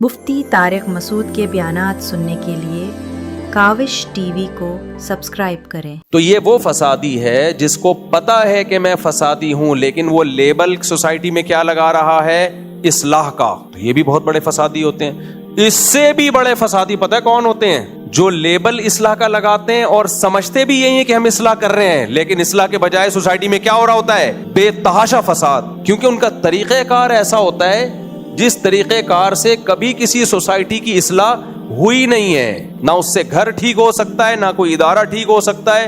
مفتی طارق مسعود کے بیانات سننے کے لیے کاوش ٹی وی کو سبسکرائب کریں۔ تو یہ وہ فسادی ہے جس کو پتا ہے کہ میں فسادی ہوں، لیکن وہ لیبل سوسائٹی میں کیا لگا رہا ہے؟ اصلاح کا۔ تو یہ بھی بہت بڑے فسادی ہوتے ہیں۔ اس سے بھی بڑے فسادی پتہ ہے کون ہوتے ہیں؟ جو لیبل اصلاح کا لگاتے ہیں اور سمجھتے بھی یہی ہے کہ ہم اصلاح کر رہے ہیں، لیکن اصلاح کے بجائے سوسائٹی میں کیا ہو رہا ہوتا ہے؟ بے تحاشا فساد۔ کیونکہ ان کا طریقہ کار ایسا ہوتا ہے جس طریقہ کار سے کبھی کسی سوسائٹی کی اصلاح ہوئی نہیں ہے۔ نہ اس سے گھر ٹھیک ہو سکتا ہے، نہ کوئی ادارہ ٹھیک ہو سکتا ہے،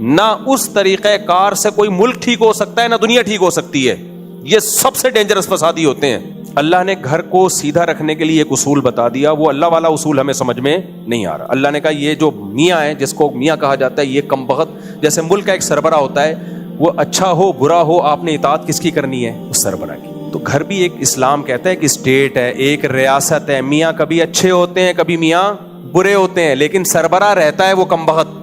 نہ اس طریقہ کار سے کوئی ملک ٹھیک ہو سکتا ہے، نہ دنیا ٹھیک ہو سکتی ہے۔ یہ سب سے ڈینجرس فسادی ہوتے ہیں۔ اللہ نے گھر کو سیدھا رکھنے کے لیے ایک اصول بتا دیا، وہ اللہ والا اصول ہمیں سمجھ میں نہیں آ رہا۔ اللہ نے کہا یہ جو میاں ہے، جس کو میاں کہا جاتا ہے، یہ کم بخت، جیسے ملک کا ایک سربراہ ہوتا ہے، وہ اچھا ہو برا ہو، آپ نے اطاعت کس کی کرنی ہے؟ اس سربراہ کی۔ تو گھر بھی ایک اسلام کہتا ہے کہ اسٹیٹ ہے، ایک ریاست ہے۔ میاں کبھی اچھے ہوتے ہیں، کبھی میاں برے ہوتے ہیں، لیکن سربراہ رہتا ہے وہ کم بخت۔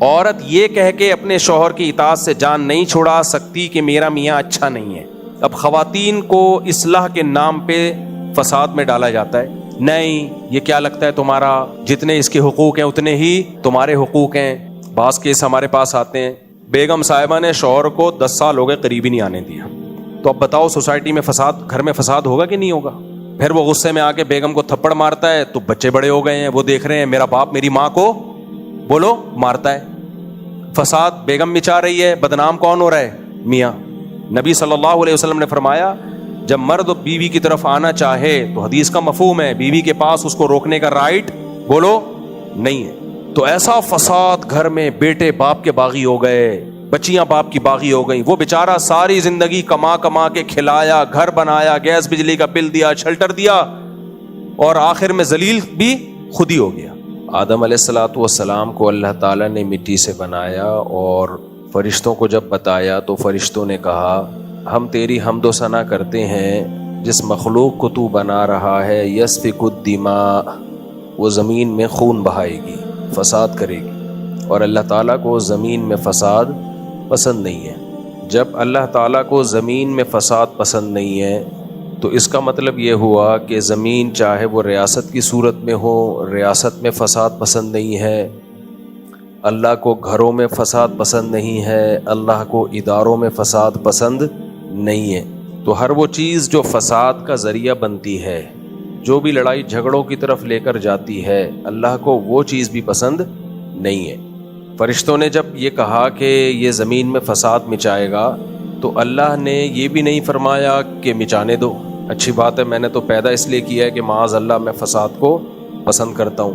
عورت یہ کہہ کے اپنے شوہر کی اطاعت سے جان نہیں چھڑا سکتی کہ میرا میاں اچھا نہیں ہے۔ اب خواتین کو اصلاح کے نام پہ فساد میں ڈالا جاتا ہے، نہیں یہ کیا لگتا ہے تمہارا، جتنے اس کے حقوق ہیں اتنے ہی تمہارے حقوق ہیں۔ بعض کیس ہمارے پاس آتے ہیں، بیگم صاحبہ نے شوہر کو 10 سال ہو گئے قریب ہی نہیں آنے دیا۔ تو اب بتاؤ سوسائٹی میں فساد، گھر میں فساد ہوگا کہ نہیں ہوگا؟ پھر وہ غصے میں آ کے بیگم کو تھپڑ مارتا ہے، تو بچے بڑے ہو گئے ہیں، وہ دیکھ رہے ہیں میرا باپ میری ماں کو بولو مارتا ہے۔ فساد بیگم مچا رہی ہے، بدنام کون ہو رہا ہے؟ میاں۔ نبی صلی اللہ علیہ وسلم نے فرمایا جب مرد بیوی کی طرف آنا چاہے تو حدیث کا مفہوم ہے بیوی کے پاس اس کو روکنے کا رائٹ بولو نہیں ہے۔ تو ایسا فساد گھر میں، بیٹے باپ کے باغی ہو گئے، بچیاں باپ کی باغی ہو گئیں، وہ بیچارہ ساری زندگی کما کما کے کھلایا، گھر بنایا، گیس بجلی کا بل دیا، شیلٹر دیا، اور آخر میں ذلیل بھی خود ہی ہو گیا۔ آدم علیہ الصلوۃ والسلام کو اللہ تعالیٰ نے مٹی سے بنایا، اور فرشتوں کو جب بتایا تو فرشتوں نے کہا ہم تیری حمد و ثنا کرتے ہیں جس مخلوق کو تو بنا رہا ہے، یسفک الدماء، وہ زمین میں خون بہائے گی، فساد کرے گی، اور اللہ تعالیٰ کو زمین میں فساد پسند نہیں ہے۔ جب اللہ تعالیٰ کو زمین میں فساد پسند نہیں ہے تو اس کا مطلب یہ ہوا کہ زمین چاہے وہ ریاست کی صورت میں ہو، ریاست میں فساد پسند نہیں ہے۔ اللہ کو گھروں میں فساد پسند نہیں ہے، اللہ کو اداروں میں فساد پسند نہیں ہے۔ تو ہر وہ چیز جو فساد کا ذریعہ بنتی ہے، جو بھی لڑائی جھگڑوں کی طرف لے کر جاتی ہے، اللہ کو وہ چیز بھی پسند نہیں ہے۔ فرشتوں نے جب یہ کہا کہ یہ زمین میں فساد مچائے گا تو اللہ نے یہ بھی نہیں فرمایا کہ مچانے دو، اچھی بات ہے میں نے تو پیدا اس لیے کیا ہے کہ معاذ اللہ میں فساد کو پسند کرتا ہوں۔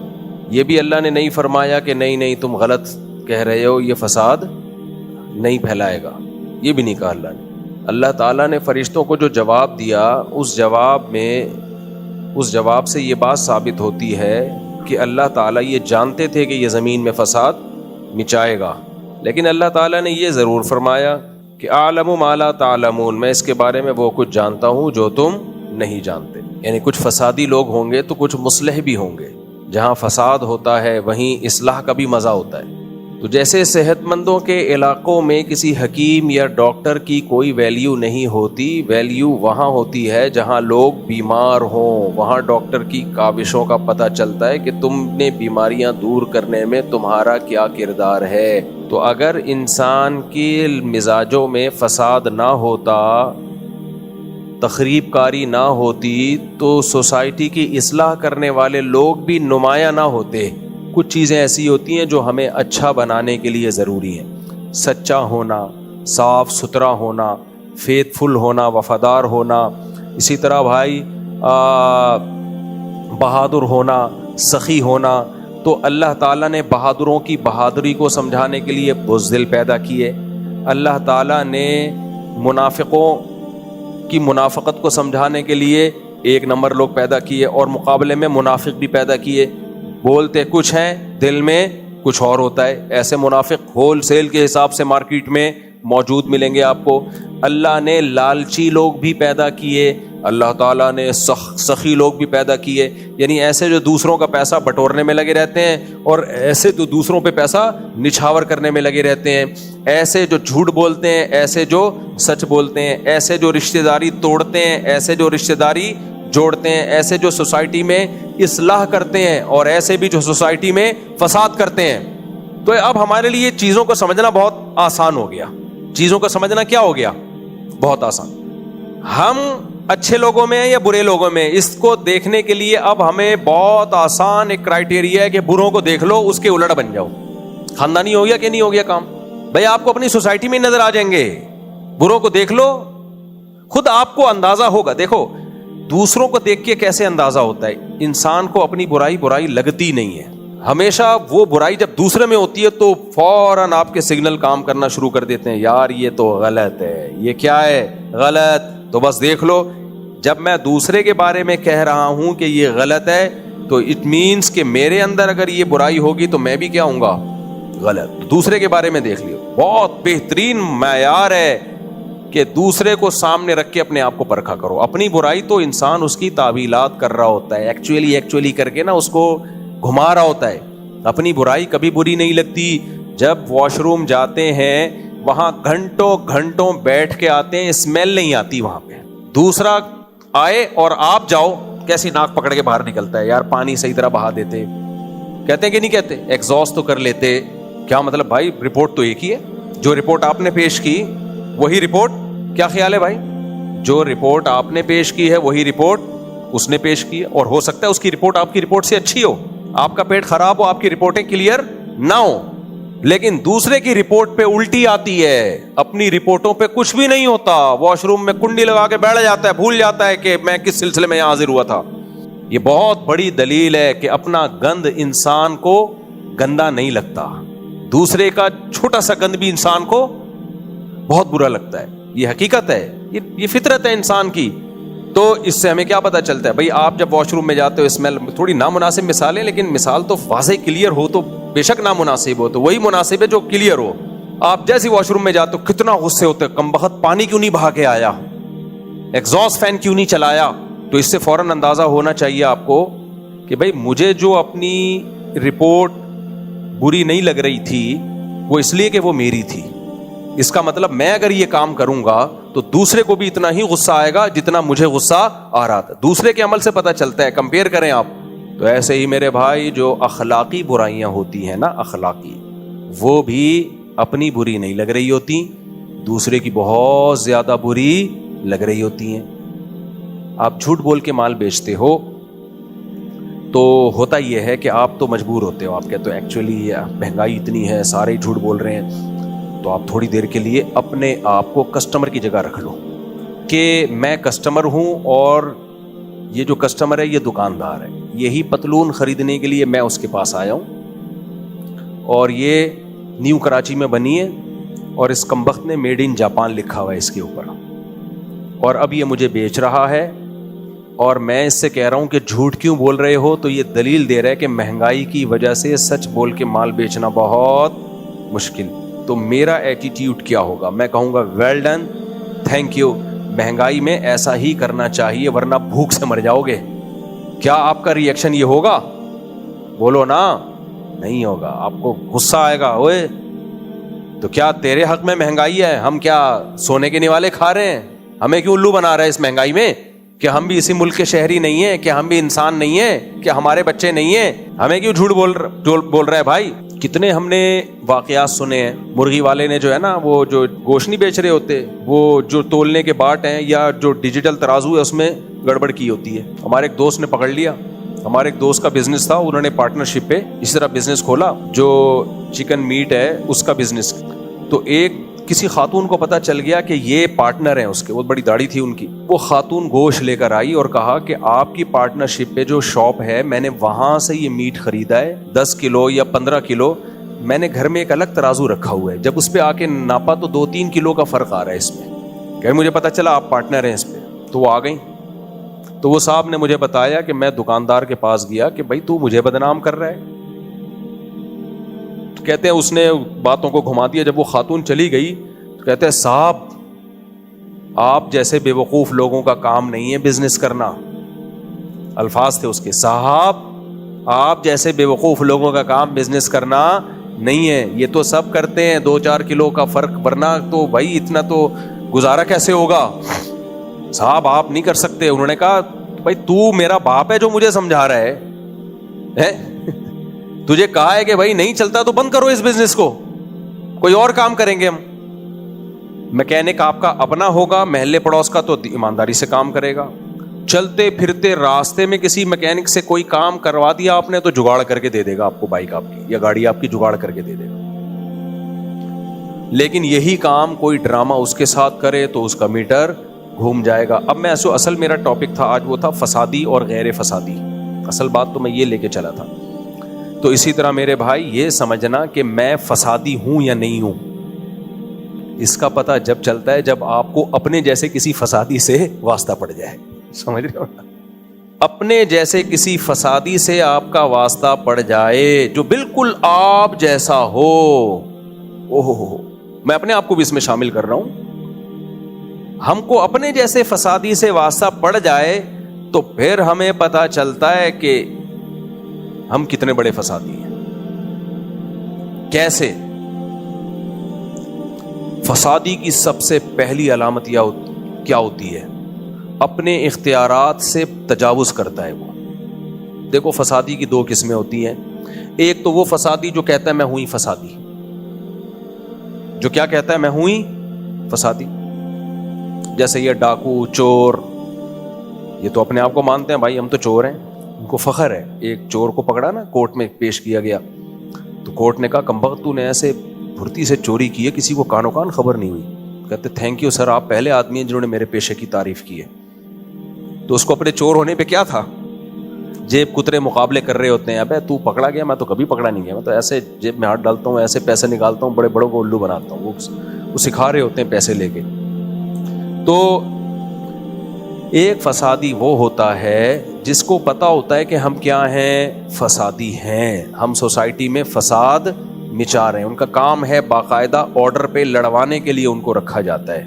یہ بھی اللہ نے نہیں فرمایا کہ نہیں تم غلط کہہ رہے ہو، یہ فساد نہیں پھیلائے گا، یہ بھی نہیں کہا اللہ نے۔ اللہ تعالیٰ نے فرشتوں کو جو جواب دیا، اس جواب سے یہ بات ثابت ہوتی ہے کہ اللہ تعالیٰ یہ جانتے تھے کہ یہ زمین میں فساد مچائے گا، لیکن اللہ تعالیٰ نے یہ ضرور فرمایا کہ اعلم ما لا تعلمون، میں اس کے بارے میں وہ کچھ جانتا ہوں جو تم نہیں جانتے۔ یعنی کچھ فسادی لوگ ہوں گے تو کچھ مصلح بھی ہوں گے۔ جہاں فساد ہوتا ہے وہیں اصلاح کا بھی مزہ ہوتا ہے۔ تو جیسے صحت مندوں کے علاقوں میں کسی حکیم یا ڈاکٹر کی کوئی ویلیو نہیں ہوتی، ویلیو وہاں ہوتی ہے جہاں لوگ بیمار ہوں، وہاں ڈاکٹر کی کاوشوں کا پتہ چلتا ہے کہ تم نے بیماریاں دور کرنے میں تمہارا کیا کردار ہے۔ تو اگر انسان کے مزاجوں میں فساد نہ ہوتا، تخریب کاری نہ ہوتی، تو سوسائٹی کی اصلاح کرنے والے لوگ بھی نمایاں نہ ہوتے۔ کچھ چیزیں ایسی ہوتی ہیں جو ہمیں اچھا بنانے کے لیے ضروری ہیں، سچا ہونا، صاف ستھرا ہونا، فیتھ فل ہونا، وفادار ہونا، اسی طرح بھائی بہادر ہونا، سخی ہونا۔ تو اللہ تعالیٰ نے بہادروں کی بہادری کو سمجھانے کے لیے بزدل پیدا کیے، اللہ تعالیٰ نے منافقوں کی منافقت کو سمجھانے کے لیے 1 نمبر لوگ پیدا کیے، اور مقابلے میں منافق بھی پیدا کیے، بولتے کچھ ہیں دل میں کچھ اور ہوتا ہے۔ ایسے منافق ہول سیل کے حساب سے مارکیٹ میں موجود ملیں گے آپ کو۔ اللہ نے لالچی لوگ بھی پیدا کیے، اللہ تعالیٰ نے سخی لوگ بھی پیدا کیے، یعنی ایسے جو دوسروں کا پیسہ بٹورنے میں لگے رہتے ہیں، اور ایسے جو دوسروں پہ پیسہ نچھاور کرنے میں لگے رہتے ہیں، ایسے جو جھوٹ بولتے ہیں، ایسے جو سچ بولتے ہیں، ایسے جو رشتہ داری توڑتے ہیں، ایسے جو رشتہ داری جوڑتے ہیں, ایسے جو سوسائٹی میں اصلاح کرتے ہیں, اور ایسے بھی جو سوسائٹی میں فساد کرتے ہیں. تو اب ہمارے لیے چیزوں کو سمجھنا بہت آسان ہو گیا. چیزوں کو سمجھنا کیا ہو گیا؟ بہت آسان. ہم اچھے لوگوں میں ہیں یا برے لوگوں میں, اس کو دیکھنے کے لیے اب ہمیں بہت آسان ایک کرائٹیریا ہے کہ بروں کو دیکھ لو, اس کے الٹ بن جاؤ. خاندانی ہو گیا کہ نہیں ہو گیا کام؟ بھائی آپ کو اپنی سوسائٹی میں نظر آ جائیں گے, بروں کو دیکھ لو, خود آپ کو اندازہ ہوگا. دیکھو دوسروں کو دیکھ کے کیسے اندازہ ہوتا ہے, انسان کو اپنی برائی لگتی نہیں ہے. ہمیشہ وہ برائی جب دوسرے میں ہوتی ہے تو فوراً آپ کے سگنل کام کرنا شروع کر دیتے ہیں, یار یہ تو غلط ہے, یہ کیا ہے غلط. تو بس دیکھ لو, جب میں دوسرے کے بارے میں کہہ رہا ہوں کہ یہ غلط ہے تو اٹ مینس کہ میرے اندر اگر یہ برائی ہوگی تو میں بھی کیا ہوں گا؟ غلط. دوسرے کے بارے میں دیکھ لیو, بہت بہترین معیار ہے کہ دوسرے کو سامنے رکھ کے اپنے آپ کو پرکھا کرو. اپنی برائی تو انسان اس کی تعویلات کر رہا ہوتا ہے, ایکچولی کر کے نا اس کو گھما رہا ہوتا ہے. اپنی برائی کبھی بری نہیں لگتی. جب واش روم جاتے ہیں وہاں گھنٹوں بیٹھ کے آتے ہیں, اسمیل نہیں آتی وہاں پہ. دوسرا آئے اور آپ جاؤ, کیسی ناک پکڑ کے باہر نکلتا ہے, یار پانی صحیح طرح بہا دیتے. کہتے ہیں کہ نہیں کہتے, ایگزاسٹ تو کر لیتے. کیا مطلب بھائی؟ رپورٹ تو ایک ہی ہے. جو رپورٹ آپ نے پیش کی وہی رپورٹ. کیا خیال ہے بھائی؟ جو رپورٹ آپ نے پیش کی ہے وہی رپورٹ اس نے پیش کی ہے, اور ہو سکتا ہے اس کی رپورٹ آپ کی رپورٹ سے اچھی ہو. آپ کا پیٹ خراب ہو, آپ کی رپورٹیں کلیئر نہ ہو, لیکن دوسرے کی رپورٹ پہ الٹی آتی ہے, اپنی رپورٹوں پہ کچھ بھی نہیں ہوتا. واش روم میں کنڈی لگا کے بیٹھ جاتا ہے, بھول جاتا ہے کہ میں کس سلسلے میں یہاں حاضر ہوا تھا. یہ بہت بڑی دلیل ہے کہ اپنا گند انسان کو گندا نہیں لگتا, دوسرے کا چھوٹا سا گند بھی انسان کو بہت برا لگتا ہے. یہ حقیقت ہے, یہ فطرت ہے انسان کی. تو اس سے ہمیں کیا پتا چلتا ہے؟ بھائی آپ جب واش روم میں جاتے ہو, اسمیل, تھوڑی نامناسب مثال ہے, لیکن مثال تو واضح کلیئر ہو تو بے شک نامناسب ہو تو وہی مناسب ہے جو کلیئر ہو. آپ جیسے واش روم میں جاتے ہو کتنا غصے ہوتے ہیں, کم بخت پانی کیوں نہیں بہا کے آیا, ایگزاسٹ فین کیوں نہیں چلایا. تو اس سے فوراً اندازہ ہونا چاہیے آپ کو کہ بھائی مجھے جو اپنی رپورٹ بری نہیں لگ رہی تھی وہ اس لیے کہ وہ میری تھی. اس کا مطلب میں اگر یہ کام کروں گا تو دوسرے کو بھی اتنا ہی غصہ آئے گا جتنا مجھے غصہ آ رہا تھا. دوسرے کے عمل سے پتہ چلتا ہے, کمپیئر کریں آپ. تو ایسے ہی میرے بھائی جو اخلاقی برائیاں ہوتی ہیں نا, اخلاقی, وہ بھی اپنی بری نہیں لگ رہی ہوتی, دوسرے کی بہت زیادہ بری لگ رہی ہوتی ہیں. آپ جھوٹ بول کے مال بیچتے ہو تو ہوتا یہ ہے کہ آپ تو مجبور ہوتے ہو, آپ کہتے ہو ایکچولی مہنگائی اتنی ہے, سارے جھوٹ بول رہے ہیں, تو آپ تھوڑی دیر کے لیے اپنے آپ کو کسٹمر کی جگہ رکھ لو کہ میں کسٹمر ہوں اور یہ جو کسٹمر ہے یہ دکاندار ہے, یہی پتلون خریدنے کے لیے میں اس کے پاس آیا ہوں اور یہ نیو کراچی میں بنی ہے اور اس کمبخت نے میڈ ان جاپان لکھا ہوا ہے اس کے اوپر, اور اب یہ مجھے بیچ رہا ہے اور میں اس سے کہہ رہا ہوں کہ جھوٹ کیوں بول رہے ہو, تو یہ دلیل دے رہا ہے کہ مہنگائی کی وجہ سے سچ بول کے مال بیچنا بہت مشکل. تو میرا ایٹیٹیوڈ کیا ہوگا؟ میں کہوں گا ویل ڈن, تھینک یو. مہنگائی میں ایسا ہی کرنا چاہیے ورنہ بھوک سے مر جاؤ گے. کیا آپ کا ری ایکشن یہ ہوگا؟ بولو نا. نہیں ہوگا, آپ کو غصہ آئے گا, اوئے تو کیا تیرے حق میں مہنگائی ہے, ہم کیا سونے کے نوالے کھا رہے ہیں, ہمیں کیوں الو بنا رہا ہے اس مہنگائی میں, کہ ہم بھی اسی ملک کے شہری نہیں ہیں, کہ ہم بھی انسان نہیں ہیں, کہ ہمارے بچے نہیں ہیں, ہمیں کیوں جھوٹ بول رہا ہے بھائی. کتنے ہم نے واقعات سنے ہیں, مرغی والے نے جو ہے نا وہ جو گوشت نہیں بیچ رہے ہوتے, وہ جو تولنے کے باٹ ہیں یا جو ڈیجیٹل ترازو ہے اس میں گڑبڑ کی ہوتی ہے. ہمارے ایک دوست نے پکڑ لیا, ہمارے ایک دوست کا بزنس تھا, انہوں نے پارٹنرشپ پہ اسی طرح بزنس کھولا جو چکن میٹ ہے اس کا بزنس. تو ایک کسی خاتون کو پتا چل گیا کہ یہ پارٹنر ہیں اس کے, بہت بڑی داڑھی تھی ان کی. وہ خاتون گوشت لے کر آئی اور کہا کہ آپ کی پارٹنرشپ پہ جو شاپ ہے میں نے وہاں سے یہ میٹ خریدا ہے 10 کلو یا 15 کلو, میں نے گھر میں ایک الگ ترازو رکھا ہوا ہے, جب اس پہ آ کے ناپا تو 2-3 کلو کا فرق آ رہا ہے اس میں, کہ مجھے پتا چلا آپ پارٹنر ہیں اس پہ. تو وہ آ گئی, تو وہ صاحب نے مجھے بتایا کہ میں دکاندار کے پاس گیا کہ بھائی تو مجھے بدنام کر رہا ہے. کہتے ہیں اس نے باتوں کو گھما دیا. جب وہ خاتون چلی گئی تو کہتے ہیں صاحب آپ جیسے بے وقوف لوگوں کا کام نہیں ہے بزنس کرنا. الفاظ تھے اس کے, صاحب آپ جیسے بے وقوف لوگوں کا کام بزنس کرنا نہیں ہے, یہ تو سب کرتے ہیں 2-4 کلو کا فرق, ورنہ تو بھائی اتنا تو گزارا کیسے ہوگا, صاحب آپ نہیں کر سکتے. انہوں نے کہا بھائی تو میرا باپ ہے جو مجھے سمجھا رہا ہے؟ تجھے کہا ہے کہ بھائی نہیں چلتا تو بند کرو اس بزنس کو, کوئی اور کام کریں گے ہم. میکینک آپ کا اپنا ہوگا, محلے پڑوس کا تو ایمانداری سے کام کرے گا. چلتے پھرتے راستے میں کسی میکینک سے کوئی کام کروا دیا آپ نے تو جگاڑ کر کے دے دے گا آپ کو, بائک آپ کی یا گاڑی آپ کی جگاڑ کر کے دے دے گا. لیکن یہی کام کوئی ڈرامہ اس کے ساتھ کرے تو اس کا میٹر گھوم جائے گا. اب میں اصل میرا ٹاپک تھا آج وہ تھا فسادی اور غیر فسادی. اصل بات تو میں یہ لے کے چلا تھا. تو اسی طرح میرے بھائی یہ سمجھنا کہ میں فسادی ہوں یا نہیں ہوں, اس کا پتہ جب چلتا ہے جب آپ کو اپنے جیسے کسی فسادی سے واسطہ پڑ جائے. سمجھ رہے ہو؟ اپنے جیسے کسی فسادی سے آپ کا واسطہ پڑ جائے جو بالکل آپ جیسا ہو. میں اپنے آپ کو بھی اس میں شامل کر رہا ہوں. ہم کو اپنے جیسے فسادی سے واسطہ پڑ جائے تو پھر ہمیں پتہ چلتا ہے کہ ہم کتنے بڑے فسادی ہیں. کیسے؟ فسادی کی سب سے پہلی علامت کیا ہوتی ہے؟ اپنے اختیارات سے تجاوز کرتا ہے وہ. دیکھو فسادی کی دو قسمیں ہوتی ہیں. ایک تو وہ فسادی جو کہتا ہے میں ہوں ہی فسادی, جو کیا کہتا ہے میں ہوں ہی فسادی. جیسے یہ ڈاکو چور, یہ تو اپنے آپ کو مانتے ہیں بھائی ہم تو چور ہیں, ان کو فخر ہے. ایک چور کو پکڑا نا, کورٹ میں پیش کیا گیا تو کورٹ نے کہا کمبخت تو نے ایسے پھرتی سے چوری کی ہے کسی کو کانوں کان خبر نہیں ہوئی. کہتے تھینک یو سر, آپ پہلے آدمی ہیں جنہوں نے میرے پیشے کی تعریف کی ہے. تو اس کو اپنے چور ہونے پہ کیا تھا, جیب کترے مقابلے کر رہے ہوتے ہیں. ابے تو پکڑا گیا, میں تو کبھی پکڑا نہیں گیا, میں تو ایسے جیب میں ہاتھ ڈالتا ہوں, ایسے پیسے نکالتا ہوں, بڑے بڑوں کو الو بناتا ہوں. وہ سکھا رہے ہوتے ہیں پیسے لے کے. تو ایک فسادی وہ ہوتا ہے جس کو پتا ہوتا ہے کہ ہم کیا ہیں, فسادی ہیں, ہم سوسائٹی میں فساد مچا رہے ہیں. ان کا کام ہے باقاعدہ آرڈر پہ لڑوانے کے لیے ان کو رکھا جاتا ہے.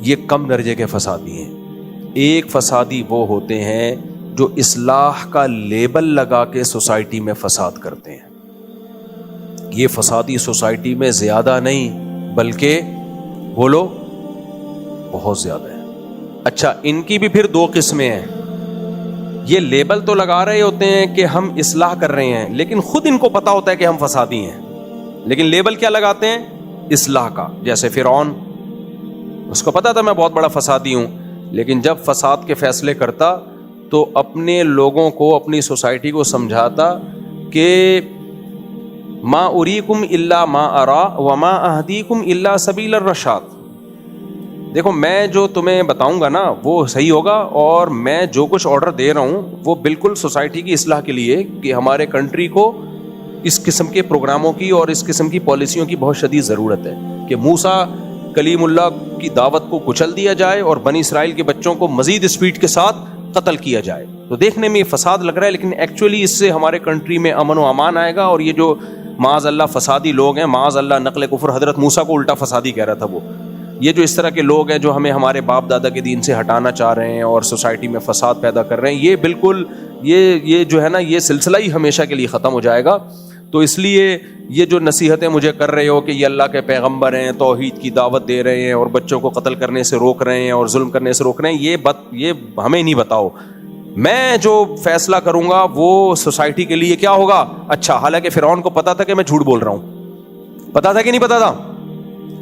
یہ کم درجے کے فسادی ہیں. ایک فسادی وہ ہوتے ہیں جو اصلاح کا لیبل لگا کے سوسائٹی میں فساد کرتے ہیں. یہ فسادی سوسائٹی میں زیادہ نہیں بلکہ بولو بہت زیادہ ہے. اچھا, ان کی بھی پھر دو قسمیں ہیں. یہ لیبل تو لگا رہے ہوتے ہیں کہ ہم اصلاح کر رہے ہیں, لیکن خود ان کو پتا ہوتا ہے کہ ہم فسادی ہیں, لیکن لیبل کیا لگاتے ہیں, اصلاح کا. جیسے فرعون, اس کو پتا تھا میں بہت بڑا فسادی ہوں, لیکن جب فساد کے فیصلے کرتا تو اپنے لوگوں کو, اپنی سوسائٹی کو سمجھاتا کہ ما اریکم الا ما ارا وما اہدیکم الا سبیل الرشاد. دیکھو میں جو تمہیں بتاؤں گا نا وہ صحیح ہوگا, اور میں جو کچھ آرڈر دے رہا ہوں وہ بالکل سوسائٹی کی اصلاح کے لیے, کہ ہمارے کنٹری کو اس قسم کے پروگراموں کی اور اس قسم کی پالیسیوں کی بہت شدید ضرورت ہے کہ موسیٰ کلیم اللہ کی دعوت کو کچل دیا جائے اور بنی اسرائیل کے بچوں کو مزید اسپیڈ کے ساتھ قتل کیا جائے. تو دیکھنے میں یہ فساد لگ رہا ہے, لیکن ایکچولی اس سے ہمارے کنٹری میں امن و امان آئے گا. اور یہ جو معاذ اللہ فسادی لوگ ہیں, معاذ اللہ نقل کفر, حضرت موسیٰ کو الٹا فسادی کہہ رہا تھا وہ, یہ جو اس طرح کے لوگ ہیں جو ہمیں ہمارے باپ دادا کے دین سے ہٹانا چاہ رہے ہیں اور سوسائٹی میں فساد پیدا کر رہے ہیں, یہ بالکل یہ جو ہے نا یہ سلسلہ ہی ہمیشہ کے لیے ختم ہو جائے گا. تو اس لیے یہ جو نصیحتیں مجھے کر رہے ہو کہ یہ اللہ کے پیغمبر ہیں, توحید کی دعوت دے رہے ہیں اور بچوں کو قتل کرنے سے روک رہے ہیں اور ظلم کرنے سے روک رہے ہیں, یہ ہمیں نہیں بتاؤ. میں جو فیصلہ کروں گا وہ سوسائٹی کے لیے کیا ہوگا اچھا. حالانکہ فرعون کو پتا تھا کہ میں جھوٹ بول رہا ہوں, پتا تھا کہ نہیں پتا تھا,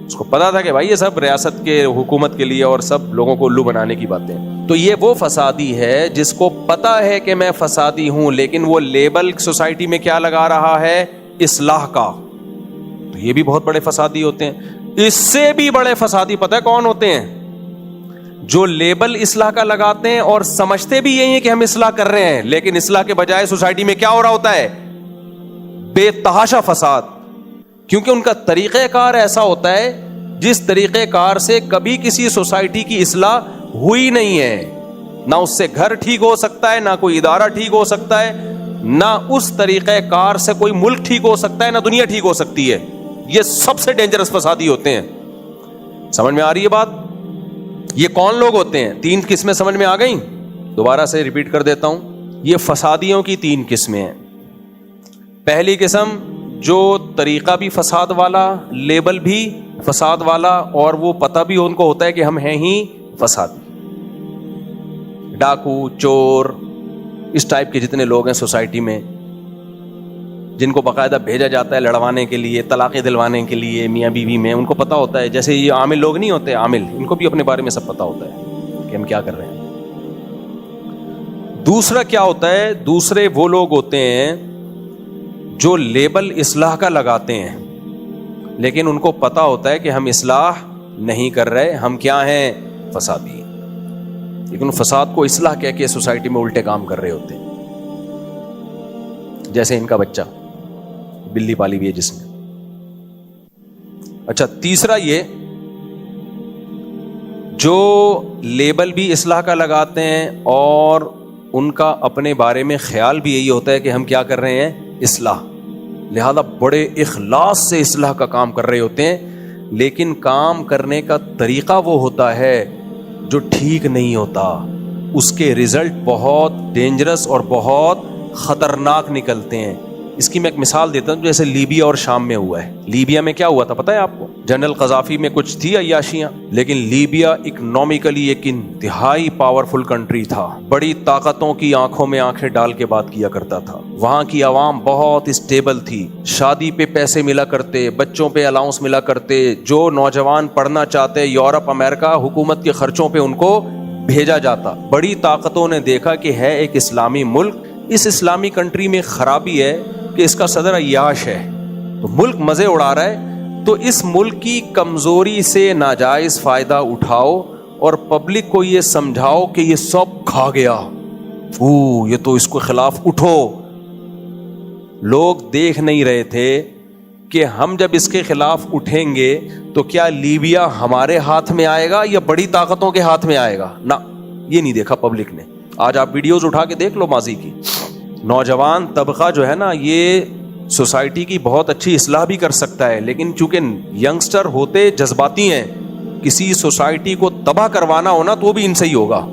اس کو پتا تھا کہ بھائی یہ سب ریاست کے حکومت کے لیے اور سب لوگوں کو الو بنانے کی باتیں. تو یہ وہ فسادی ہے جس کو پتا ہے کہ میں فسادی ہوں, لیکن وہ لیبل سوسائٹی میں کیا لگا رہا ہے, اصلاح کا. تو یہ بھی بہت بڑے فسادی ہوتے ہیں. اس سے بھی بڑے فسادی پتہ ہے کون ہوتے ہیں, جو لیبل اصلاح کا لگاتے ہیں اور سمجھتے بھی یہی ہے کہ ہم اصلاح کر رہے ہیں, لیکن اصلاح کے بجائے سوسائٹی میں کیا ہو رہا ہوتا ہے, بے تحاشا فساد. کیونکہ ان کا طریقہ کار ایسا ہوتا ہے جس طریقہ کار سے کبھی کسی سوسائٹی کی اصلاح ہوئی نہیں ہے. نہ اس سے گھر ٹھیک ہو سکتا ہے, نہ کوئی ادارہ ٹھیک ہو سکتا ہے, نہ اس طریقہ کار سے کوئی ملک ٹھیک ہو سکتا ہے, نہ دنیا ٹھیک ہو سکتی ہے. یہ سب سے ڈینجرس فسادی ہوتے ہیں. سمجھ میں آ رہی ہے بات؟ یہ کون لوگ ہوتے ہیں؟ 3 قسمیں سمجھ میں آ گئیں؟ دوبارہ سے ریپیٹ کر دیتا ہوں. یہ فسادیوں کی 3 قسمیں ہیں. پہلی قسم جو طریقہ بھی فساد والا, لیبل بھی فساد والا, اور وہ پتہ بھی ان کو ہوتا ہے کہ ہم ہیں ہی فسادی. ڈاکو, چور, اس ٹائپ کے جتنے لوگ ہیں سوسائٹی میں, جن کو باقاعدہ بھیجا جاتا ہے لڑوانے کے لیے, طلاقیں دلوانے کے لیے میاں بیوی میں, ان کو پتہ ہوتا ہے, جیسے یہ عامل لوگ نہیں ہوتے, عامل, ان کو بھی اپنے بارے میں سب پتہ ہوتا ہے کہ ہم کیا کر رہے ہیں. دوسرا کیا ہوتا ہے, دوسرے وہ لوگ ہوتے ہیں جو لیبل اصلاح کا لگاتے ہیں, لیکن ان کو پتہ ہوتا ہے کہ ہم اصلاح نہیں کر رہے, ہم کیا ہیں, فسادی, لیکن فساد کو اصلاح کہہ کے سوسائٹی میں الٹے کام کر رہے ہوتے ہیں. جیسے ان کا بچہ بلی پالی ہوئی ہے جس نے. اچھا, تیسرا یہ جو لیبل بھی اصلاح کا لگاتے ہیں اور ان کا اپنے بارے میں خیال بھی یہی ہوتا ہے کہ ہم کیا کر رہے ہیں, اصلاح, لہذا بڑے اخلاص سے اصلاح کا کام کر رہے ہوتے ہیں, لیکن کام کرنے کا طریقہ وہ ہوتا ہے جو ٹھیک نہیں ہوتا, اس کے رزلٹ بہت ڈینجرس اور بہت خطرناک نکلتے ہیں. اس کی میں ایک مثال دیتا ہوں, جیسے لیبیا اور شام میں ہوا ہے. لیبیا میں کیا ہوا تھا پتہ ہے آپ کو؟ جنرل قذافی میں کچھ تھی عیاشیاں, لیکن لیبیا اکنامکلی ایک انتہائی پاورفل کنٹری تھا, بڑی طاقتوں کی آنکھوں میں آنکھیں ڈال کے بات کیا کرتا تھا. وہاں کی عوام بہت اسٹیبل تھی, شادی پہ پیسے ملا کرتے, بچوں پہ الاؤنس ملا کرتے, جو نوجوان پڑھنا چاہتے یورپ امریکہ حکومت کے خرچوں پہ ان کو بھیجا جاتا. بڑی طاقتوں نے دیکھا کہ ہے ایک اسلامی ملک, اس اسلامی کنٹری میں خرابی ہے کہ اس کا صدر عیاش ہے, تو ملک مزے اڑا رہا ہے, تو اس ملک کی کمزوری سے ناجائز فائدہ اٹھاؤ اور پبلک کو یہ سمجھاؤ کہ یہ سب کھا گیا, یہ تو اس کو خلاف اٹھو. لوگ دیکھ نہیں رہے تھے کہ ہم جب اس کے خلاف اٹھیں گے تو کیا لیبیا ہمارے ہاتھ میں آئے گا یا بڑی طاقتوں کے ہاتھ میں آئے گا, نہ, یہ نہیں دیکھا پبلک نے. آج آپ ویڈیوز اٹھا کے دیکھ لو ماضی کی, نوجوان طبقہ جو ہے نا یہ سوسائٹی کی بہت اچھی اصلاح بھی کر سکتا ہے, لیکن چونکہ ینگسٹر ہوتے جذباتی ہیں, کسی سوسائٹی کو تباہ کروانا ہونا تو وہ بھی ان سے ہی ہوگا.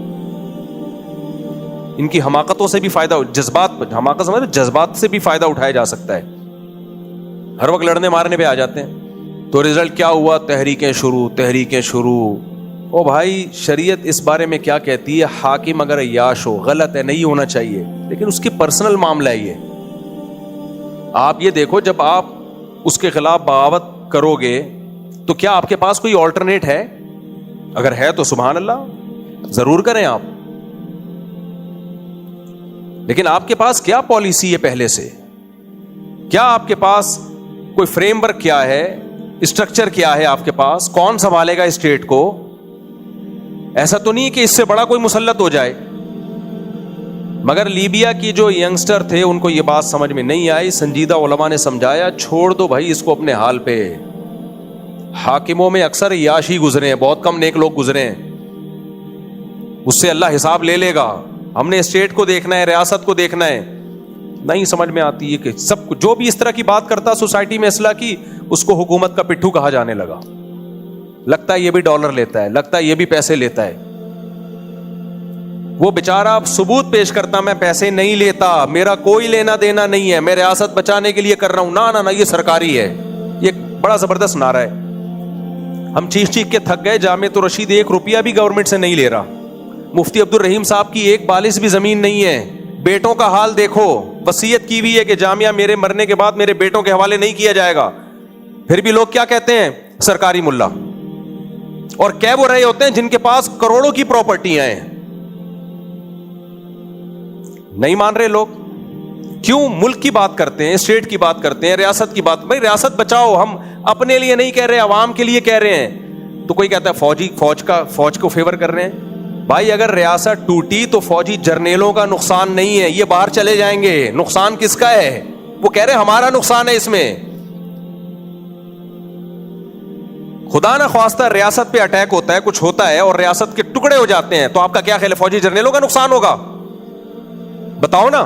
ان کی حماقتوں سے بھی فائدہ, حماقت سمجھ, جذبات سے بھی فائدہ اٹھایا جا سکتا ہے. ہر وقت لڑنے مارنے پہ آ جاتے ہیں. تو رزلٹ کیا ہوا, تحریکیں شروع. او بھائی, شریعت اس بارے میں کیا کہتی ہے, حاکم اگر عیاش ہو, غلط ہے, نہیں ہونا چاہیے, لیکن اس کی پرسنل معاملہ ہے یہ. آپ یہ دیکھو, جب آپ اس کے خلاف بغاوت کرو گے تو کیا آپ کے پاس کوئی آلٹرنیٹ ہے؟ اگر ہے تو سبحان اللہ, ضرور کریں آپ, لیکن آپ کے پاس کیا پالیسی ہے پہلے سے, کیا آپ کے پاس کوئی فریم ورک کیا ہے, اسٹرکچر کیا ہے آپ کے پاس, کون سنبھالے گا اسٹیٹ کو؟ ایسا تو نہیں کہ اس سے بڑا کوئی مسلط ہو جائے. مگر لیبیا کی جو ینگسٹر تھے ان کو یہ بات سمجھ میں نہیں آئی, سنجیدہ علماء نے سمجھایا چھوڑ دو بھائی اس کو اپنے حال پہ. حاکموں میں اکثر عیاش ہی گزرے ہیں, بہت کم نیک لوگ گزرے ہیں, اس سے اللہ حساب لے لے گا. ہم نے اسٹیٹ کو دیکھنا ہے, ریاست کو دیکھنا ہے. نہیں سمجھ میں آتی ہے کہ سب جو بھی اس طرح کی بات کرتا سوسائٹی میں اصلاح کی, اس کو حکومت کا پٹھو کہا جانے لگا. لگتا ہے یہ بھی ڈالر لیتا ہے, لگتا ہے یہ بھی پیسے لیتا ہے. وہ بیچارہ ثبوت پیش کرتا, میں پیسے نہیں لیتا, میرا کوئی لینا دینا نہیں ہے, میں ریاست بچانے کے لیے کر رہا ہوں. نہ یہ سرکاری ہے. یہ بڑا زبردست نعرہ ہے. ہم چیخ کے تھک گئے. جامعۃ الرشید 1 روپیہ بھی گورنمنٹ سے نہیں لے رہا. مفتی عبد الرحیم صاحب کی 1 بالش بھی زمین نہیں ہے. بیٹوں کا حال دیکھو, وصیت کی ہوئی ہے کہ جامعہ میرے مرنے کے بعد میرے بیٹوں کے حوالے نہیں کیا جائے گا. پھر بھی لوگ کیا کہتے ہیں, سرکاری ملا. اور کہہ وہ رہے ہوتے ہیں جن کے پاس کروڑوں کی پراپرٹیاں ہیں. نہیں مان رہے لوگ. کیوں؟ ملک کی بات کرتے ہیں, اسٹیٹ کی بات کرتے ہیں, ریاست کی بات. بھائی ریاست بچاؤ, ہم اپنے لیے نہیں کہہ رہے, عوام کے لیے کہہ رہے ہیں. تو کوئی کہتا ہے فوج کو فیور کر رہے ہیں. بھائی اگر ریاست ٹوٹی تو فوجی جرنیلوں کا نقصان نہیں ہے, یہ باہر چلے جائیں گے. نقصان کس کا ہے؟ وہ کہہ رہے ہیں ہمارا نقصان ہے اس میں. خدا نہ خواستہ ریاست پہ اٹیک ہوتا ہے, کچھ ہوتا ہے اور ریاست کے ٹکڑے ہو جاتے ہیں, تو آپ کا کیا خیال ہے, فوجی جرنیلوں کا نقصان ہوگا؟ بتاؤ نا.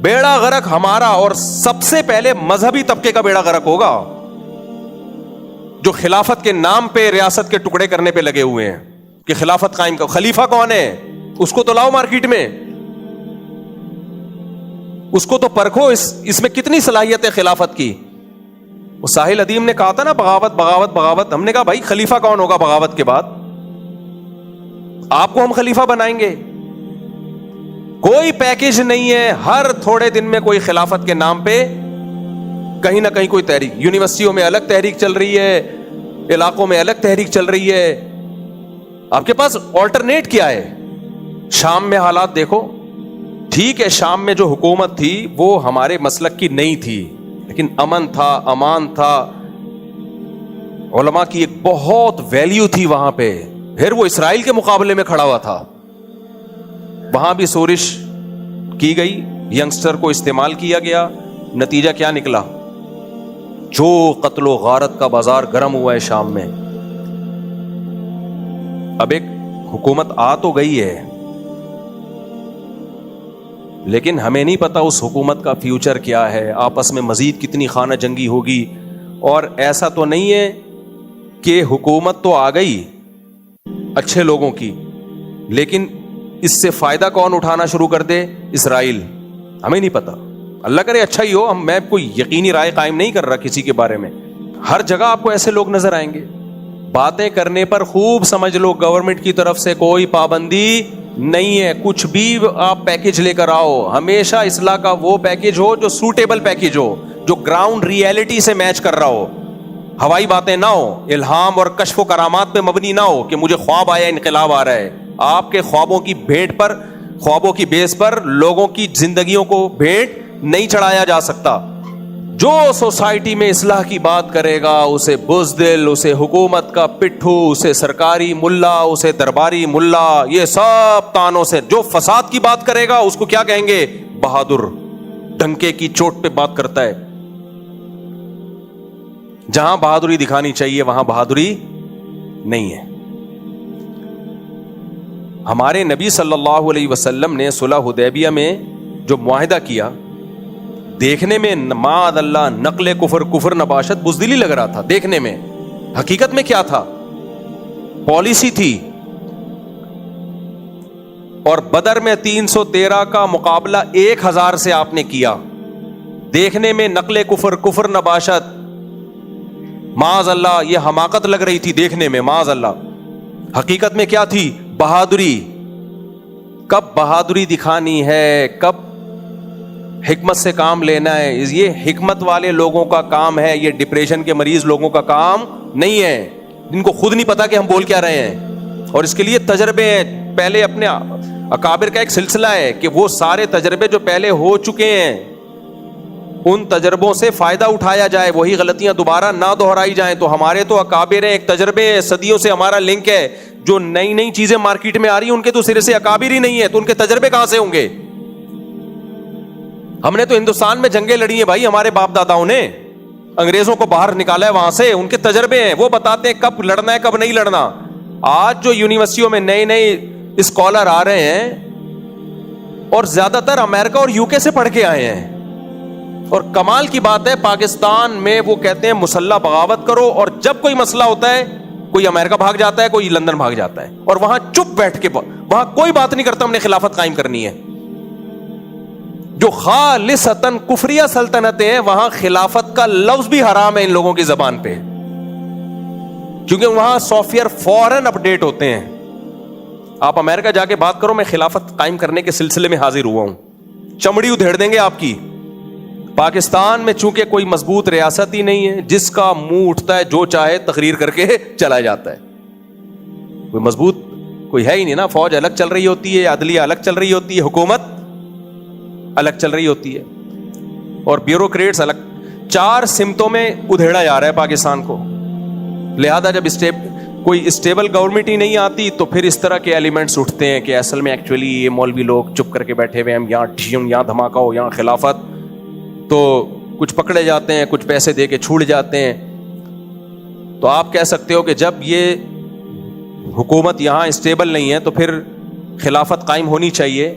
بیڑا غرق ہمارا, اور سب سے پہلے مذہبی طبقے کا بیڑا غرق ہوگا جو خلافت کے نام پہ ریاست کے ٹکڑے کرنے پہ لگے ہوئے ہیں کہ خلافت قائم کا. خلیفہ کون ہے؟ اس کو تو لاؤ مارکیٹ میں, اس کو تو پرکھو, اس میں کتنی صلاحیت ہے خلافت کی. وہ ساحل ادیم نے کہا تھا نا بغاوت. ہم نے کہا بھائی خلیفہ کون ہوگا بغاوت کے بعد؟ آپ کو ہم خلیفہ بنائیں گے. کوئی پیکج نہیں ہے. ہر تھوڑے دن میں کوئی خلافت کے نام پہ کہیں نہ کہیں کوئی تحریک. یونیورسٹیوں میں الگ تحریک چل رہی ہے, علاقوں میں الگ تحریک چل رہی ہے. آپ کے پاس آلٹرنیٹ کیا ہے؟ شام میں حالات دیکھو. ٹھیک ہے, شام میں جو حکومت تھی وہ ہمارے مسلک کی نہیں تھی, لیکن امن تھا, امان تھا, علماء کی ایک بہت ویلیو تھی وہاں پہ. پھر وہ اسرائیل کے مقابلے میں کھڑا ہوا تھا. وہاں بھی سورش کی گئی, ینگسٹر کو استعمال کیا گیا. نتیجہ کیا نکلا؟ جو قتل و غارت کا بازار گرم ہوا ہے شام میں. اب ایک حکومت آ تو گئی ہے, لیکن ہمیں نہیں پتا اس حکومت کا فیوچر کیا ہے, آپس میں مزید کتنی خانہ جنگی ہوگی. اور ایسا تو نہیں ہے کہ حکومت تو آ گئی اچھے لوگوں کی, لیکن اس سے فائدہ کون اٹھانا شروع کر دے؟ اسرائیل. ہمیں نہیں پتا, اللہ کرے اچھا ہی ہو. میں کوئی یقینی رائے قائم نہیں کر رہا کسی کے بارے میں. ہر جگہ آپ کو ایسے لوگ نظر آئیں گے. باتیں کرنے پر خوب سمجھ لو گورنمنٹ کی طرف سے کوئی پابندی نہیں ہے. کچھ بھی آپ پیکج لے کر آؤ, ہمیشہ اصلاح کا وہ پیکج ہو جو سوٹیبل پیکج ہو, جو گراؤنڈ ریئلٹی سے میچ کر رہا ہو. ہوائی باتیں نہ ہو, الہام اور کشف و کرامات پہ مبنی نہ ہو کہ مجھے خواب آیا, انقلاب آ رہا ہے. آپ کے خوابوں کی بھیٹ پر, خوابوں کی بیس پر لوگوں کی زندگیوں کو بھیٹ نہیں چڑھایا جا سکتا. جو سوسائٹی میں اصلاح کی بات کرے گا اسے بزدل, اسے حکومت کا پٹھو, اسے سرکاری ملا, اسے درباری ملا, یہ سب تانوں سے. جو فساد کی بات کرے گا اس کو کیا کہیں گے؟ بہادر. ڈنکے کی چوٹ پہ بات کرتا ہے. جہاں بہادری دکھانی چاہیے وہاں بہادری نہیں ہے. ہمارے نبی صلی اللہ علیہ وسلم نے صلح حدیبیہ میں جو معاہدہ کیا, دیکھنے میں معاذ اللہ نقل کفر نباشت بزدلی لگ رہا تھا دیکھنے میں. حقیقت میں کیا تھا؟ پالیسی تھی. اور بدر میں 313 کا مقابلہ 1000 سے آپ نے کیا. دیکھنے میں نقل کفر نباشت, معاذ اللہ یہ حماقت لگ رہی تھی دیکھنے میں, معاذ اللہ. حقیقت میں کیا تھی؟ بہادری. کب بہادری دکھانی ہے, کب حکمت سے کام لینا ہے, یہ حکمت والے لوگوں کا کام ہے. یہ ڈپریشن کے مریض لوگوں کا کام نہیں ہے, جن کو خود نہیں پتا کہ ہم بول کیا رہے ہیں. اور اس کے لیے تجربے ہیں. پہلے اپنے اکابر کا ایک سلسلہ ہے کہ وہ سارے تجربے جو پہلے ہو چکے ہیں ان تجربوں سے فائدہ اٹھایا جائے, وہی غلطیاں دوبارہ نہ دہرائی جائیں. تو ہمارے تو اکابر ہیں, ایک تجربے ہیں, صدیوں سے ہمارا لنک ہے. جو نئی نئی چیزیں مارکیٹ میں آ رہی ہیں ان کے تو سرے سے اکابر ہی نہیں ہے, تو ان کے تجربے کہاں سے ہوں گے؟ ہم نے تو ہندوستان میں جنگیں لڑی ہیں بھائی, ہمارے باپ داداؤں نے انگریزوں کو باہر نکالا ہے وہاں سے. ان کے تجربے ہیں, وہ بتاتے ہیں کب لڑنا ہے کب نہیں لڑنا. آج جو یونیورسٹیوں میں نئے نئے اسکالر آ رہے ہیں اور زیادہ تر امریکہ اور UK سے پڑھ کے آئے ہیں, اور کمال کی بات ہے پاکستان میں وہ کہتے ہیں مسلح بغاوت کرو, اور جب کوئی مسئلہ ہوتا ہے کوئی امریکہ بھاگ جاتا ہے, کوئی لندن بھاگ جاتا ہے, اور وہاں چپ بیٹھ کے وہاں کوئی بات نہیں کرتا ہم نے خلافت قائم کرنی ہے. جو خالصتاً کفریہ سلطنتیں ہیں وہاں خلافت کا لفظ بھی حرام ہے ان لوگوں کی زبان پہ, کیونکہ وہاں سافٹ ویئر فوراً اپڈیٹ ہوتے ہیں. آپ امریکہ جا کے بات کرو میں خلافت قائم کرنے کے سلسلے میں حاضر ہوا ہوں, چمڑی ادھیڑ دیں گے آپ کی. پاکستان میں چونکہ کوئی مضبوط ریاست ہی نہیں ہے, جس کا منہ اٹھتا ہے جو چاہے تقریر کر کے چلا جاتا ہے. کوئی مضبوط کوئی ہے ہی نہیں نا. فوج الگ چل رہی ہوتی ہے, عدلیہ الگ چل رہی ہوتی ہے, حکومت الگ چل رہی ہوتی ہے, اور بیوروکریٹس الگ. 4 سمتوں میں ادھیڑا جا رہا ہے پاکستان کو. لہذا جب کوئی اسٹیبل گورنمنٹ ہی نہیں آتی تو پھر اس طرح کے ایلیمنٹس اٹھتے ہیں کہ اصل میں ایکچولی یہ مولوی لوگ چپ کر کے بیٹھے ہوئے ہیں, یہاں دھماکہ ہو, یہاں خلافت, تو کچھ پکڑے جاتے ہیں, کچھ پیسے دے کے چھوٹ جاتے ہیں. تو آپ کہہ سکتے ہو کہ جب یہ حکومت یہاں اسٹیبل نہیں ہے تو پھر خلافت قائم ہونی چاہیے.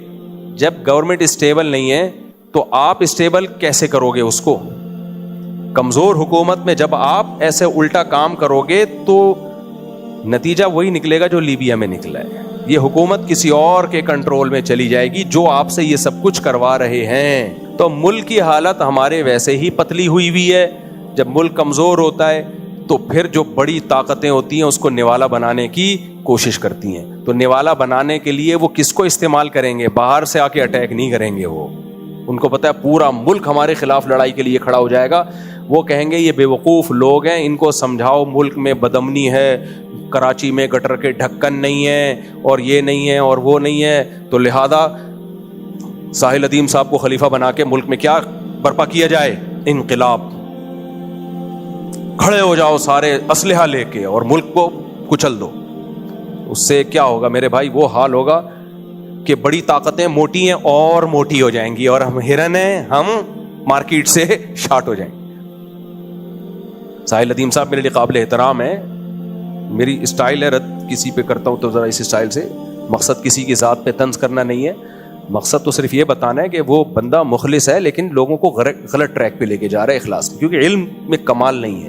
جب گورنمنٹ اسٹیبل نہیں ہے تو آپ اسٹیبل کیسے کرو گے اس کو؟ کمزور حکومت میں جب آپ ایسے الٹا کام کرو گے تو نتیجہ وہی نکلے گا جو لیبیا میں نکلا ہے. یہ حکومت کسی اور کے کنٹرول میں چلی جائے گی جو آپ سے یہ سب کچھ کروا رہے ہیں. تو ملک کی حالت ہمارے ویسے ہی پتلی ہوئی ہے. جب ملک کمزور ہوتا ہے تو پھر جو بڑی طاقتیں ہوتی ہیں اس کو نوالا بنانے کی کوشش کرتی ہیں. تو نوالا بنانے کے لیے وہ کس کو استعمال کریں گے؟ باہر سے آ کے اٹیک نہیں کریں گے. وہ ان کو پتہ ہے پورا ملک ہمارے خلاف لڑائی کے لیے کھڑا ہو جائے گا. وہ کہیں گے یہ بے وقوف لوگ ہیں, ان کو سمجھاؤ ملک میں بدامنی ہے, کراچی میں گٹر کے ڈھکن نہیں ہے, اور یہ نہیں ہے اور وہ نہیں ہے, تو لہذا ساحل ندیم صاحب کو خلیفہ بنا کے ملک میں کیا برپا کیا جائے؟ انقلاب. کھڑے ہو جاؤ سارے اسلحہ لے کے اور ملک کو کچل دو. اس سے کیا ہوگا میرے بھائی؟ وہ حال ہوگا کہ بڑی طاقتیں موٹی ہیں اور موٹی ہو جائیں گی, اور ہم ہرن ہیں, ہم مارکیٹ سے شارٹ ہو جائیں گے. ساحل ندیم صاحب میرے لیے قابل احترام ہے. میری اسٹائل ہے رد کسی پہ کرتا ہوں تو ذرا اس اسٹائل سے. مقصد کسی کی ذات پہ طنز کرنا نہیں ہے, مقصد تو صرف یہ بتانا ہے کہ وہ بندہ مخلص ہے لیکن لوگوں کو غلط ٹریک پہ لے کے جا رہا ہے اخلاص میں. کیونکہ علم میں کمال نہیں ہے,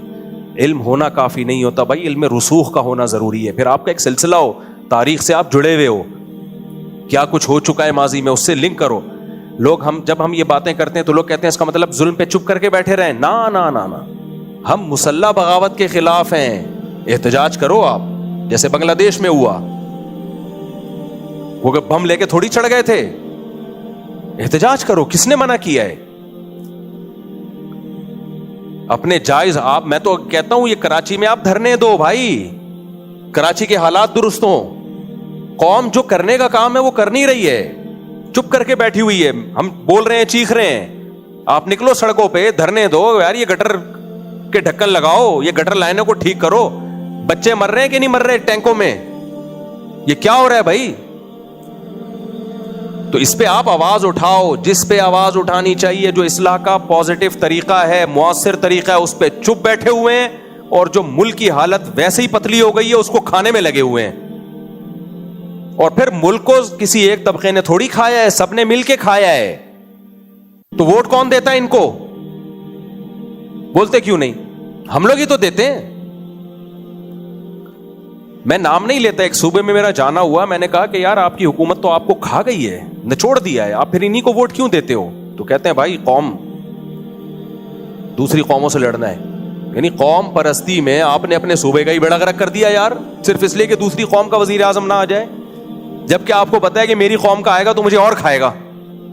علم ہونا کافی نہیں ہوتا بھائی, علم رسوخ کا ہونا ضروری ہے. پھر آپ کا ایک سلسلہ ہو, تاریخ سے آپ جڑے ہوئے ہو, کیا کچھ ہو چکا ہے ماضی میں اس سے لنک کرو. لوگ جب ہم یہ باتیں کرتے ہیں تو لوگ کہتے ہیں اس کا مطلب ظلم پہ چپ کر کے بیٹھے رہیں. نا نا نا نا, ہم مسلح بغاوت کے خلاف ہیں. احتجاج کرو آپ, جیسے بنگلہ دیش میں ہوا. وہ بم لے کے تھوڑی چڑھ گئے تھے. احتجاج کرو, کس نے منع کیا ہے؟ اپنے جائز آپ, میں تو کہتا ہوں یہ کراچی میں آپ دھرنے دو بھائی, کراچی کے حالات درست ہوں. قوم جو کرنے کا کام ہے وہ کر نہیں رہی ہے, چپ کر کے بیٹھی ہوئی ہے. ہم بول رہے ہیں, چیخ رہے ہیں, آپ نکلو سڑکوں پہ, دھرنے دو یار. یہ گٹر کے ڈھکن لگاؤ, یہ گٹر لائنوں کو ٹھیک کرو. بچے مر رہے ہیں کہ نہیں مر رہے ٹینکوں میں؟ یہ کیا ہو رہا ہے بھائی؟ تو اس پہ آپ آواز اٹھاؤ, جس پہ آواز اٹھانی چاہیے, جو اصلاح کا پازیٹو طریقہ ہے, مؤثر طریقہ ہے, اس پہ چپ بیٹھے ہوئے ہیں. اور جو ملک کی حالت ویسے ہی پتلی ہو گئی ہے اس کو کھانے میں لگے ہوئے ہیں. اور پھر ملک کو کسی ایک طبقے نے تھوڑی کھایا ہے, سب نے مل کے کھایا ہے. تو ووٹ کون دیتا ہے ان کو؟ بولتے کیوں نہیں؟ ہم لوگ ہی تو دیتے ہیں. میں نام نہیں لیتا, ایک صوبے میں میرا جانا ہوا, میں نے کہا کہ یار آپ کی حکومت تو آپ کو کھا گئی ہے, نچوڑ دیا ہے, آپ پھر انہی کو ووٹ کیوں دیتے ہو؟ تو کہتے ہیں بھائی قوم دوسری قوموں سے لڑنا ہے. یعنی قوم پرستی میں آپ نے اپنے صوبے کا ہی بیڑا غرق کر دیا یار, صرف اس لیے کہ دوسری قوم کا وزیر اعظم نہ آ جائے, جبکہ آپ کو پتا ہے کہ میری قوم کا آئے گا تو مجھے اور کھائے گا.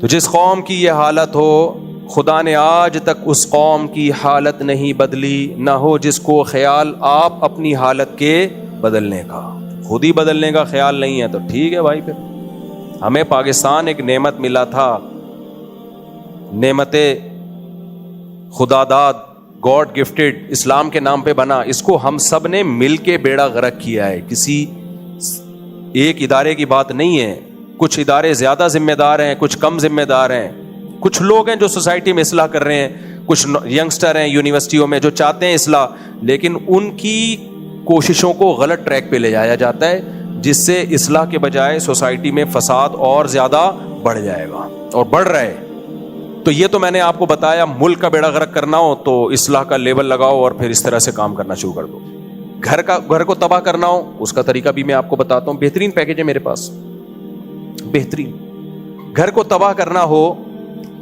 تو جس قوم کی یہ حالت ہو, خدا نے آج تک اس قوم کی حالت نہیں بدلی, نہ ہو جس کو خیال آپ اپنی حالت کے بدلنے کا. خود ہی بدلنے کا خیال نہیں ہے تو ٹھیک ہے بھائی. پھر ہمیں پاکستان ایک نعمت ملا تھا, نعمت خدا داد, گاڈ گفٹڈ, اسلام کے نام پہ بنا. اس کو ہم سب نے مل کے بیڑا غرق کیا ہے. کسی ایک ادارے کی بات نہیں ہے. کچھ ادارے زیادہ ذمہ دار ہیں, کچھ کم ذمہ دار ہیں. کچھ لوگ ہیں جو سوسائٹی میں اصلاح کر رہے ہیں, کچھ ینگسٹر ہیں یونیورسٹیوں میں جو چاہتے ہیں اصلاح, لیکن ان کی کوششوں کو غلط ٹریک پہ لے جایا جاتا ہے, جس سے اصلاح کے بجائے سوسائٹی میں فساد اور زیادہ بڑھ جائے گا, اور بڑھ رہا ہے. تو یہ تو میں نے آپ کو بتایا, ملک کا بیڑا غرق کرنا ہو تو اصلاح کا لیبل لگاؤ اور پھر اس طرح سے کام کرنا شروع کر دو. گھر کو تباہ کرنا ہو, اس کا طریقہ بھی میں آپ کو بتاتا ہوں. بہترین پیکیج ہے میرے پاس, بہترین. گھر کو تباہ کرنا ہو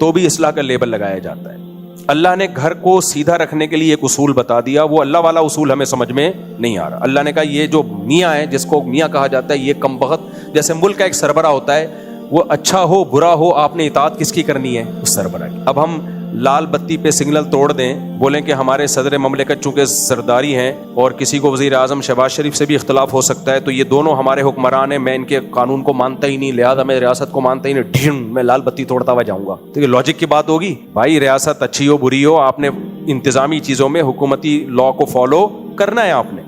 تو بھی اصلاح کا لیبل لگایا جاتا ہے. اللہ نے گھر کو سیدھا رکھنے کے لیے ایک اصول بتا دیا, وہ اللہ والا اصول ہمیں سمجھ میں نہیں آ رہا. اللہ نے کہا یہ جو میاں ہے, جس کو میاں کہا جاتا ہے, یہ کم بخت, جیسے ملک کا ایک سربراہ ہوتا ہے, وہ اچھا ہو برا ہو آپ نے اطاعت کس کی کرنی ہے؟ اس سربراہ کی. اب ہم لال بتی پہ سگنل توڑ دیں, بولیں کہ ہمارے صدر مملکت چونکہ سرداری ہیں اور کسی کو وزیر اعظم شہباز شریف سے بھی اختلاف ہو سکتا ہے, تو یہ دونوں ہمارے حکمران ہیں, میں ان کے قانون کو مانتا ہی نہیں, لہٰذا میں ریاست کو مانتا ہی نہیں, میں لال بتی توڑتا ہوا جاؤں گا. تو یہ لاجک کی بات ہوگی بھائی. ریاست اچھی ہو بری ہو, آپ نے انتظامی چیزوں میں حکومتی لا کو فالو کرنا ہے آپ نے.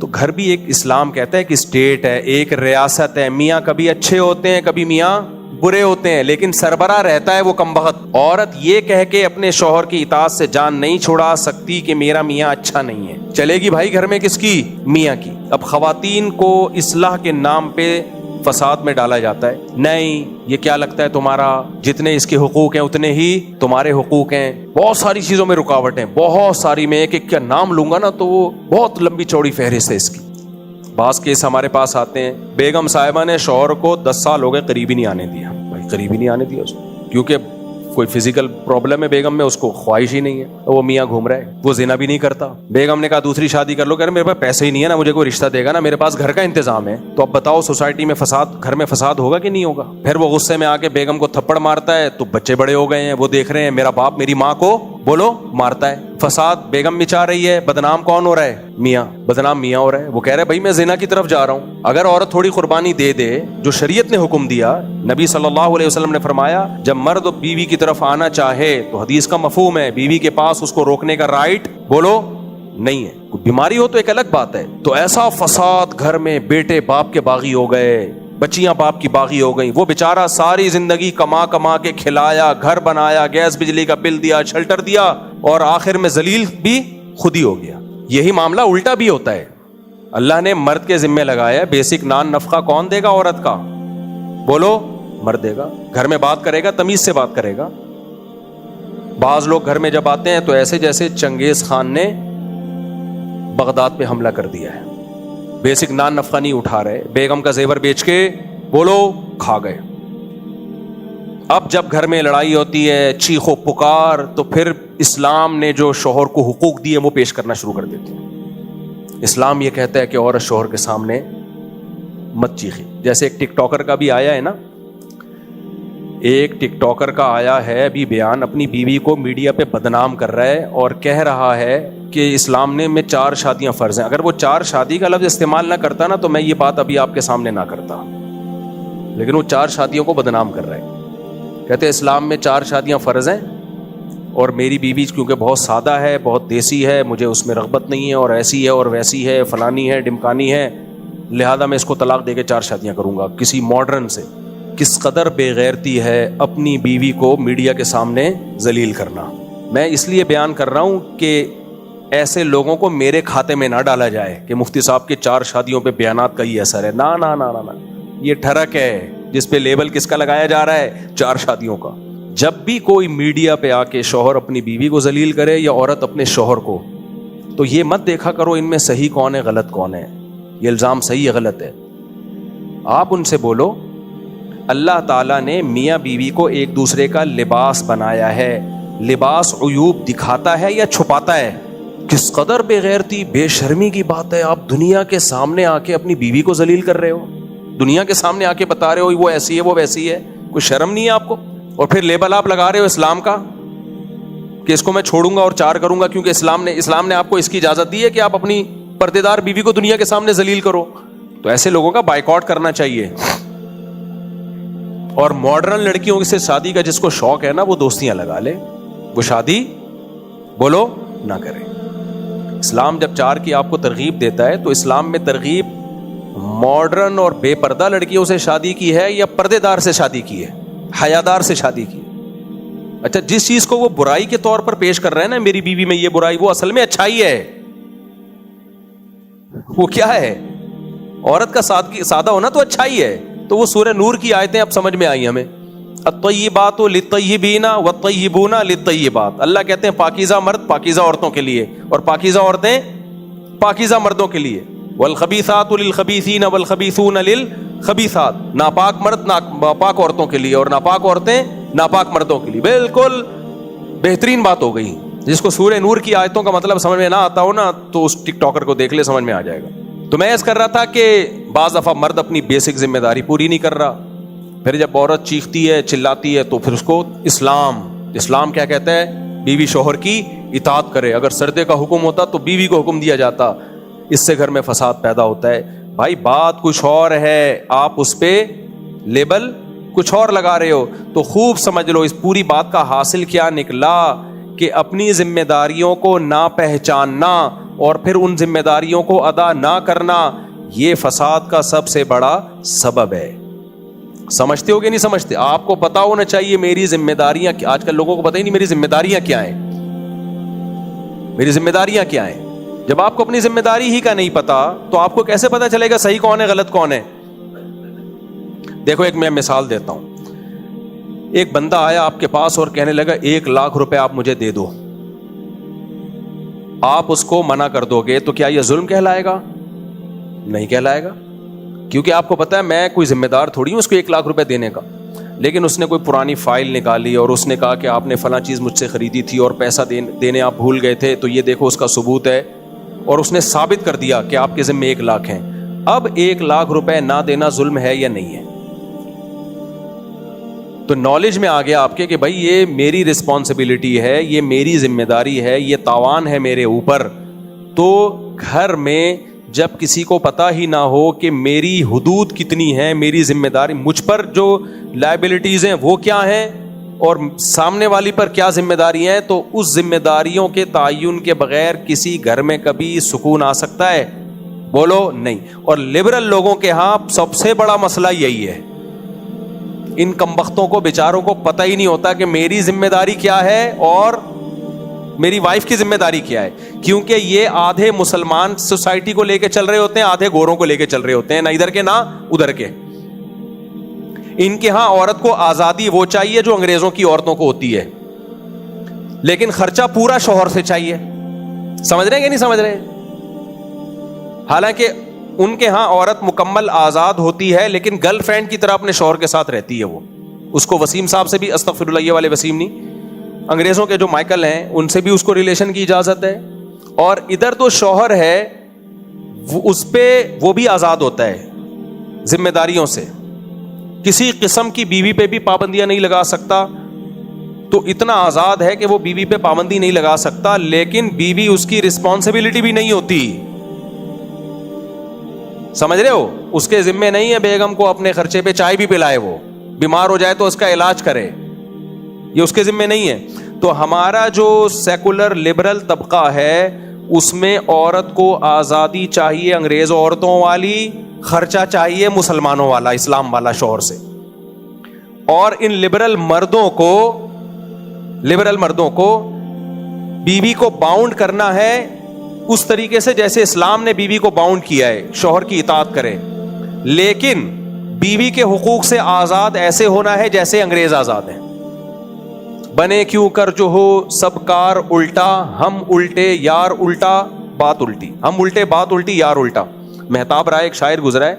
تو گھر بھی ایک اسلام کہتا ہے کہ اسٹیٹ ہے, ایک ریاست ہے. میاں کبھی اچھے ہوتے ہیں, کبھی میاں برے ہوتے ہیں, لیکن سربراہ رہتا ہے وہ کم بخت. عورت یہ کہہ کے اپنے شوہر کی اطاعت سے جان نہیں چھڑا سکتی کہ میرا میاں اچھا نہیں ہے. چلے گی بھائی گھر میں کس کی؟ میاں کی. اب خواتین کو اصلاح کے نام پہ فساد میں ڈالا جاتا ہے. نہیں, یہ کیا لگتا ہے تمہارا, جتنے اس کے حقوق ہیں اتنے ہی تمہارے حقوق ہیں. بہت ساری چیزوں میں رکاوٹیں, بہت ساری. میں ایک ایک کا نام لوں گا نا تو وہ بہت لمبی چوڑی فہرست ہے اس کی. بعض کیس ہمارے پاس آتے ہیں, بیگم صاحبہ نے شوہر کو 10 سال ہو گئے قریب ہی نہیں آنے دیا. بھائی قریب ہی نہیں آنے دیا اس کو, کیونکہ کوئی فزیکل پرابلم ہے بیگم میں, اس کو خواہش ہی نہیں ہے, وہ میاں گھوم رہا ہے, وہ زنا بھی نہیں کرتا. بیگم نے کہا دوسری شادی کر لو, کہہ رہے میرے پاس پیسے ہی نہیں ہے نا مجھے کوئی رشتہ دے گا, نا میرے پاس گھر کا انتظام ہے. تو اب بتاؤ سوسائٹی میں فساد, گھر میں فساد ہوگا کہ نہیں ہوگا؟ پھر وہ غصے میں آ کے بیگم کو تھپڑ مارتا ہے, تو بچے بڑے ہو گئے ہیں, وہ دیکھ رہے ہیں میرا باپ میری ماں کو بولو مارتا ہے. فساد بیگم مچا رہی ہے, بدنام کون ہو رہا ہے؟ میاں. بدنام میاں ہو رہا ہے. وہ کہہ رہے بھائی میں زنا کی طرف جا رہا ہوں. اگر عورت تھوڑی قربانی دے دے جو شریعت نے حکم دیا, نبی صلی اللہ علیہ وسلم نے فرمایا جب مرد بیوی کی طرف آنا چاہے تو حدیث کا مفہوم ہے بیوی کے پاس اس کو روکنے کا رائٹ بولو نہیں ہے. کوئی بیماری ہو تو ایک الگ بات ہے. تو ایسا فساد گھر میں, بیٹے باپ کے باغی ہو گئے, بچیاں باپ کی باغی ہو گئیں. وہ بیچارہ ساری زندگی کما کے کھلایا, گھر بنایا, گیس بجلی کا بل دیا, شیلٹر دیا, اور آخر میں ذلیل بھی خود ہی ہو گیا. یہی معاملہ الٹا بھی ہوتا ہے. اللہ نے مرد کے ذمہ لگایا بیسک نان نفقہ کون دے گا عورت کا؟ بولو مرد دے گا. گھر میں بات کرے گا, تمیز سے بات کرے گا. بعض لوگ گھر میں جب آتے ہیں تو ایسے جیسے چنگیز خان نے بغداد پہ حملہ کر دیا ہے. بیسک نان نفقہ نہیں اٹھا رہے, بیگم کا زیور بیچ کے بولو کھا گئے. اب جب گھر میں لڑائی ہوتی ہے, چیخ و پکار, تو پھر اسلام نے جو شوہر کو حقوق دیے وہ پیش کرنا شروع کر دیتے ہیں. اسلام یہ کہتا ہے کہ عورت شوہر کے سامنے مت چیخے. جیسے ایک ٹک ٹاکر کا بھی آیا ہے نا, ایک ٹک ٹاکر کا آیا ہے ابھی بیان, اپنی بیوی کو میڈیا پہ بدنام کر رہا ہے اور کہہ رہا ہے کہ اسلام میں 4 شادیاں فرض ہیں. اگر وہ 4 شادی کا لفظ استعمال نہ کرتا نا تو میں یہ بات ابھی آپ کے سامنے نہ کرتا, لیکن وہ 4 شادیوں کو بدنام کر رہا ہے. کہتے ہیں اسلام میں 4 شادیاں فرض ہیں اور میری بیوی کیونکہ بہت سادہ ہے, بہت دیسی ہے, مجھے اس میں رغبت نہیں ہے, اور ایسی ہے اور ویسی ہے, فلانی ہے, ڈمکانی ہے, لہذا میں اس کو طلاق دے کے 4 شادیاں کروں گا. کسی ماڈرن سے. کس قدر بے غیرتی ہے اپنی بیوی کو میڈیا کے سامنے ذلیل کرنا. میں اس لیے بیان کر رہا ہوں کہ ایسے لوگوں کو میرے کھاتے میں نہ ڈالا جائے کہ مفتی صاحب کے 4 شادیوں پہ بیانات کا ہی اثر ہے. نا نا نا نا نا, یہ ٹھڑک ہے جس پہ لیبل کس کا لگایا جا رہا ہے؟ 4 شادیوں کا. جب بھی کوئی میڈیا پہ آ کے شوہر اپنی بیوی کو ذلیل کرے یا عورت اپنے شوہر کو, تو یہ مت دیکھا کرو ان میں صحیح کون ہے غلط کون ہے, یہ الزام صحیح ہے غلط ہے. آپ ان سے بولو اللہ تعالیٰ نے میاں بیوی کو ایک دوسرے کا لباس بنایا ہے. لباس عیوب دکھاتا ہے یا چھپاتا ہے؟ کس قدر بے غیرتی, بے شرمی کی بات ہے. آپ دنیا کے سامنے آ کے اپنی بیوی کو ذلیل کر رہے ہو, دنیا کے سامنے آ کے بتا رہے ہو وہ ایسی ہے وہ ویسی ہے. کوئی شرم نہیں ہے آپ کو؟ اور پھر لیبل آپ لگا رہے ہو اسلام کا کہ اس کو میں چھوڑوں گا اور 4 کروں گا کیونکہ اسلام نے آپ کو اس کی اجازت دی ہے کہ آپ اپنی پردے دار بیوی کو دنیا کے سامنے ذلیل کرو. تو ایسے لوگوں کا بائیکاٹ کرنا چاہیے. اور ماڈرن لڑکیوں سے شادی کا جس کو شوق ہے نا, وہ دوستیاں لگا لے, وہ شادی بولو نہ کرے. اسلام جب 4 کی آپ کو ترغیب دیتا ہے تو اسلام میں ترغیب ماڈرن اور بے پردہ لڑکیوں سے شادی کی ہے یا پردے دار سے شادی کی ہے, حیادار سے شادی کی؟ اچھا, جس چیز کو وہ برائی کے طور پر پیش کر رہے ہیں نا, میری بیوی میں یہ برائی, وہ اصل میں اچھائی ہے. وہ کیا ہے؟ عورت کا سادہ ہونا تو اچھائی ہے. تو وہ سورہ نور کی آیتیں اب سمجھ میں آئی ہمیں. الطیبات للطیبین والطیبون للطیبات. اللہ کہتے ہیں پاکیزہ مرد پاکیزہ عورتوں کے لیے اور پاکیزہ عورتیں پاکیزہ مردوں کے لیے. والخبیثات للخبیثین والخبیثون للخبیثات. ناپاک مرد ناپاک عورتوں کے لیے اور ناپاک عورتیں ناپاک مردوں کے لیے. بالکل بہترین بات ہو گئی. جس کو سورہ نور کی آیتوں کا مطلب سمجھ میں نہ آتا ہو نا, تو اس ٹک ٹاکر کو دیکھ لے, سمجھ میں آ جائے گا. تو میں ایسا کر رہا تھا کہ بعض دفعہ مرد اپنی بیسک ذمہ داری پوری نہیں کر رہا, پھر جب عورت چیختی ہے چلاتی ہے تو پھر اس کو اسلام کیا کہتا ہے؟ بیوی شوہر کی اطاعت کرے. اگر سردے کا حکم ہوتا تو بیوی کو حکم دیا جاتا. اس سے گھر میں فساد پیدا ہوتا ہے. بھائی بات کچھ اور ہے, آپ اس پہ لیبل کچھ اور لگا رہے ہو. تو خوب سمجھ لو اس پوری بات کا حاصل کیا نکلا کہ اپنی ذمہ داریوں کو نہ پہچاننا اور پھر ان ذمہ داریوں کو ادا نہ کرنا, یہ فساد کا سب سے بڑا سبب ہے. سمجھتے ہو کہ نہیں سمجھتے؟ آپ کو پتا ہونا چاہیے میری ذمہ داریاں. آج کل لوگوں کو پتہ ہی نہیں میری ذمہ داریاں کیا ہیں. میری ذمہ داریاں کیا ہیں؟ جب آپ کو اپنی ذمہ داری ہی کا نہیں پتا تو آپ کو کیسے پتا چلے گا صحیح کون ہے غلط کون ہے؟ دیکھو ایک میں مثال دیتا ہوں. ایک بندہ آیا آپ کے پاس اور کہنے لگا 1 لاکھ روپے آپ مجھے دے دو. آپ اس کو منع کر دو گے تو کیا یہ ظلم کہلائے گا؟ نہیں کہلائے گا, کیونکہ آپ کو پتا ہے میں کوئی ذمہ دار تھوڑی ہوں اس کو 1 لاکھ روپے دینے کا. لیکن اس نے کوئی پرانی فائل نکالی اور اس نے کہا کہ آپ نے فلاں چیز مجھ سے خریدی تھی اور پیسہ دینے آپ بھول گئے تھے، تو یہ دیکھو اس کا ثبوت ہے، اور اس نے ثابت کر دیا کہ آپ کے ذمہ 1 لاکھ ہیں. اب 1 لاکھ روپے نہ دینا ظلم ہے یا نہیں ہے؟ تو نالج میں آ گیا آپ کے کہ بھائی یہ میری رسپانسبلٹی ہے، یہ میری ذمہ داری ہے، یہ تاوان ہے میرے اوپر. تو گھر میں جب کسی کو پتہ ہی نہ ہو کہ میری حدود کتنی ہیں، میری ذمہ داری، مجھ پر جو لائبلٹیز ہیں وہ کیا ہیں اور سامنے والی پر کیا ذمہ داری ہیں، تو اس ذمہ داریوں کے تعین کے بغیر کسی گھر میں کبھی سکون آ سکتا ہے؟ بولو نہیں. اور لبرل لوگوں کے ہاں سب سے بڑا مسئلہ یہی ہے. ان کمبختوں کو بیچاروں کو پتہ ہی نہیں ہوتا کہ میری ذمہ داری کیا ہے اور میری وائف کی ذمہ داری کیا ہے. کیونکہ یہ آدھے مسلمان سوسائٹی کو لے کے چل رہے ہوتے ہیں، آدھے گوروں کو لے کے چل رہے ہوتے ہیں، نہ ادھر کے نہ ادھر کے. ان کے ہاں عورت کو آزادی وہ چاہیے جو انگریزوں کی عورتوں کو ہوتی ہے، لیکن خرچہ پورا شوہر سے چاہیے. سمجھ رہے ہیں کہ نہیں سمجھ رہے؟ حالانکہ ان کے ہاں عورت مکمل آزاد ہوتی ہے، لیکن گرل فرینڈ کی طرح اپنے شوہر کے ساتھ رہتی ہے. وہ اس کو وسیم صاحب سے بھی، استغفر اللہ، یہ والے وسیم نہیں، انگریزوں کے جو مائیکل ہیں ان سے بھی اس کو ریلیشن کی اجازت ہے. اور ادھر تو شوہر ہے اس پہ وہ بھی آزاد ہوتا ہے ذمہ داریوں سے، کسی قسم کی بیوی پہ بھی پابندیاں نہیں لگا سکتا. تو اتنا آزاد ہے کہ وہ بیوی پہ پابندی نہیں لگا سکتا، لیکن بیوی اس کی رسپانسبلٹی بھی نہیں ہوتی. سمجھ رہے ہو؟ اس کے ذمہ نہیں ہے بیگم کو اپنے خرچے پہ چائے بھی پلائے، وہ بیمار ہو جائے تو اس کا علاج کرے، یہ اس کے ذمہ نہیں ہے. تو ہمارا جو سیکولر لبرل طبقہ ہے اس میں عورت کو آزادی چاہیے انگریز عورتوں والی، خرچہ چاہیے مسلمانوں والا، اسلام والا شوہر سے. اور ان لبرل مردوں کو بیوی کو باؤنڈ کرنا ہے اس طریقے سے جیسے اسلام نے بیوی کو باؤنڈ کیا ہے، شوہر کی اطاعت کرے. لیکن بیوی کے حقوق سے آزاد ایسے ہونا ہے جیسے انگریز آزاد ہیں. بنے کیوں کر جو ہو سب کار الٹا، ہم الٹے یار الٹا بات الٹی، ہم الٹے بات الٹی یار الٹا. مہتاب رائے ایک شاعر گزرا ہے،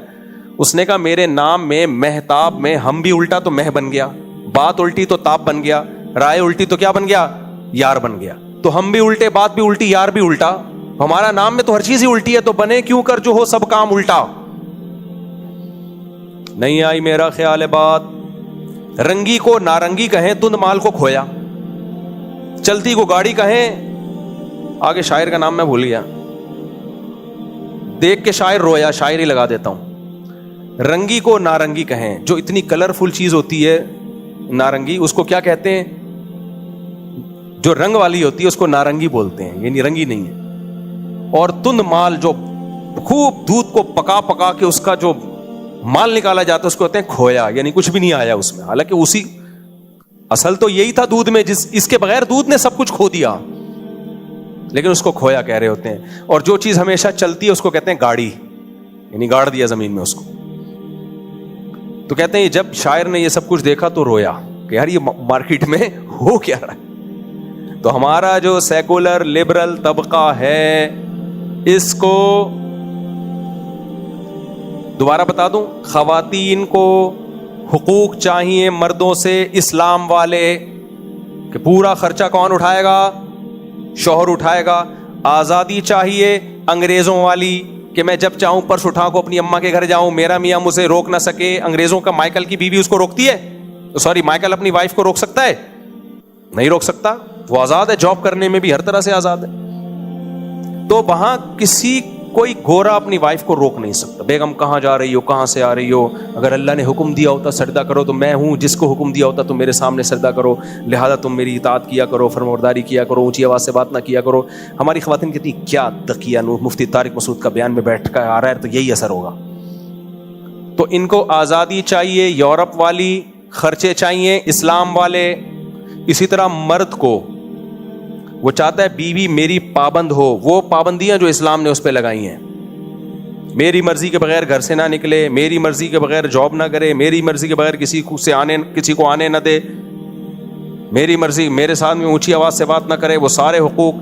اس نے کہا میرے نام میں مہتاب میں ہم بھی الٹا تو مہ بن گیا، بات الٹی تو تاب بن گیا، رائے الٹی تو کیا بن گیا؟ یار بن گیا. تو ہم بھی الٹے، بات بھی الٹی، یار بھی الٹا. ہمارا نام میں تو ہر چیز ہی الٹی ہے، تو بنے کیوں کر جو ہو سب کام الٹا. نہیں آئی میرا خیال ہے بات. رنگی کو نارنگی کہیں، تند مال کو کھویا. چلتی کو گاڑی کہیں، آگے شاعر کا نام میں بھول گیا، دیکھ کے شاعر رویا، شاعری لگا دیتا ہوں. رنگی کو نارنگی کہیں، جو اتنی کلرفل چیز ہوتی ہے نارنگی، اس کو کیا کہتے ہیں؟ جو رنگ والی ہوتی ہے اس کو نارنگی بولتے ہیں، یعنی رنگی نہیں ہے. اور تند مال، جو خوب دودھ کو پکا پکا کے اس کا جو مال نکالا جاتا ہے اس کو کہتے ہیں کھویا، یعنی کچھ بھی نہیں آیا اس میں. حالانکہ اسی اصل تو یہی تھا دودھ میں، اس کے بغیر دودھ نے سب کچھ کھو دیا، لیکن اس کو کھویا کہہ رہے ہوتے ہیں. اور جو چیز ہمیشہ چلتی ہے اس کو کہتے ہیں گاڑی، یعنی گاڑ دیا زمین میں اس کو. تو کہتے ہیں جب شاعر نے یہ سب کچھ دیکھا تو رویا کہ یار یہ مارکیٹ میں ہو کیا رہا ہے. تو ہمارا جو سیکولر لبرل طبقہ ہے اس کو دوبارہ بتا دوں، خواتین کو حقوق چاہیے مردوں سے اسلام والے، کہ پورا خرچہ کون اٹھائے گا؟ شوہر اٹھائے گا. آزادی چاہیے انگریزوں والی، کہ میں جب چاہوں پرس اٹھا کو اپنی اماں کے گھر جاؤں، میرا میاں مجھے روک نہ سکے. انگریزوں کا مائیکل کی بیوی اس کو روکتی ہے؟ سوری، مائیکل اپنی وائف کو روک سکتا ہے؟ نہیں روک سکتا. وہ آزاد ہے، جاب کرنے میں بھی ہر طرح سے آزاد ہے. تو وہاں کوئی گورا اپنی وائف کو روک نہیں سکتا. بیگم کہاں جا رہی ہو، کہاں سے آ رہی ہو؟ اگر اللہ نے حکم دیا ہوتا سجدہ کرو تو میں ہوں، جس کو حکم دیا ہوتا تم میرے سامنے سجدہ کرو، لہذا تم میری اطاعت کیا کرو، فرمانبرداری کیا کرو، اونچی آواز سے بات نہ کیا کرو. ہماری خواتین کہتی کیا تقیہ مفتی طارق مسعود کا بیان میں بیٹھ کر آ رہا ہے تو یہی اثر ہوگا. تو ان کو آزادی چاہیے یورپ والی، خرچے چاہیے اسلام والے. اسی طرح مرد کو وہ چاہتا ہے بیوی میری پابند ہو، وہ پابندیاں جو اسلام نے اس پہ لگائی ہیں، میری مرضی کے بغیر گھر سے نہ نکلے، میری مرضی کے بغیر جاب نہ کرے، میری مرضی کے بغیر کسی کو آنے نہ دے، میری مرضی، میرے ساتھ میں اونچی آواز سے بات نہ کرے، وہ سارے حقوق.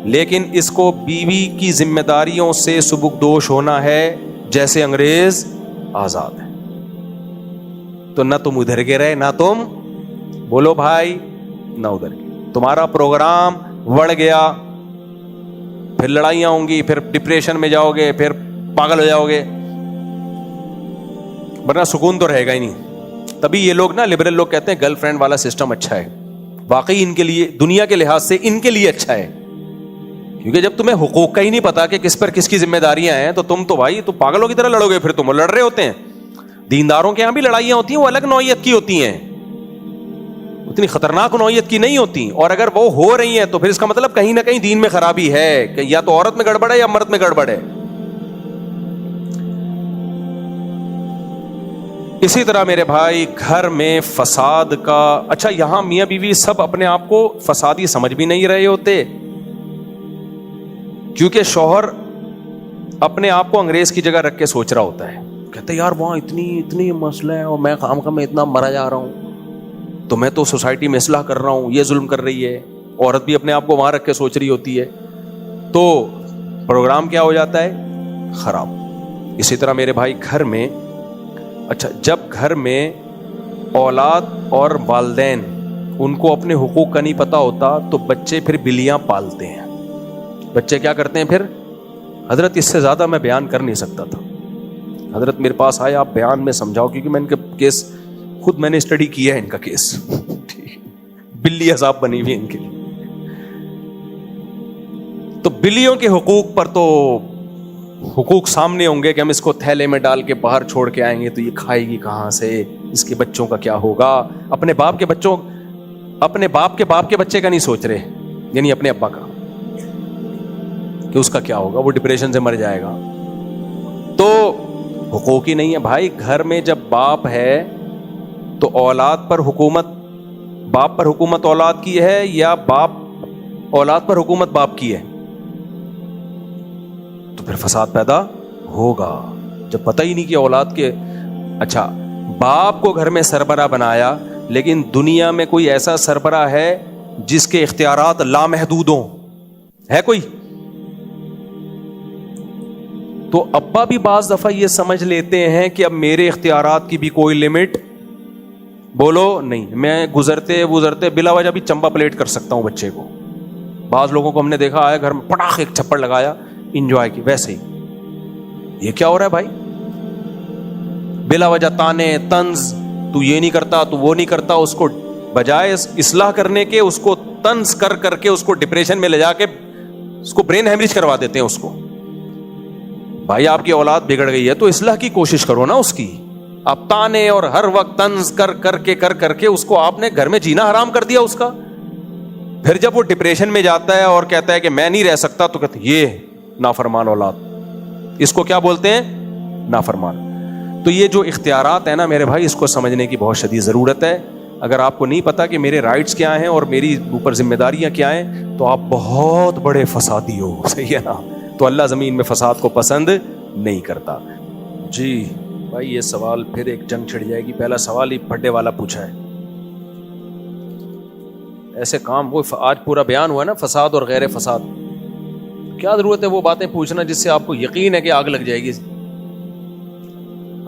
لیکن اس کو بیوی کی ذمہ داریوں سے سبکدوش ہونا ہے جیسے انگریز آزاد ہے. تو نہ تم ادھر کے رہے نہ تم بولو بھائی نہ ادھر کے. تمہارا پروگرام بڑھ گیا, پھر لڑائیاں ہوں گی, پھر ڈپریشن میں جاؤ گے, پھر پاگل ہو جاؤ گے, ورنہ سکون تو رہے گا ہی نہیں. تبھی یہ لوگ نا لبرل لوگ کہتے ہیں گرل فرینڈ والا سسٹم اچھا ہے. واقعی ان کے لیے دنیا کے لحاظ سے ان کے لیے اچھا ہے, کیونکہ جب تمہیں حقوق کا ہی نہیں پتا کہ کس پر کس کی ذمہ داریاں ہیں تو تم تو بھائی تو پاگلوں کی طرح لڑو گے. پھر تم لڑ رہے ہوتے ہیں. دینداروں کے یہاں بھی لڑائیاں ہوتی ہیں, وہ الگ نوعیت کی ہوتی ہیں, اتنی خطرناک نوعیت کی نہیں ہوتی. اور اگر وہ ہو رہی ہیں تو پھر اس کا مطلب کہیں نہ کہیں دین میں خرابی ہے, کہ یا تو عورت میں گڑبڑ ہے یا مرد میں گڑبڑ ہے. اسی طرح میرے بھائی گھر میں فساد کا, اچھا یہاں میاں بیوی سب اپنے آپ کو فسادی سمجھ بھی نہیں رہے ہوتے, کیونکہ شوہر اپنے آپ کو انگریز کی جگہ رکھ کے سوچ رہا ہوتا ہے. کہتے یار وہاں اتنی مسئلہ ہے اور میں خام میں اتنا مرا جا رہا ہوں, تو میں تو سوسائٹی میں اصلاح کر رہا ہوں, یہ ظلم کر رہی ہے. عورت بھی اپنے آپ کو وہاں رکھ کے سوچ رہی ہوتی ہے, تو پروگرام کیا ہو جاتا ہے خراب. اسی طرح میرے بھائی گھر میں, اچھا جب گھر میں اولاد اور والدین ان کو اپنے حقوق کا نہیں پتا ہوتا تو بچے پھر بلیاں پالتے ہیں. بچے کیا کرتے ہیں پھر, حضرت اس سے زیادہ میں بیان کر نہیں سکتا تھا. حضرت میرے پاس آئے, آپ بیان میں سمجھاؤ, کیونکہ میں ان کے کیس خود میں نے اسٹڈی کیا ہے, ان کا کیس بلی عذاب بنی ہوئی ان کے لیے. تو بلیوں کے حقوق پر تو حقوق سامنے ہوں گے کہ ہم اس کو تھیلے میں ڈال کے باہر چھوڑ کے آئیں گے تو یہ کھائے گی کہاں سے, اس کے بچوں کا کیا ہوگا. اپنے باپ کے باپ کے بچے کا نہیں سوچ رہے, یعنی اپنے ابا کا, کہ اس کا کیا ہوگا, وہ ڈپریشن سے مر جائے گا. تو حقوق ہی نہیں ہے بھائی. گھر میں جب باپ ہے تو اولاد پر حکومت, باپ پر حکومت اولاد کی ہے یا باپ اولاد پر حکومت باپ کی ہے, تو پھر فساد پیدا ہوگا. جب پتہ ہی نہیں کہ اولاد کے, اچھا باپ کو گھر میں سربراہ بنایا, لیکن دنیا میں کوئی ایسا سربراہ ہے جس کے اختیارات لامحدود ہوں, ہے کوئی؟ تو ابا بھی بعض دفعہ یہ سمجھ لیتے ہیں کہ اب میرے اختیارات کی بھی کوئی لمٹ بولو نہیں, میں گزرتے بلا وجہ بھی چمبا پلیٹ کر سکتا ہوں بچے کو. بعض لوگوں کو ہم نے دیکھا ہے گھر میں پٹاخ ایک چھپڑ لگایا, انجوائے کی, ویسے ہی یہ کیا ہو رہا ہے بھائی, بلا وجہ تانے طنز, تو یہ نہیں کرتا تو وہ نہیں کرتا. اس کو بجائے اصلاح کرنے کے اس کو طنز کر کے اس کو ڈپریشن میں لے جا کے اس کو برین ہیمریج کروا دیتے ہیں اس کو. بھائی آپ کی اولاد بگڑ گئی ہے تو اصلاح کی کوشش کرو نا اس کی. آپ تانے اور ہر وقت طنز کر کے اس کو آپ نے گھر میں جینا حرام کر دیا اس کا. پھر جب وہ ڈپریشن میں جاتا ہے اور کہتا ہے کہ میں نہیں رہ سکتا, تو کہتے یہ نافرمان اولاد, اس کو کیا بولتے ہیں نافرمان. تو یہ جو اختیارات ہیں نا میرے بھائی, اس کو سمجھنے کی بہت شدید ضرورت ہے. اگر آپ کو نہیں پتا کہ میرے رائٹس کیا ہیں اور میری اوپر ذمہ داریاں کیا ہیں, تو آپ بہت بڑے فسادی ہو, صحیح ہے نا. تو اللہ زمین میں فساد کو پسند نہیں کرتا. جی بھائی یہ سوال پھر ایک جنگ چھڑ جائے گی. پہلا سوال ہی پھڈے والا پوچھا ہے. ایسے کام وہ آج پورا بیان ہوا نا فساد اور غیر فساد, کیا ضرورت ہے وہ باتیں پوچھنا جس سے آپ کو یقین ہے کہ آگ لگ جائے گی.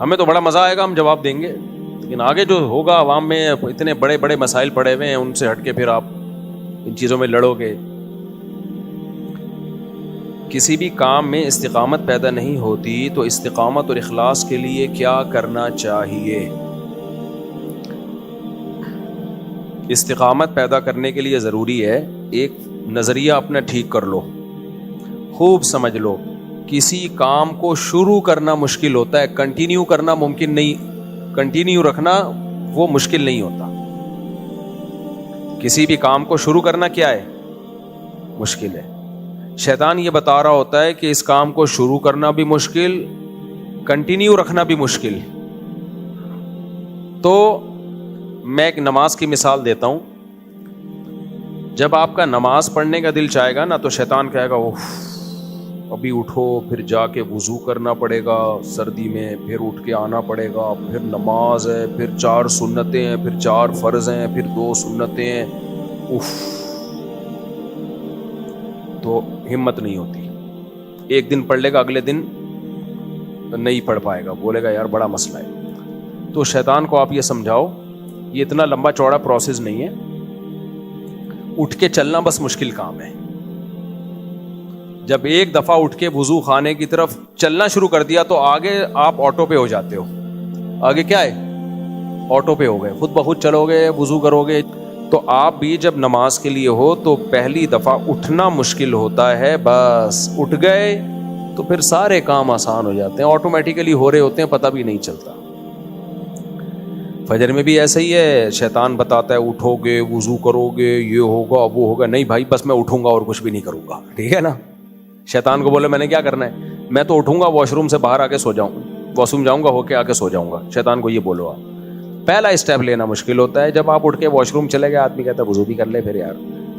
ہمیں تو بڑا مزہ آئے گا, ہم جواب دیں گے, لیکن آگے جو ہوگا عوام میں اتنے بڑے بڑے مسائل پڑے ہوئے ہیں, ان سے ہٹ کے پھر آپ ان چیزوں میں لڑو گے. کسی بھی کام میں استقامت پیدا نہیں ہوتی تو استقامت اور اخلاص کے لیے کیا کرنا چاہیے؟ استقامت پیدا کرنے کے لیے ضروری ہے ایک نظریہ اپنا ٹھیک کر لو, خوب سمجھ لو. کسی کام کو شروع کرنا مشکل ہوتا ہے, کنٹینیو کرنا ممکن نہیں, کنٹینیو رکھنا وہ مشکل نہیں ہوتا. کسی بھی کام کو شروع کرنا کیا ہے مشکل ہے. شیطان یہ بتا رہا ہوتا ہے کہ اس کام کو شروع کرنا بھی مشکل, کنٹینیو رکھنا بھی مشکل. تو میں ایک نماز کی مثال دیتا ہوں. جب آپ کا نماز پڑھنے کا دل چاہے گا نا تو شیطان کہے گا اوف ابھی اٹھو, پھر جا کے وضو کرنا پڑے گا سردی میں, پھر اٹھ کے آنا پڑے گا, پھر نماز ہے, پھر 4 سنتیں ہیں, پھر 4 فرض ہیں, پھر 2 سنتیں ہیں. اوف, تو ہمت نہیں ہوتی. ایک دن پڑھ لے گا, اگلے دن نہیں پڑھ پائے گا, بولے گا یار بڑا مسئلہ ہے. تو شیطان کو آپ یہ سمجھاؤ یہ اتنا لمبا چوڑا پروسیس نہیں ہے, اٹھ کے چلنا بس مشکل کام ہے. جب ایک دفعہ اٹھ کے وضو خانے کی طرف چلنا شروع کر دیا تو آگے آپ آٹو پہ ہو جاتے ہو. آگے کیا ہے؟ آٹو پہ ہو گئے, خود بخود چلو گے, وضو کرو گے. تو آپ بھی جب نماز کے لیے ہو تو پہلی دفعہ اٹھنا مشکل ہوتا ہے, بس اٹھ گئے تو پھر سارے کام آسان ہو جاتے ہیں, آٹومیٹیکلی ہو رہے ہوتے ہیں, پتہ بھی نہیں چلتا. فجر میں بھی ایسا ہی ہے, شیطان بتاتا ہے اٹھو گے, وضو کرو گے, یہ ہوگا وہ ہوگا. نہیں بھائی, بس میں اٹھوں گا اور کچھ بھی نہیں کروں گا, ٹھیک ہے نا. شیطان کو بولے میں نے کیا کرنا ہے, میں تو اٹھوں گا, واش روم سے باہر آ کے سو جاؤں, واش روم جاؤں گا, ہو کے آ کے سو جاؤں گا. شیطان کو یہ بولو آپ. پہلا اسٹیپ لینا مشکل ہوتا ہے. جب آپ اٹھ کے واش روم چلے گئے, آدمی کہتا ہے وضو بھی کر لے, پھر یار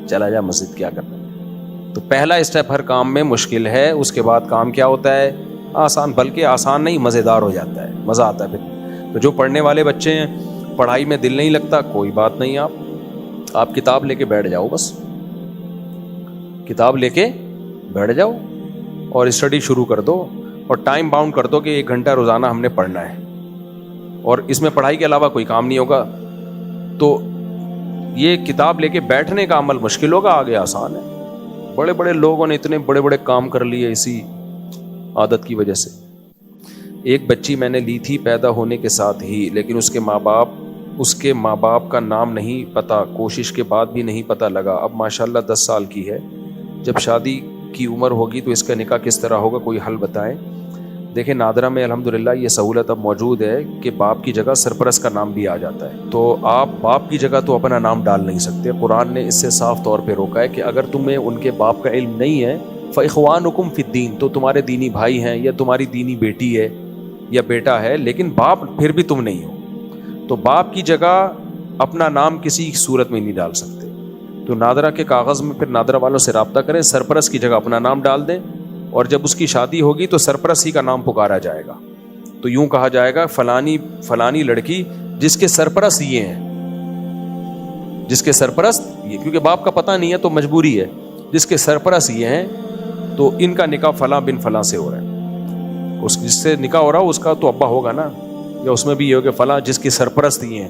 چلا جا مسجد, کیا کرنا ہے. تو پہلا اسٹیپ ہر کام میں مشکل ہے, اس کے بعد کام کیا ہوتا ہے؟ آسان. بلکہ آسان نہیں, مزیدار ہو جاتا ہے, مزہ آتا ہے پھر. تو جو پڑھنے والے بچے ہیں, پڑھائی میں دل نہیں لگتا, کوئی بات نہیں, آپ کتاب لے کے بیٹھ جاؤ, بس کتاب لے کے بیٹھ جاؤ اور اسٹڈی شروع کر دو, اور ٹائم باؤنڈ کر دو کہ 1 گھنٹہ روزانہ ہم نے پڑھنا ہے, اور اس میں پڑھائی کے علاوہ کوئی کام نہیں ہوگا. تو یہ کتاب لے کے بیٹھنے کا عمل مشکل ہوگا, آگے آسان ہے. بڑے بڑے لوگوں نے اتنے بڑے بڑے کام کر لیے اسی عادت کی وجہ سے. ایک بچی میں نے لی تھی پیدا ہونے کے ساتھ ہی, لیکن اس کے ماں باپ کا نام نہیں پتا, کوشش کے بعد بھی نہیں پتا لگا. اب ماشاءاللہ 10 سال کی ہے. جب شادی کی عمر ہوگی تو اس کا نکاح کس طرح ہوگا, کوئی حل بتائیں. دیکھیں نادرہ میں الحمدللہ یہ سہولت اب موجود ہے کہ باپ کی جگہ سرپرست کا نام بھی آ جاتا ہے. تو آپ باپ کی جگہ تو اپنا نام ڈال نہیں سکتے. قرآن نے اس سے صاف طور پہ روکا ہے کہ اگر تمہیں ان کے باپ کا علم نہیں ہے, فاخوانکم فی الدین, تو تمہارے دینی بھائی ہیں یا تمہاری دینی بیٹی ہے یا بیٹا ہے, لیکن باپ پھر بھی تم نہیں ہو. تو باپ کی جگہ اپنا نام کسی صورت میں نہیں ڈال سکتے. تو نادرہ کے کاغذ میں پھر نادرہ والوں سے رابطہ کریں, سرپرست کی جگہ اپنا نام ڈال دیں, اور جب اس کی شادی ہوگی تو سرپرست ہی کا نام پکارا جائے گا. تو یوں کہا جائے گا فلانی لڑکی جس کے سرپرست یہ ہیں, جس کے سرپرست یہ, کیونکہ باپ کا پتہ نہیں ہے تو مجبوری ہے, جس کے سرپرست یہ ہیں تو ان کا نکاح فلاں بن فلاں سے ہو رہا ہے. اس جس سے نکاح ہو رہا ہو اس کا تو ابا ہوگا نا, یا اس میں بھی یہ ہو کہ فلاں جس کی سرپرست یہ ہیں.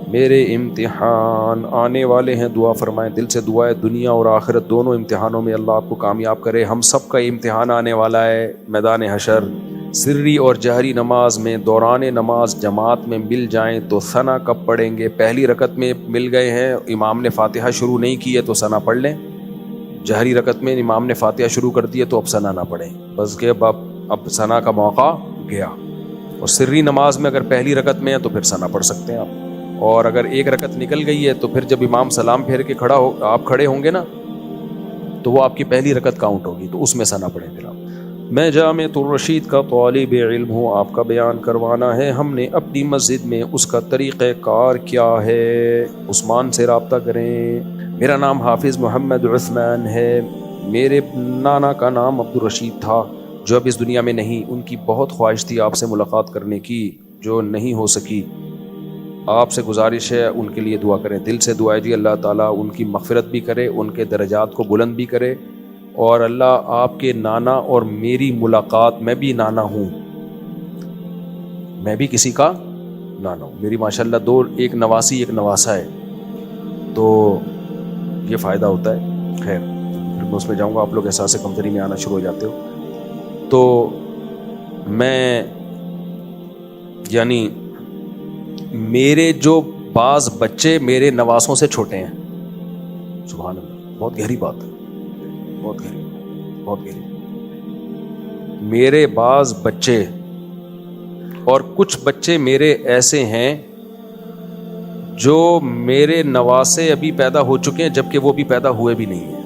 میرے امتحان آنے والے ہیں, دعا فرمائیں. دل سے دعا ہے دنیا اور آخرت دونوں امتحانوں میں اللہ آپ کو کامیاب کرے. ہم سب کا امتحان آنے والا ہے میدان حشر. سری اور جہری نماز میں دوران نماز جماعت میں مل جائیں تو ثنا کب پڑھیں گے؟ پہلی رکعت میں مل گئے ہیں, امام نے فاتحہ شروع نہیں کی ہے تو ثنا پڑھ لیں. جہری رکعت میں امام نے فاتحہ شروع کر دی ہے تو اب ثنا نہ پڑھیں, بس کہ اب ثنا کا موقع گیا. اور سری نماز میں اگر پہلی رکعت میں ہے تو پھر ثنا پڑھ سکتے ہیں آپ. اور اگر ایک رکعت نکل گئی ہے تو پھر جب امام سلام پھیر کے آپ کھڑے ہوں گے نا, تو وہ آپ کی پہلی رکعت کاؤنٹ ہوگی, تو اس میں ثنا پڑھیں پھر آپ. میں جامعۃ الرشید کا طالب علم ہوں, آپ کا بیان کروانا ہے ہم نے اپنی مسجد میں, اس کا طریقہ کار کیا ہے؟ عثمان سے رابطہ کریں. میرا نام حافظ محمد عثمان ہے. میرے نانا کا نام عبدالرشید تھا جو اب اس دنیا میں نہیں. ان کی بہت خواہش تھی آپ سے ملاقات کرنے کی جو نہیں ہو سکی. آپ سے گزارش ہے ان کے لیے دعا کریں. دل سے دعا ہے جی, اللہ تعالیٰ ان کی مغفرت بھی کرے, ان کے درجات کو بلند بھی کرے, اور اللہ آپ کے نانا اور میری ملاقات, میں بھی نانا ہوں, میں بھی کسی کا نانا ہوں. میری ماشاءاللہ 2, ایک نواسی ایک نواسا ہے, تو یہ فائدہ ہوتا ہے. خیر پھر میں اس میں جاؤں گا, آپ لوگ احساس کمتری میں آنا شروع ہو جاتے ہو. تو میں یعنی میرے جو بعض بچے میرے نواسوں سے چھوٹے ہیں. سبحان اللہ, بہت گہری بات ہے, بہت گہری, بہت گہری. میرے بعض بچے اور کچھ بچے میرے ایسے ہیں جو میرے نواسے ابھی پیدا ہو چکے ہیں جبکہ وہ بھی پیدا ہوئے بھی نہیں ہیں.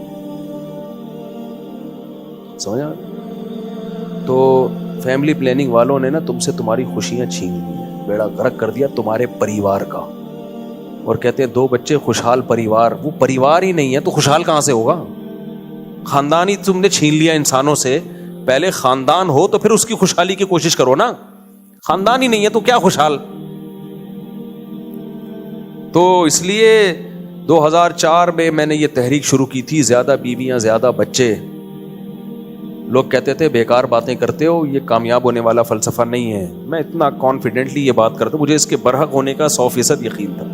سمجھا؟ تو فیملی پلاننگ والوں نے نا تم سے تمہاری خوشیاں چھین لی ہیں, بیڑا غرق کر دیا تمہارے پریوار کا. اور کہتے ہیں 2 بچے خوشحال پریوار. وہ پریوار ہی نہیں ہے تو خوشحال کہاں سے ہوگا؟ خاندان ہی تم نے چھین لیا انسانوں سے. پہلے خاندان ہو تو پھر اس کی خوشحالی کی کوشش کرو نا. خاندان ہی نہیں ہے تو کیا خوشحال. تو اس لیے 2004 میں نے یہ تحریک شروع کی تھی, زیادہ بیویاں زیادہ بچے. لوگ کہتے تھے بیکار باتیں کرتے ہو, یہ کامیاب ہونے والا فلسفہ نہیں ہے. میں اتنا کانفیڈنٹلی یہ بات کرتا ہوں, مجھے اس کے برحق ہونے کا 100% یقین تھا.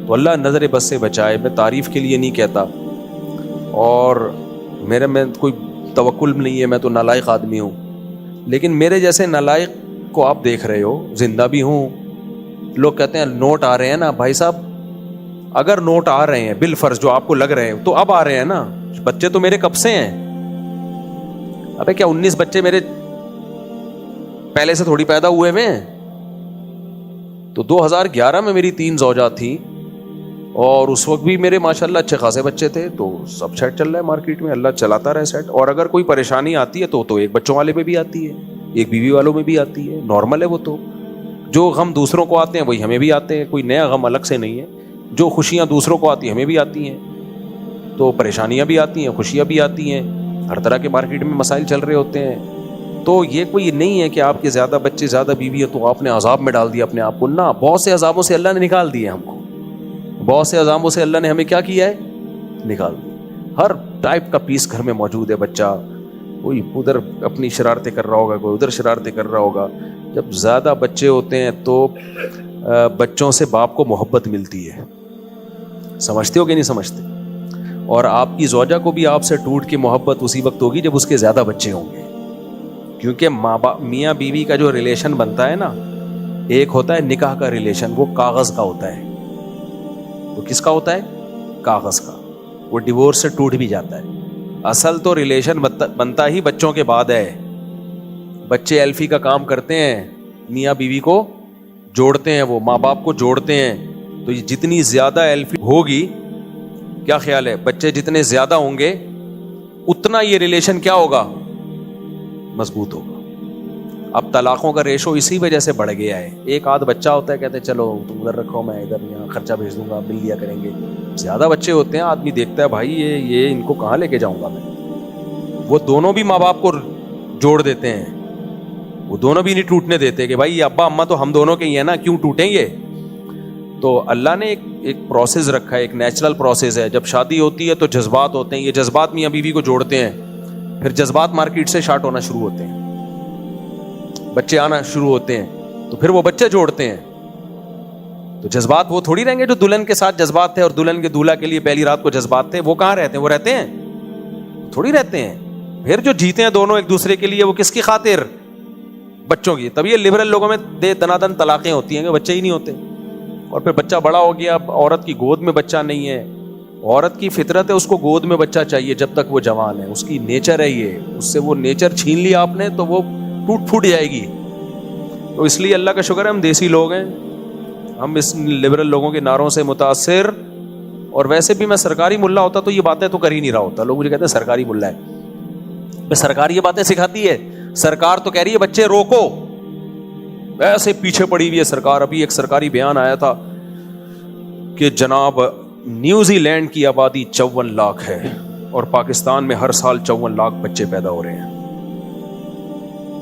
تو اللہ نظر بس سے بچائے. میں تعریف کے لیے نہیں کہتا, اور میرے میں کوئی توکل نہیں ہے, میں تو نالائق آدمی ہوں, لیکن میرے جیسے نالائق کو آپ دیکھ رہے ہو, زندہ بھی ہوں. لوگ کہتے ہیں نوٹ آ رہے ہیں نا. بھائی صاحب اگر نوٹ آ رہے ہیں بالفرض جو آپ کو لگ رہے ہیں, تو اب آ رہے ہیں نا. بچے تو میرے کب سے ہیں. ابے کیا 19 بچے میرے پہلے سے تھوڑی پیدا ہوئے ہوئے ہیں. تو 2011 میں میری 3 زوجات تھیں, اور اس وقت بھی میرے ماشاءاللہ اچھے خاصے بچے تھے. تو سب سیٹ چل رہا ہے مارکیٹ میں, اللہ چلاتا رہے سیٹ. اور اگر کوئی پریشانی آتی ہے تو ایک بچوں والے پہ بھی آتی ہے, ایک بیوی والوں میں بھی آتی ہے. نارمل ہے وہ. تو جو غم دوسروں کو آتے ہیں وہی ہمیں بھی آتے ہیں, کوئی نیا غم الگ سے نہیں ہے. جو خوشیاں دوسروں کو آتی ہیں ہمیں بھی آتی ہیں, تو پریشانیاں بھی آتی ہیں, خوشیاں بھی آتی ہیں. ہر طرح کے مارکیٹ میں مسائل چل رہے ہوتے ہیں. تو یہ کوئی نہیں ہے کہ آپ کے زیادہ بچے زیادہ بیوی ہے تو آپ نے عذاب میں ڈال دیا اپنے آپ کو. نہ, بہت سے عذابوں سے اللہ نے نکال دیے ہم کو. بہت سے عذابوں سے اللہ نے ہمیں کیا کیا ہے, نکال دیا. ہر ٹائپ کا پیس گھر میں موجود ہے. بچہ کوئی ادھر اپنی شرارتیں کر رہا ہوگا, کوئی ادھر شرارتیں کر رہا ہوگا. جب زیادہ بچے ہوتے ہیں تو بچوں سے باپ کو محبت ملتی ہے. سمجھتے ہو کہ نہیں سمجھتے؟ اور آپ کی زوجہ کو بھی آپ سے ٹوٹ کے محبت اسی وقت ہوگی جب اس کے زیادہ بچے ہوں گے. کیونکہ میاں بیوی کا جو ریلیشن بنتا ہے نا, ایک ہوتا ہے نکاح کا ریلیشن, وہ کاغذ کا ہوتا ہے. وہ کس کا ہوتا ہے؟ کاغذ کا. وہ ڈیورس سے ٹوٹ بھی جاتا ہے. اصل تو ریلیشن بنتا ہی بچوں کے بعد ہے. بچے ایلفی کا کام کرتے ہیں, میاں بیوی کو جوڑتے ہیں, وہ ماں باپ کو جوڑتے ہیں. تو یہ جتنی زیادہ ایلفی ہوگی, کیا خیال ہے, بچے جتنے زیادہ ہوں گے اتنا یہ ریلیشن کیا ہوگا, مضبوط ہوگا. اب طلاقوں کا ریشو اسی وجہ سے بڑھ گیا ہے. ایک آدھ بچہ ہوتا ہے, کہتے ہیں چلو تم ادھر رکھو, میں ادھر یہاں خرچہ بھیج دوں گا, مل لیا کریں گے. زیادہ بچے ہوتے ہیں, آدمی دیکھتا ہے بھائی یہ ان کو کہاں لے کے جاؤں گا میں. وہ دونوں بھی ماں باپ کو جوڑ دیتے ہیں, وہ دونوں بھی نہیں ٹوٹنے دیتے کہ بھائی ابا اماں تو ہم دونوں کے ہی ہیں نا, کیوں ٹوٹیں یہ. تو اللہ نے ایک پروسیس رکھا ہے, ایک نیچرل پروسیس ہے. جب شادی ہوتی ہے تو جذبات ہوتے ہیں, یہ جذبات میاں بیوی کو جوڑتے ہیں. پھر جذبات مارکیٹ سے شارٹ ہونا شروع ہوتے ہیں, بچے آنا شروع ہوتے ہیں, تو پھر وہ بچے جوڑتے ہیں. تو جذبات وہ تھوڑی رہیں گے جو دلہن کے ساتھ جذبات تھے اور دلہن کے دولہا کے لیے پہلی رات کو جذبات تھے. وہ کہاں رہتے ہیں؟ وہ رہتے ہیں تھوڑی رہتے ہیں. پھر جو جیتے ہیں دونوں ایک دوسرے کے لیے, وہ کس کی خاطر؟ بچوں کی. تب یہ لبرل لوگوں میں دے دنادن طلاقیں ہوتی ہیں کہ بچے ہی نہیں ہوتے. اور پھر بچہ بڑا ہو گیا, اب عورت کی گود میں بچہ نہیں ہے. عورت کی فطرت ہے, اس کو گود میں بچہ چاہیے جب تک وہ جوان ہے, اس کی نیچر ہے یہ. اس سے وہ نیچر چھین لیا آپ نے تو وہ ٹوٹ پھوٹ جائے گی. تو اس لیے اللہ کا شکر ہے ہم دیسی لوگ ہیں, ہم اس لبرل لوگوں کے نعروں سے متاثر. اور ویسے بھی میں سرکاری ملا ہوتا تو یہ باتیں تو کر ہی نہیں رہا ہوتا. لوگ مجھے کہتے ہیں سرکاری ملا ہے, سرکار یہ باتیں سکھاتی ہے. سرکار تو کہہ رہی ہے بچے روکو, ایسے پیچھے پڑی ہوئی ہے سرکار. ابھی ایک سرکاری بیان آیا تھا کہ جناب نیوزی لینڈ کی آبادی 54 لاکھ ہے اور پاکستان میں ہر سال 54 لاکھ بچے پیدا ہو رہے ہیں.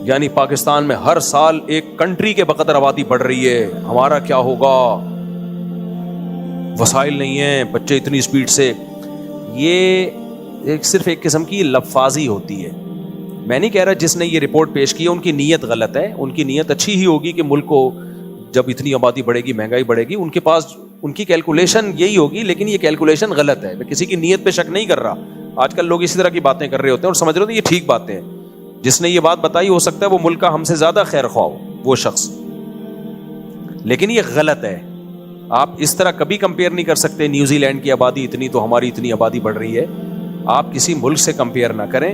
یعنی پاکستان میں ہر سال ایک کنٹری کے بقدر آبادی بڑھ رہی ہے. ہمارا کیا ہوگا, وسائل نہیں ہیں, بچے اتنی سپیڈ سے. یہ صرف ایک قسم کی لفاظی ہوتی ہے. میں نہیں کہہ رہا جس نے یہ رپورٹ پیش کی ہے ان کی نیت غلط ہے, ان کی نیت اچھی ہی ہوگی کہ ملک کو جب اتنی آبادی بڑھے گی, مہنگائی بڑھے گی, ان کے پاس ان کی کیلکولیشن یہی ہوگی, لیکن یہ کیلکولیشن غلط ہے. میں کسی کی نیت پہ شک نہیں کر رہا. آج کل لوگ اسی طرح کی باتیں کر رہے ہوتے ہیں اور سمجھ رہے ہوتے ہیں یہ ٹھیک باتیں ہیں. جس نے یہ بات بتائی ہو سکتا ہے وہ ملک کا ہم سے زیادہ خیر خواہ ہو وہ شخص, لیکن یہ غلط ہے. آپ اس طرح کبھی کمپیئر نہیں کر سکتے, نیوزی لینڈ کی آبادی اتنی تو ہماری اتنی آبادی بڑھ رہی ہے. آپ کسی ملک سے کمپیئر نہ کریں.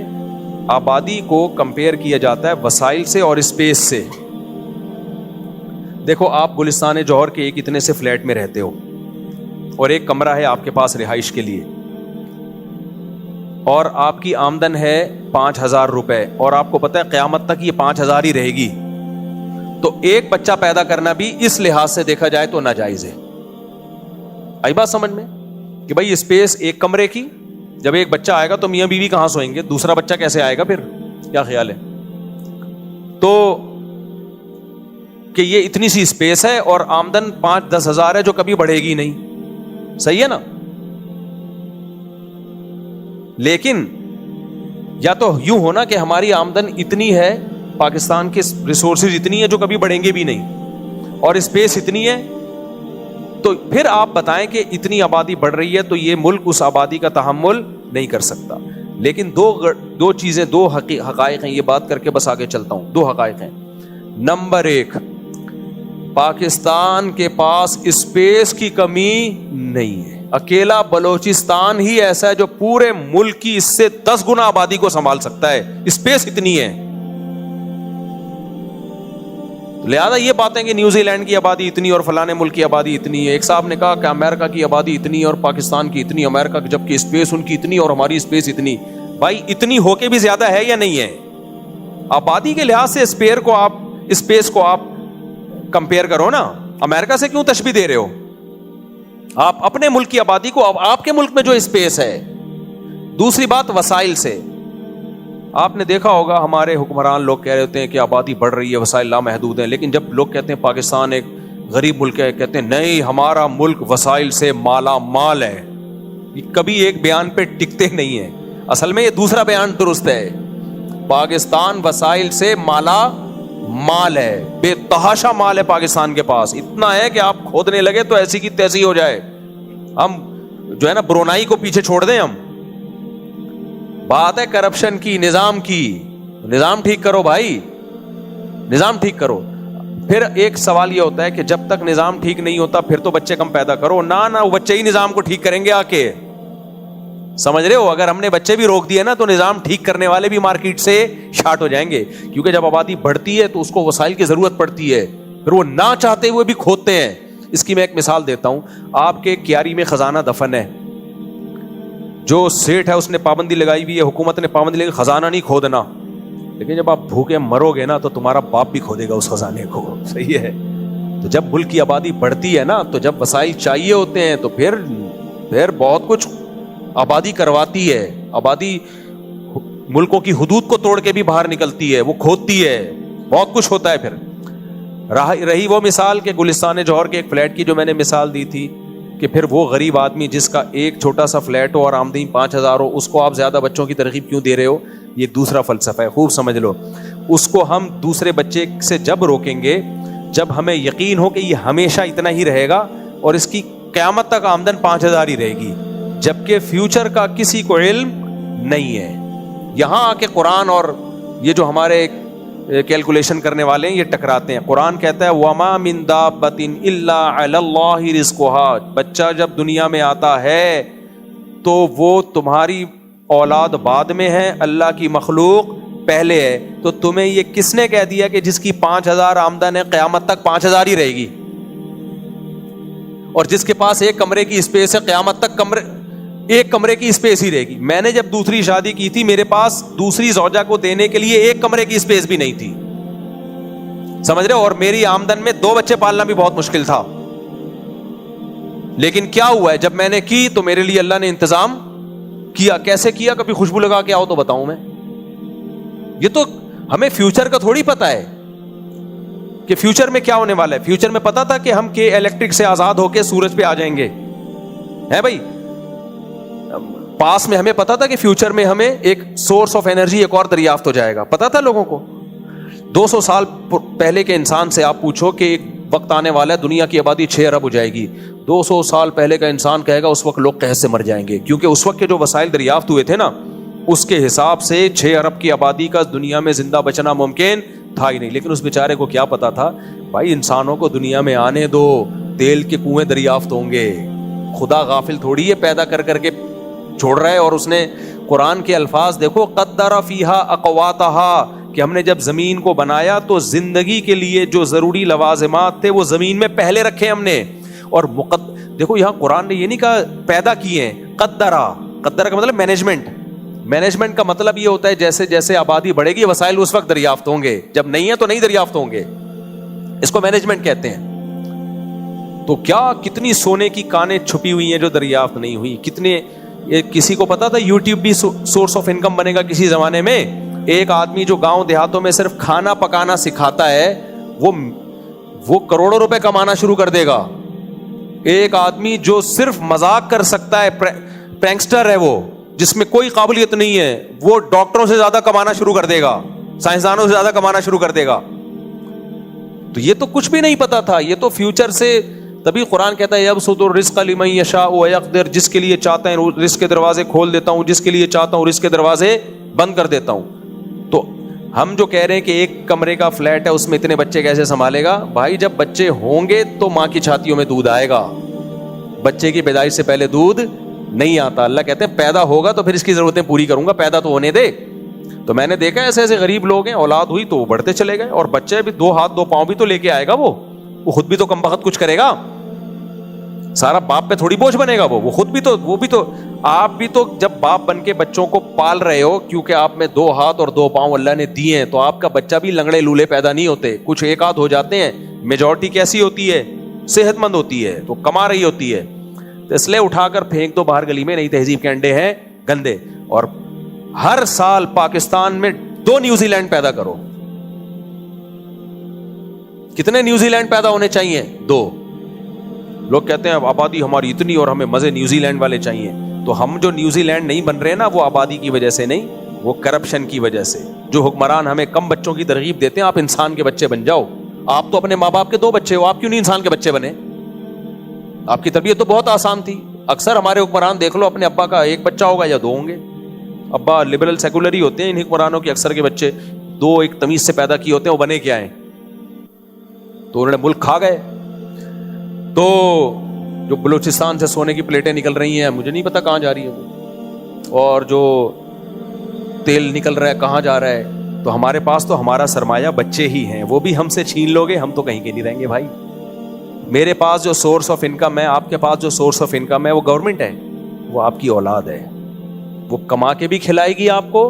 آبادی کو کمپیئر کیا جاتا ہے وسائل سے اور اسپیس سے. دیکھو آپ گلستان جوہر کے ایک اتنے سے فلیٹ میں رہتے ہو اور ایک کمرہ ہے آپ کے پاس رہائش کے لیے, اور آپ کی آمدن ہے 5,000 روپے, اور آپ کو پتہ ہے قیامت تک یہ 5,000 ہی رہے گی. تو ایک بچہ پیدا کرنا بھی اس لحاظ سے دیکھا جائے تو ناجائز ہے. آئی بات سمجھ میں کہ بھائی اسپیس ایک کمرے کی, جب ایک بچہ آئے گا تو میاں بیوی کہاں سوئیں گے, دوسرا بچہ کیسے آئے گا, پھر کیا خیال ہے؟ تو کہ یہ اتنی سی اسپیس ہے اور آمدن 5-10 ہزار ہے جو کبھی بڑھے گی نہیں. صحیح ہے نا؟ لیکن یا تو یوں ہونا کہ ہماری آمدن اتنی ہے, پاکستان کے ریسورسز اتنی ہے جو کبھی بڑھیں گے بھی نہیں, اور اسپیس اتنی ہے, تو پھر آپ بتائیں کہ اتنی آبادی بڑھ رہی ہے تو یہ ملک اس آبادی کا تحمل نہیں کر سکتا. لیکن دو چیزیں, دو حقائق ہیں, یہ بات کر کے بس آگے چلتا ہوں. دو حقائق ہیں. نمبر ایک, پاکستان کے پاس اسپیس کی کمی نہیں ہے. اکیلا بلوچستان ہی ایسا ہے جو پورے ملک کی اس سے 10 گنا آبادی کو سنبھال سکتا ہے, اسپیس اتنی ہے. لہذا یہ باتیں کہ نیوزی لینڈ کی آبادی اتنی اور فلانے ملک کی آبادی اتنی ہے. ایک صاحب نے کہا کہ امریکہ کی آبادی اتنی ہے اور پاکستان کی اتنی, امریکہ جبکہ اسپیس ان کی اتنی اور ہماری اسپیس اتنی. بھائی اتنی ہو کے بھی زیادہ ہے یا نہیں ہے؟ آبادی کے لحاظ سے اسپیس کو آپ کمپیئر کرو نا. امریکہ سے کیوں تشبیہ دے رہے ہو؟ آپ اپنے ملک کی آبادی کو, اب آپ کے ملک میں جو اسپیس ہے. دوسری بات وسائل سے. آپ نے دیکھا ہوگا ہمارے حکمران لوگ کہہ رہے ہوتے ہیں کہ آبادی بڑھ رہی ہے, وسائل لامحدود ہیں, لیکن جب لوگ کہتے ہیں پاکستان ایک غریب ملک ہے, کہتے ہیں نہیں ہمارا ملک وسائل سے مالا مال ہے. کبھی ایک بیان پہ ٹکتے نہیں ہیں. اصل میں یہ دوسرا بیان درست ہے. پاکستان وسائل سے مالا مال ہے, بے تحاشا مال ہے پاکستان کے پاس. اتنا ہے کہ آپ کھودنے لگے تو ایسی کی تیسی ہو جائے. ہم جو ہے نا برونائی کو پیچھے چھوڑ دیں. ہم بات ہے کرپشن کی, نظام کی. نظام ٹھیک کرو بھائی, نظام ٹھیک کرو. پھر ایک سوال یہ ہوتا ہے کہ جب تک نظام ٹھیک نہیں ہوتا پھر تو بچے کم پیدا کرو. نہ وہ بچے ہی نظام کو ٹھیک کریں گے آ کے, سمجھ رہے ہو؟ اگر ہم نے بچے بھی روک دیے نا تو نظام ٹھیک کرنے والے بھی مارکیٹ سے شارٹ ہو جائیں گے. کیونکہ جب آبادی بڑھتی ہے تو اس کو وسائل کی ضرورت پڑتی ہے, پھر وہ نہ چاہتے ہوئے بھی کھودتے ہیں. اس کی میں ایک مثال دیتا ہوں. آپ کے کیاری میں خزانہ دفن ہے, جو سیٹ ہے اس نے پابندی لگائی ہوئی ہے, حکومت نے پابندی لگائی, خزانہ نہیں کھودنا. لیکن جب آپ بھوکے مرو گے نا تو تمہارا باپ بھی کھودے گا اس خزانے کو. صحیح ہے. تو جب ملک کی آبادی بڑھتی ہے نا, تو جب وسائل چاہیے ہوتے ہیں تو پھر بہت کچھ آبادی کرواتی ہے. آبادی ملکوں کی حدود کو توڑ کے بھی باہر نکلتی ہے, وہ کھودتی ہے, بہت کچھ ہوتا ہے. پھر رہی وہ مثال کہ گلستان جوہر کے ایک فلیٹ کی جو میں نے مثال دی تھی, کہ پھر وہ غریب آدمی جس کا ایک چھوٹا سا فلیٹ ہو اور آمدنی 5,000 ہو, اس کو آپ زیادہ بچوں کی ترغیب کیوں دے رہے ہو؟ یہ دوسرا فلسفہ ہے, خوب سمجھ لو. اس کو ہم دوسرے بچے سے جب روکیں گے جب ہمیں یقین ہو کہ یہ ہمیشہ اتنا ہی رہے گا اور اس کی قیامت تک آمدن 5,000 ہی رہے گی, جبکہ فیوچر کا کسی کو علم نہیں ہے. یہاں آ کے قرآن اور یہ جو ہمارے کیلکولیشن کرنے والے ہیں یہ ٹکراتے ہیں. قرآن کہتا ہے وَمَا مِن دَابَّةٍ إِلَّا عَلَى اللَّهِ رِزْقُهَا. بچہ جب دنیا میں آتا ہے تو وہ تمہاری اولاد بعد میں ہے, اللہ کی مخلوق پہلے ہے. تو تمہیں یہ کس نے کہہ دیا کہ جس کی 5,000 آمدن ہے قیامت تک 5,000 ہی رہے گی, اور جس کے پاس ایک کمرے کی اسپیس ہے قیامت تک ایک کمرے کی اسپیس ہی رہے گی؟ میں نے جب دوسری شادی کی تھی میرے پاس دوسری زوجہ کو دینے کے لیے ایک کمرے کی اسپیس بھی نہیں تھی, سمجھ رہے ہو, اور میری آمدن میں 2 بچے پالنا بھی بہت مشکل تھا. لیکن کیا ہوا ہے, جب میں نے کی تو میرے لیے اللہ نے انتظام کیا. کیسے کیا؟ کبھی خوشبو لگا کے آؤ تو بتاؤں میں. یہ تو ہمیں فیوچر کا تھوڑی پتا ہے کہ فیوچر میں کیا ہونے والا ہے. فیوچر میں پتا تھا کہ ہم کے الیکٹرک سے آزاد ہو کے سورج پہ آ جائیں گے, ہے بھائی. پاس میں ہمیں پتا تھا کہ فیوچر میں ہمیں ایک سورس آف انرجی ایک اور دریافت ہو جائے گا, پتا تھا لوگوں کو. 200 سال پہلے کے انسان سے آپ پوچھو کہ ایک وقت آنے والا ہے دنیا کی آبادی 6 ارب ہو جائے گی, 200 سال پہلے کا انسان کہے گا اس وقت لوگ قحط سے مر جائیں گے, کیونکہ اس وقت کے جو وسائل دریافت ہوئے تھے نا اس کے حساب سے 6 ارب کی آبادی کا دنیا میں زندہ بچنا ممکن تھا ہی نہیں. لیکن اس بیچارے کو کیا پتا تھا بھائی انسانوں کو دنیا میں آنے دو, تیل کے کنویں دریافت ہوں گے. خدا غافل تھوڑی ہے, پیدا کر کے چھوڑ رہا ہے. اور اس نے قرآن کے الفاظ دیکھو, قدر فیہا اقواتہا, کہ ہم نے جب زمین کو بنایا تو زندگی کے لیے جو ضروری لوازمات تھے وہ زمین میں پہلے رکھے ہم نے. اور دیکھو یہاں قرآن نے یہ نہیں کہا پیدا کیے ہیں, قدرہ کا مطلب مینجمنٹ کا مطلب یہ ہوتا ہے جیسے جیسے آبادی بڑھے گی وسائل اس وقت دریافت ہوں گے, جب نہیں ہے تو نہیں دریافت ہوں گے. اس کو مینجمنٹ کہتے ہیں. تو کیا کتنی سونے کی کانیں چھپی ہوئی ہیں جو دریافت نہیں ہوئی. کتنے کسی کو پتا تھا یوٹیوب بھی سورس آف انکم بنے گا کسی زمانے میں. ایک آدمی جو گاؤں دیہاتوں میں صرف کھانا پکانا سکھاتا ہے وہ کروڑوں روپے کمانا شروع کر دے گا. ایک آدمی جو صرف مذاق کر سکتا ہے, پرینکسٹر ہے, جس میں کوئی قابلیت نہیں ہے وہ ڈاکٹروں سے زیادہ کمانا شروع کر دے گا, سائنسدانوں سے زیادہ کمانا شروع کر دے گا. تو یہ تو کچھ بھی نہیں پتا تھا, یہ تو فیوچر سے. تبھی قرآن کہتا ہے یبسط الرزق لمن یشاء ویقدر, جس کے لیے چاہتا ہے رزق کے دروازے کھول دیتا ہوں, جس کے لیے چاہتا ہوں رزق کے دروازے بند کر دیتا ہوں. تو ہم جو کہہ رہے ہیں کہ ایک کمرے کا فلیٹ ہے اس میں اتنے بچے کیسے سنبھالے گا؟ بھائی جب بچے ہوں گے تو ماں کی چھاتیوں میں دودھ آئے گا, بچے کی پیدائش سے پہلے دودھ نہیں آتا. اللہ کہتے ہیں پیدا ہوگا تو پھر اس کی ضرورتیں پوری کروں گا, پیدا تو ہونے دے. تو میں نے دیکھا ایسے ایسے غریب لوگ ہیں, اولاد ہوئی تو وہ بڑھتے چلے گئے, اور بچے بھی 2 ہاتھ 2 پاؤں بھی تو لے کے آئے گا, وہ خود بھی تو کم بخت کچھ کرے گا, سارا باپ پہ تھوڑی بوجھ بنے گا. وہ خود بھی تو, وہ بھی تو, آپ بھی تو جب باپ بن کے بچوں کو پال رہے ہو, کیونکہ آپ میں 2 ہاتھ اور 2 پاؤں اللہ نے دیے ہیں, تو آپ کا بچہ بھی لنگڑے لولے پیدا نہیں ہوتے, کچھ ایک آدھ ہو جاتے ہیں. میجورٹی کیسی ہوتی ہے؟ صحت مند ہوتی ہے, تو کما رہی ہوتی ہے. تو اس لیے اٹھا کر پھینک دو باہر گلی میں, نئی تہذیب کے انڈے ہیں گندے. اور ہر سال پاکستان میں 2 نیوزی لینڈ پیدا کرو. کتنے نیوزی لینڈ پیدا ہونے چاہیے؟ 2. لوگ کہتے ہیں آبادی ہماری اتنی اور ہمیں مزے نیوزی لینڈ والے چاہیے. تو ہم جو نیوزی لینڈ نہیں بن رہے نا, وہ آبادی کی وجہ سے نہیں, وہ کرپشن کی وجہ سے. جو حکمران ہمیں کم بچوں کی ترغیب دیتے ہیں, آپ انسان کے بچے بن جاؤ. آپ تو اپنے ماں باپ کے 2 بچے ہو, آپ کیوں نہیں انسان کے بچے بنے؟ آپ کی تربیت تو بہت آسان تھی. اکثر ہمارے حکمران دیکھ لو, اپنے ابا کا 1 بچہ ہوگا یا 2 ہوں گے. ابا لبرل سیکولر ہی ہوتے ہیں ان حکمرانوں کے اکثر کے بچے, 2 ایک تمیز سے پیدا کیے ہوتے ہیں, وہ بنے کیا ہیں؟ تو انہوں نے ملک کھا گئے. تو جو بلوچستان سے سونے کی پلیٹیں نکل رہی ہیں, مجھے نہیں پتا کہاں جا رہی ہے وہ, اور جو تیل نکل رہا ہے کہاں جا رہا ہے. تو ہمارے پاس تو ہمارا سرمایہ بچے ہی ہیں, وہ بھی ہم سے چھین لو گے, ہم تو کہیں کے نہیں رہیں گے بھائی. میرے پاس جو سورس آف انکم ہے, آپ کے پاس جو سورس آف انکم ہے, وہ گورنمنٹ ہے, وہ آپ کی اولاد ہے. وہ کما کے بھی کھلائے گی آپ کو,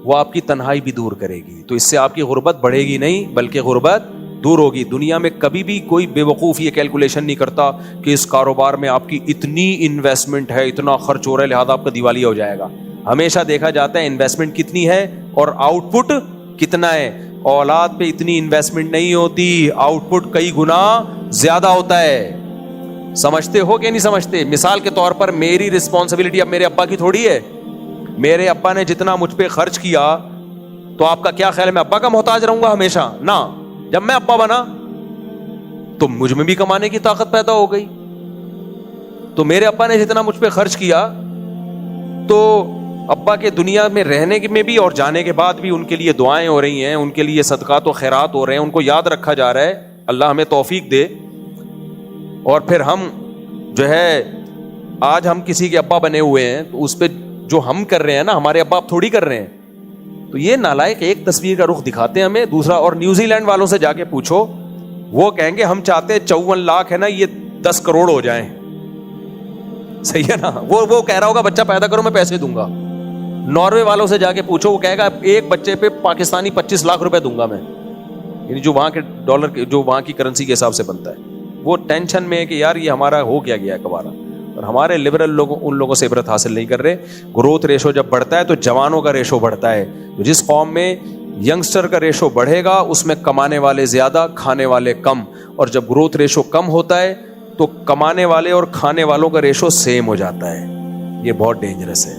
وہ آپ کی تنہائی بھی دور کرے گی. تو اس سے آپ کی غربت بڑھے گی نہیں, بلکہ غربت دور ہوگی. دنیا میں کبھی بھی کوئی بے وقوف یہ کیلکولیشن نہیں کرتا کہ اس کاروبار میں آپ کی اتنی انویسٹمنٹ ہے, اتنا خرچ ہو رہا ہے, لہذا آپ کا دیوالیہ ہو جائے گا. ہمیشہ دیکھا جاتا ہے انویسٹمنٹ کتنی ہے اور آؤٹ پٹ کتنا ہے. اولاد پہ اتنی انویسٹمنٹ نہیں ہوتی, آؤٹ پٹ کئی گنا زیادہ ہوتا ہے. سمجھتے ہو کہ نہیں سمجھتے؟ مثال کے طور پر میری رسپانسبلٹی اب میرے ابا کی تھوڑی ہے. میرے ابا نے جتنا مجھ پہ خرچ کیا, تو آپ کا کیا خیال ہے میں ابا کا محتاج رہوں گا ہمیشہ؟ نہ. جب میں ابا بنا تو مجھ میں بھی کمانے کی طاقت پیدا ہو گئی. تو میرے ابا نے جتنا مجھ پہ خرچ کیا, تو ابا کے دنیا میں رہنے میں بھی اور جانے کے بعد بھی ان کے لیے دعائیں ہو رہی ہیں, ان کے لیے صدقات و خیرات ہو رہے ہیں, ان کو یاد رکھا جا رہا ہے. اللہ ہمیں توفیق دے. اور پھر ہم جو ہے آج ہم کسی کے ابا بنے ہوئے ہیں, تو اس پہ جو ہم کر رہے ہیں نا, ہمارے ابا آپ تھوڑی کر رہے ہیں. تو یہ نالائق ایک تصویر کا رخ دکھاتے ہیں ہمیں. دوسرا, اور نیوزی لینڈ والوں سے جا کے پوچھو, وہ کہیں گے ہم چاہتے ہیں 54 لاکھ ہے نا, یہ 10 کروڑ ہو جائیں. صحیح ہے نا؟ وہ کہہ رہا ہوگا بچہ پیدا کرو میں پیسے دوں گا. ناروے والوں سے جا کے پوچھو, وہ کہے گا ایک بچے پہ پاکستانی 25 لاکھ روپے دوں گا میں, یعنی جو وہاں کے ڈالر, جو وہاں کی کرنسی کے حساب سے بنتا ہے. وہ ٹینشن میں ہے کہ یار یہ ہمارا ہو کیا گیا ہے کبارہ. اور ہمارے لبرل لوگ ان لوگوں سے عبرت حاصل نہیں کر رہے. گروتھ ریشو جب بڑھتا ہے تو جوانوں کا ریشو بڑھتا ہے. تو جس قوم میں ینگسٹر کا ریشو بڑھے گا, اس میں کمانے والے زیادہ, کھانے والے کم. اور جب گروتھ ریشو کم ہوتا ہے تو کمانے والے اور کھانے والوں کا ریشو سیم ہو جاتا ہے. یہ بہت ڈینجرس ہے.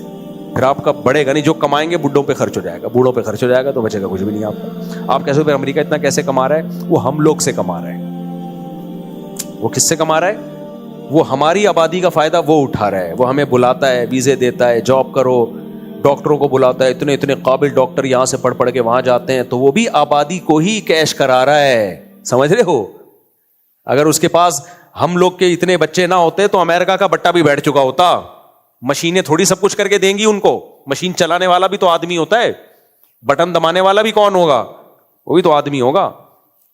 پھر آپ کا بڑھے گا نہیں, جو کمائیں گے بڈھوں پہ خرچ ہو جائے گا, بوڑھوں پہ خرچ ہو جائے گا, تو بچے گا کچھ بھی نہیں آپ کا. آپ کیسے پھر امریکہ اتنا کیسے کما رہا ہے؟ وہ ہم لوگ سے کما رہا ہے. وہ کس سے کما رہا ہے؟ وہ ہماری آبادی کا فائدہ وہ اٹھا رہا ہے. وہ ہمیں بلاتا ہے, ویزے دیتا ہے, جاب کرو, ڈاکٹروں کو بلاتا ہے, اتنے اتنے قابل ڈاکٹر یہاں سے پڑھ کے وہاں جاتے ہیں. تو وہ بھی آبادی کو ہی کیش کرا رہا ہے. سمجھ رہے ہو؟ اگر اس کے پاس ہم لوگ کے اتنے بچے نہ ہوتے تو امریکہ کا بٹا بھی بیٹھ چکا ہوتا. مشینیں تھوڑی سب کچھ کر کے دیں گی ان کو. مشین چلانے والا بھی تو آدمی ہوتا ہے, بٹن دبانے والا بھی کون ہوگا؟ وہ بھی تو آدمی ہوگا.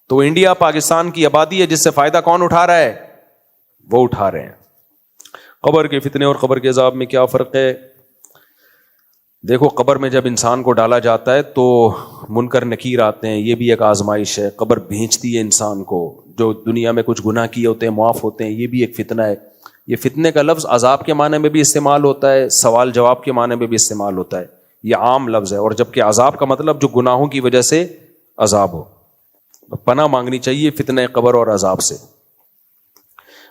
تو انڈیا پاکستان کی آبادی ہے, جس سے فائدہ کون اٹھا رہا ہے؟ وہ اٹھا رہے ہیں. قبر کے فتنے اور قبر کے عذاب میں کیا فرق ہے؟ دیکھو, قبر میں جب انسان کو ڈالا جاتا ہے تو منکر نکیر آتے ہیں, یہ بھی ایک آزمائش ہے. قبر بھینچتی ہے انسان کو, جو دنیا میں کچھ گناہ کیے ہوتے ہیں معاف ہوتے ہیں, یہ بھی ایک فتنہ ہے. یہ فتنے کا لفظ عذاب کے معنی میں بھی استعمال ہوتا ہے, سوال جواب کے معنی میں بھی استعمال ہوتا ہے. یہ عام لفظ ہے. اور جبکہ عذاب کا مطلب جو گناہوں کی وجہ سے عذاب ہو. پناہ مانگنی چاہیے فتنہ قبر اور عذاب سے.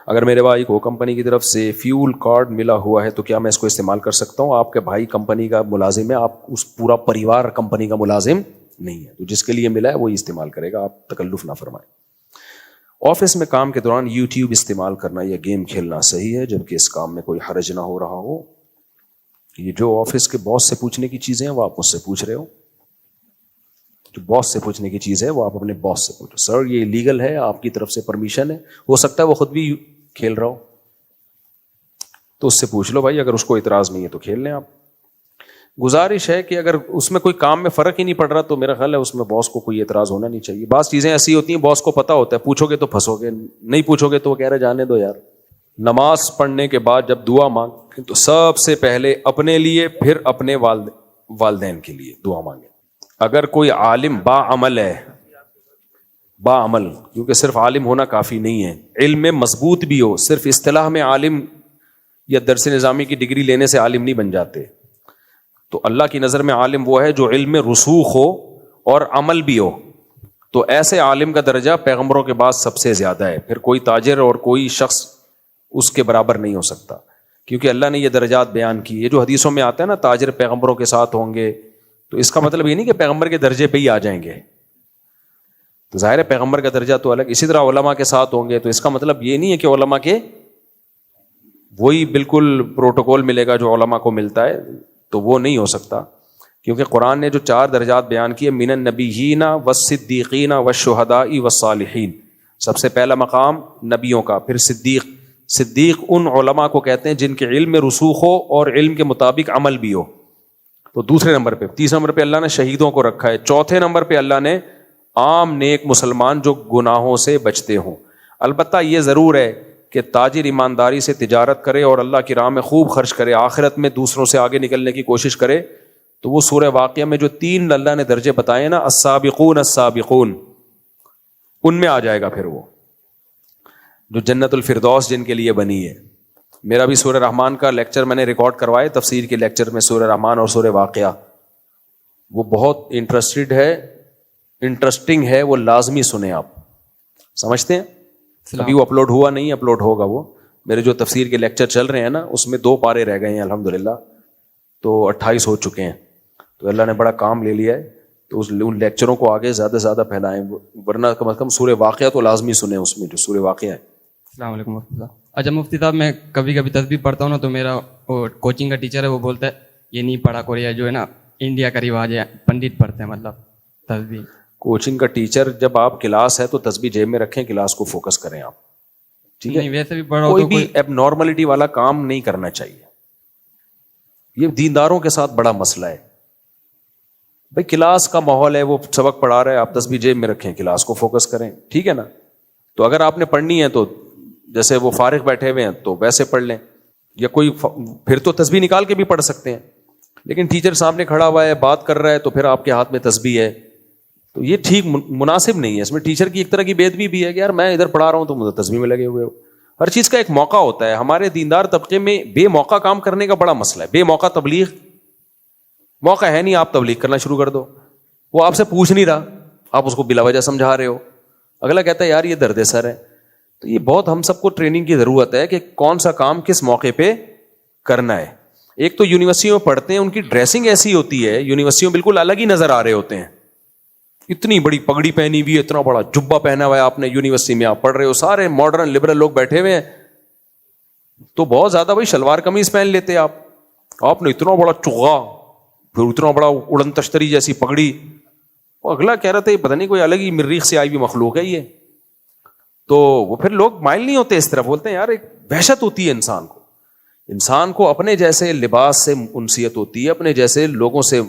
اگر میرے بھائی کو کمپنی کی طرف سے فیول کارڈ ملا ہوا ہے تو کیا میں اس کو استعمال کر سکتا ہوں؟ آپ کے بھائی کمپنی کا ملازم ہے, آپ اس پورا پریوار کمپنی کا ملازم نہیں ہے, تو جس کے لیے ملا ہے وہی استعمال کرے گا, آپ تکلف نہ فرمائیں. آفس میں کام کے دوران یوٹیوب استعمال کرنا یا گیم کھیلنا صحیح ہے جبکہ اس کام میں کوئی حرج نہ ہو رہا ہو؟ یہ جو آفس کے باس سے پوچھنے کی چیزیں ہیں وہ آپ مجھ سے پوچھ رہے ہو, جو باس سے پوچھنے کی چیز ہے وہ آپ اپنے باس سے پوچھو. سر یہ لیگل ہے, آپ کی طرف سے پرمیشن ہے؟ ہو سکتا ہے وہ خود بھی کھیل رہا ہو, تو اس سے پوچھ لو بھائی, اگر اس کو اعتراض نہیں ہے تو کھیل لیں آپ. گزارش ہے کہ اگر اس میں کوئی کام میں فرق ہی نہیں پڑ رہا تو میرا خیال ہے اس میں باس کو کوئی اعتراض ہونا نہیں چاہیے. بعض چیزیں ایسی ہوتی ہیں باس کو پتا ہوتا ہے, پوچھو گے تو پھنسو گے, نہیں پوچھو گے تو وہ کہہ رہے جانے دو یار. نماز پڑھنے کے بعد جب دعا مانگیں تو سب سے پہلے اپنے لیے پھر اپنے والدین کے لیے دعا مانگیں. اگر کوئی عالم با عمل ہے, با عمل, کیونکہ صرف عالم ہونا کافی نہیں ہے, علم میں مضبوط بھی ہو, صرف اصطلاح میں عالم یا درس نظامی کی ڈگری لینے سے عالم نہیں بن جاتے. تو اللہ کی نظر میں عالم وہ ہے جو علم میں رسوخ ہو اور عمل بھی ہو, تو ایسے عالم کا درجہ پیغمبروں کے بعد سب سے زیادہ ہے. پھر کوئی تاجر اور کوئی شخص اس کے برابر نہیں ہو سکتا, کیونکہ اللہ نے یہ درجات بیان کی. یہ جو حدیثوں میں آتا ہے نا تاجر پیغمبروں کے ساتھ ہوں گے, تو اس کا مطلب یہ نہیں کہ پیغمبر کے درجے پہ ہی آ جائیں گے, تو ظاہر ہے پیغمبر کا درجہ تو الگ. اسی طرح علماء کے ساتھ ہوں گے, تو اس کا مطلب یہ نہیں ہے کہ علماء کے وہی بالکل پروٹوکول ملے گا جو علماء کو ملتا ہے, تو وہ نہیں ہو سکتا. کیونکہ قرآن نے جو 4 درجات بیان کیے, من النبیین والصدیقین والشہداء والصالحین, سب سے پہلا مقام نبیوں کا, پھر صدیق. صدیق ان علماء کو کہتے ہیں جن کے علم میں رسوخ ہو اور علم کے مطابق عمل بھی ہو, تو دوسرے نمبر پہ. تیسرے نمبر پہ اللہ نے شہیدوں کو رکھا ہے. چوتھے نمبر پہ اللہ نے عام نیک مسلمان جو گناہوں سے بچتے ہوں. البتہ یہ ضرور ہے کہ تاجر ایمانداری سے تجارت کرے اور اللہ کی راہ میں خوب خرچ کرے, آخرت میں دوسروں سے آگے نکلنے کی کوشش کرے, تو وہ سورہ واقعہ میں جو 3 اللہ نے درجے بتائے نا, السابقون السابقون, ان میں آ جائے گا. پھر وہ جو جنت الفردوس جن کے لیے بنی ہے. میرا بھی سورہ رحمان کا لیکچر میں نے ریکارڈ کروائے, تفسیر کے لیکچر میں سورہ رحمان اور سورہ واقعہ, وہ بہت انٹرسٹنگ ہے, وہ لازمی سنیں آپ. سمجھتے ہیں؟ ابھی وہ اپلوڈ ہوا نہیں, اپلوڈ ہوگا. وہ میرے جو تفسیر کے لیکچر چل رہے ہیں نا, اس میں 2 پارے رہ گئے ہیں الحمدللہ, تو 28 ہو چکے ہیں. تو اللہ نے بڑا کام لے لیا ہے, تو ان لیکچروں کو آگے زیادہ سے زیادہ پھیلائیں, ورنہ کم از کم سورہ واقعہ تو لازمی سنیں, اس میں جو سورہ واقعہ ہے. السلام علیکم مفتی صاحب. اچھا مفتی صاحب, میں کبھی کبھی تسبیح پڑھتا ہوں نا, تو میرا وہ کوچنگ کا ٹیچر ہے, وہ بولتا ہے یہ نہیں پڑھا کرو, یا جو ہے نا انڈیا کا رواج ہے پنڈت پڑھتے ہیں مطلب تسبیح. کوچنگ کا ٹیچر, جب آپ کلاس ہے تو تسبیح جیب میں رکھیں, کلاس کو فوکس کریں آپ, ٹھیک ہے؟ نہیں ویسے بھی پڑھو, کوئی بھی ایب نارملٹی والا کام نہیں کرنا چاہیے. یہ دینداروں کے ساتھ بڑا مسئلہ ہے. بھائی کلاس کا ماحول ہے, وہ سبق پڑھا رہا ہے, آپ تسبیح جیب میں رکھیں, کلاس کو فوکس کریں, ٹھیک ہے نا؟ تو اگر آپ نے پڑھنی ہے تو جیسے وہ فارغ بیٹھے ہوئے ہیں تو ویسے پڑھ لیں, یا کوئی پھر تو تسبیح نکال کے بھی پڑھ سکتے ہیں. لیکن ٹیچر سامنے کھڑا ہوا ہے, بات کر رہا ہے, تو پھر آپ کے ہاتھ میں تسبیح ہے, تو یہ ٹھیک مناسب نہیں ہے. اس میں ٹیچر کی ایک طرح کی بے ادبی بھی ہے کہ یار میں ادھر پڑھا رہا ہوں تو مجھے تسبیح میں لگے ہوئے ہو. ہر چیز کا ایک موقع ہوتا ہے. ہمارے دیندار طبقے میں بے موقع کام کرنے کا بڑا مسئلہ ہے. بے موقع تبلیغ, موقع ہے نہیں, آپ تبلیغ کرنا شروع کر دو. وہ آپ سے پوچھ نہیں رہا, آپ اس کو بلا وجہ سمجھا رہے ہو, اگلا کہتا ہے یار یہ درد سر ہے. تو یہ بہت ہم سب کو ٹریننگ کی ضرورت ہے کہ کون سا کام کس موقع پہ کرنا ہے. ایک تو یونیورسٹیوں میں پڑھتے ہیں, ان کی ڈریسنگ ایسی ہوتی ہے, یونیورسٹیوں بالکل الگ ہی نظر آ رہے ہوتے ہیں. اتنی بڑی پگڑی پہنی ہوئی ہے, اتنا بڑا جبہ پہنا ہوا ہے آپ نے, یونیورسٹی میں آپ پڑھ رہے ہو, سارے ماڈرن لبرل لوگ بیٹھے ہوئے ہیں, تو بہت زیادہ بھائی شلوار قمیض پہن لیتے آپ نے اتنا بڑا چغا, پھر اتنا بڑا اڑن تشتری جیسی پگڑی. اگلا کہہ رہا تھا پتہ نہیں کوئی الگ ہی مریخ سے آئی ہوئی مخلوق ہے یہ. تو وہ پھر لوگ مائل نہیں ہوتے اس طرف, بولتے ہیں یار ایک وحشت ہوتی ہے انسان کو اپنے جیسے لباس سے انسیت ہوتی ہے, اپنے جیسے لوگوں سے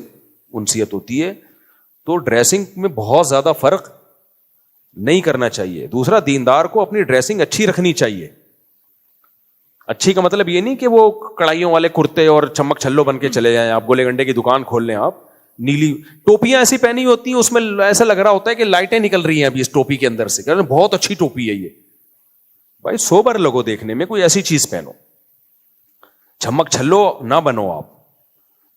انسیت ہوتی ہے. تو ڈریسنگ میں بہت زیادہ فرق نہیں کرنا چاہیے. دوسرا, دیندار کو اپنی ڈریسنگ اچھی رکھنی چاہیے. اچھی کا مطلب یہ نہیں کہ وہ کڑھائیوں والے کرتے اور چمک چھلو بن کے چلے جائیں, آپ گولے گنڈے کی دکان کھول لیں, آپ نیلی ٹوپیاں ایسی پہنی ہوتی ہیں, اس میں ایسا لگ رہا ہوتا ہے کہ لائٹیں نکل رہی ہیں ابھی اس ٹوپی کے اندر سے, بہت اچھی ٹوپی ہے یہ. بھائی سوبر لگو دیکھنے میں, کوئی ایسی چیز پہنو, چمک چھلو نہ بنو آپ.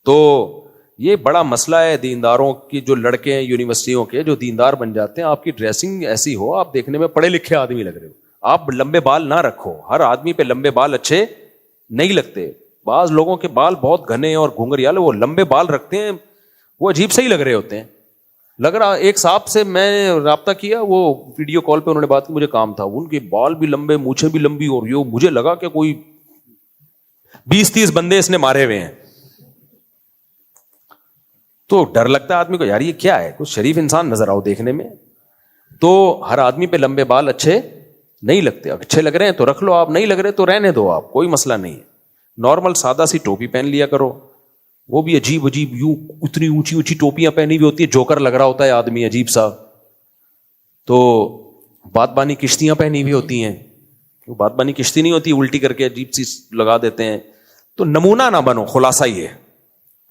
تو یہ بڑا مسئلہ ہے دینداروں کی. جو لڑکے ہیں یونیورسٹیوں کے جو دیندار بن جاتے ہیں, آپ کی ڈریسنگ ایسی ہو, آپ دیکھنے میں پڑھے لکھے آدمی لگ رہے ہو, آپ لمبے بال نہ رکھو, ہر آدمی پہ لمبے بال اچھے نہیں لگتے. بعض لوگوں کے بال بہت گھنے اور گھنگریال, وہ لمبے بال رکھتے ہیں, وہ عجیب سے ہی لگ رہے ہوتے ہیں. لگ رہا, ایک صاحب سے میں نے رابطہ کیا, وہ ویڈیو کال پہ انہوں نے بات کی, مجھے کام تھا, ان کے بال بھی لمبے, مونچھیں بھی لمبی, اور یہ مجھے لگا کہ کوئی 20-30 بندے اس نے مارے ہوئے ہیں. تو ڈر لگتا ہے آدمی کو, یار یہ کیا ہے, کچھ شریف انسان نظر آؤ دیکھنے میں. تو ہر آدمی پہ لمبے بال اچھے نہیں لگتے, اچھے لگ رہے ہیں تو رکھ لو, آپ نہیں لگ رہے تو رہنے دو, آپ کوئی مسئلہ نہیں ہے. نارمل سادہ سی ٹوپی پہن لیا کرو, وہ بھی عجیب عجیب, یوں اتنی اونچی اونچی ٹوپیاں پہنی ہوئی ہوتی ہے, جوکر لگ رہا ہوتا ہے آدمی عجیب سا. تو بات بانی کشتیاں پہنی ہوئی ہوتی ہیں, وہ بات بانی کشتی نہیں ہوتی, الٹی کر کے عجیب سی لگا دیتے ہیں. تو نمونہ نہ بنو, خلاصہ یہ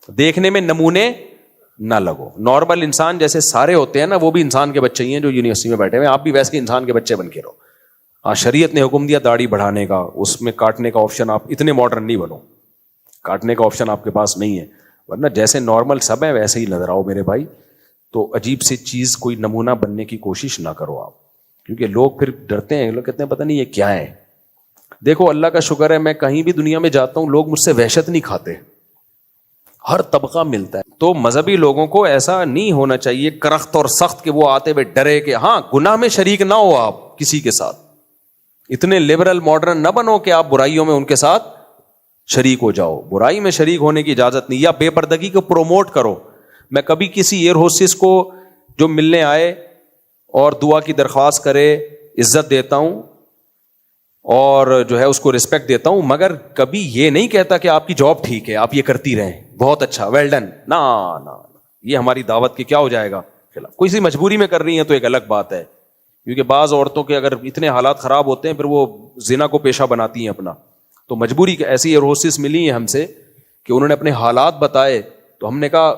دیکھنے میں نمونے نہ لگو. نارمل انسان جیسے سارے ہوتے ہیں نا, وہ بھی انسان کے بچے ہی ہیں جو یونیورسٹی میں بیٹھے ہوئے ہیں, آپ بھی ویسے انسان کے بچے بن کے رہو. شریعت نے حکم دیا داڑھی بڑھانے کا, اس میں کاٹنے کا آپشن, آپ اتنے ماڈرن نہیں بنو, کاٹنے کا آپشن آپ کے پاس نہیں ہے, ورنہ جیسے نارمل سب ہے ویسے ہی نظر آؤ میرے بھائی. تو عجیب سی چیز کوئی نمونہ بننے کی کوشش نہ کرو آپ, کیونکہ لوگ پھر ڈرتے ہیں, لوگ کہتے ہیں پتہ نہیں یہ کیا ہے. دیکھو اللہ کا شکر ہے, میں کہیں بھی دنیا میں جاتا ہوں, لوگ مجھ سے وحشت نہیں کھاتے, ہر طبقہ ملتا ہے. تو مذہبی لوگوں کو ایسا نہیں ہونا چاہیے کرخت اور سخت کہ وہ آتے ہوئے ڈرے کہ ہاں گناہ میں شریک نہ ہو آپ کسی کے ساتھ. اتنے لبرل ماڈرن نہ بنو کہ آپ برائیوں میں ان کے ساتھ شریک ہو جاؤ. برائی میں شریک ہونے کی اجازت نہیں, یا بے پردگی کو پروموٹ کرو. میں کبھی کسی ایئر ہوسٹس کو جو ملنے آئے اور دعا کی درخواست کرے عزت دیتا ہوں اور جو ہے اس کو رسپیکٹ دیتا ہوں, مگر کبھی یہ نہیں کہتا کہ آپ کی جاب ٹھیک ہے, آپ یہ کرتی رہیں, بہت اچھا, ویل ڈن. نہ, یہ ہماری دعوت کی کیا ہو جائے گا خلاف. کوئی سی مجبوری میں کر رہی ہیں تو ایک الگ بات ہے, کیونکہ بعض عورتوں کے اگر اتنے حالات خراب ہوتے ہیں پھر وہ زنا کو پیشہ بناتی ہیں اپنا. تو مجبوری کی ایسی ایئر ہوسٹس ملی ہیں ہم سے کہ انہوں نے اپنے حالات بتائے, تو ہم نے کہا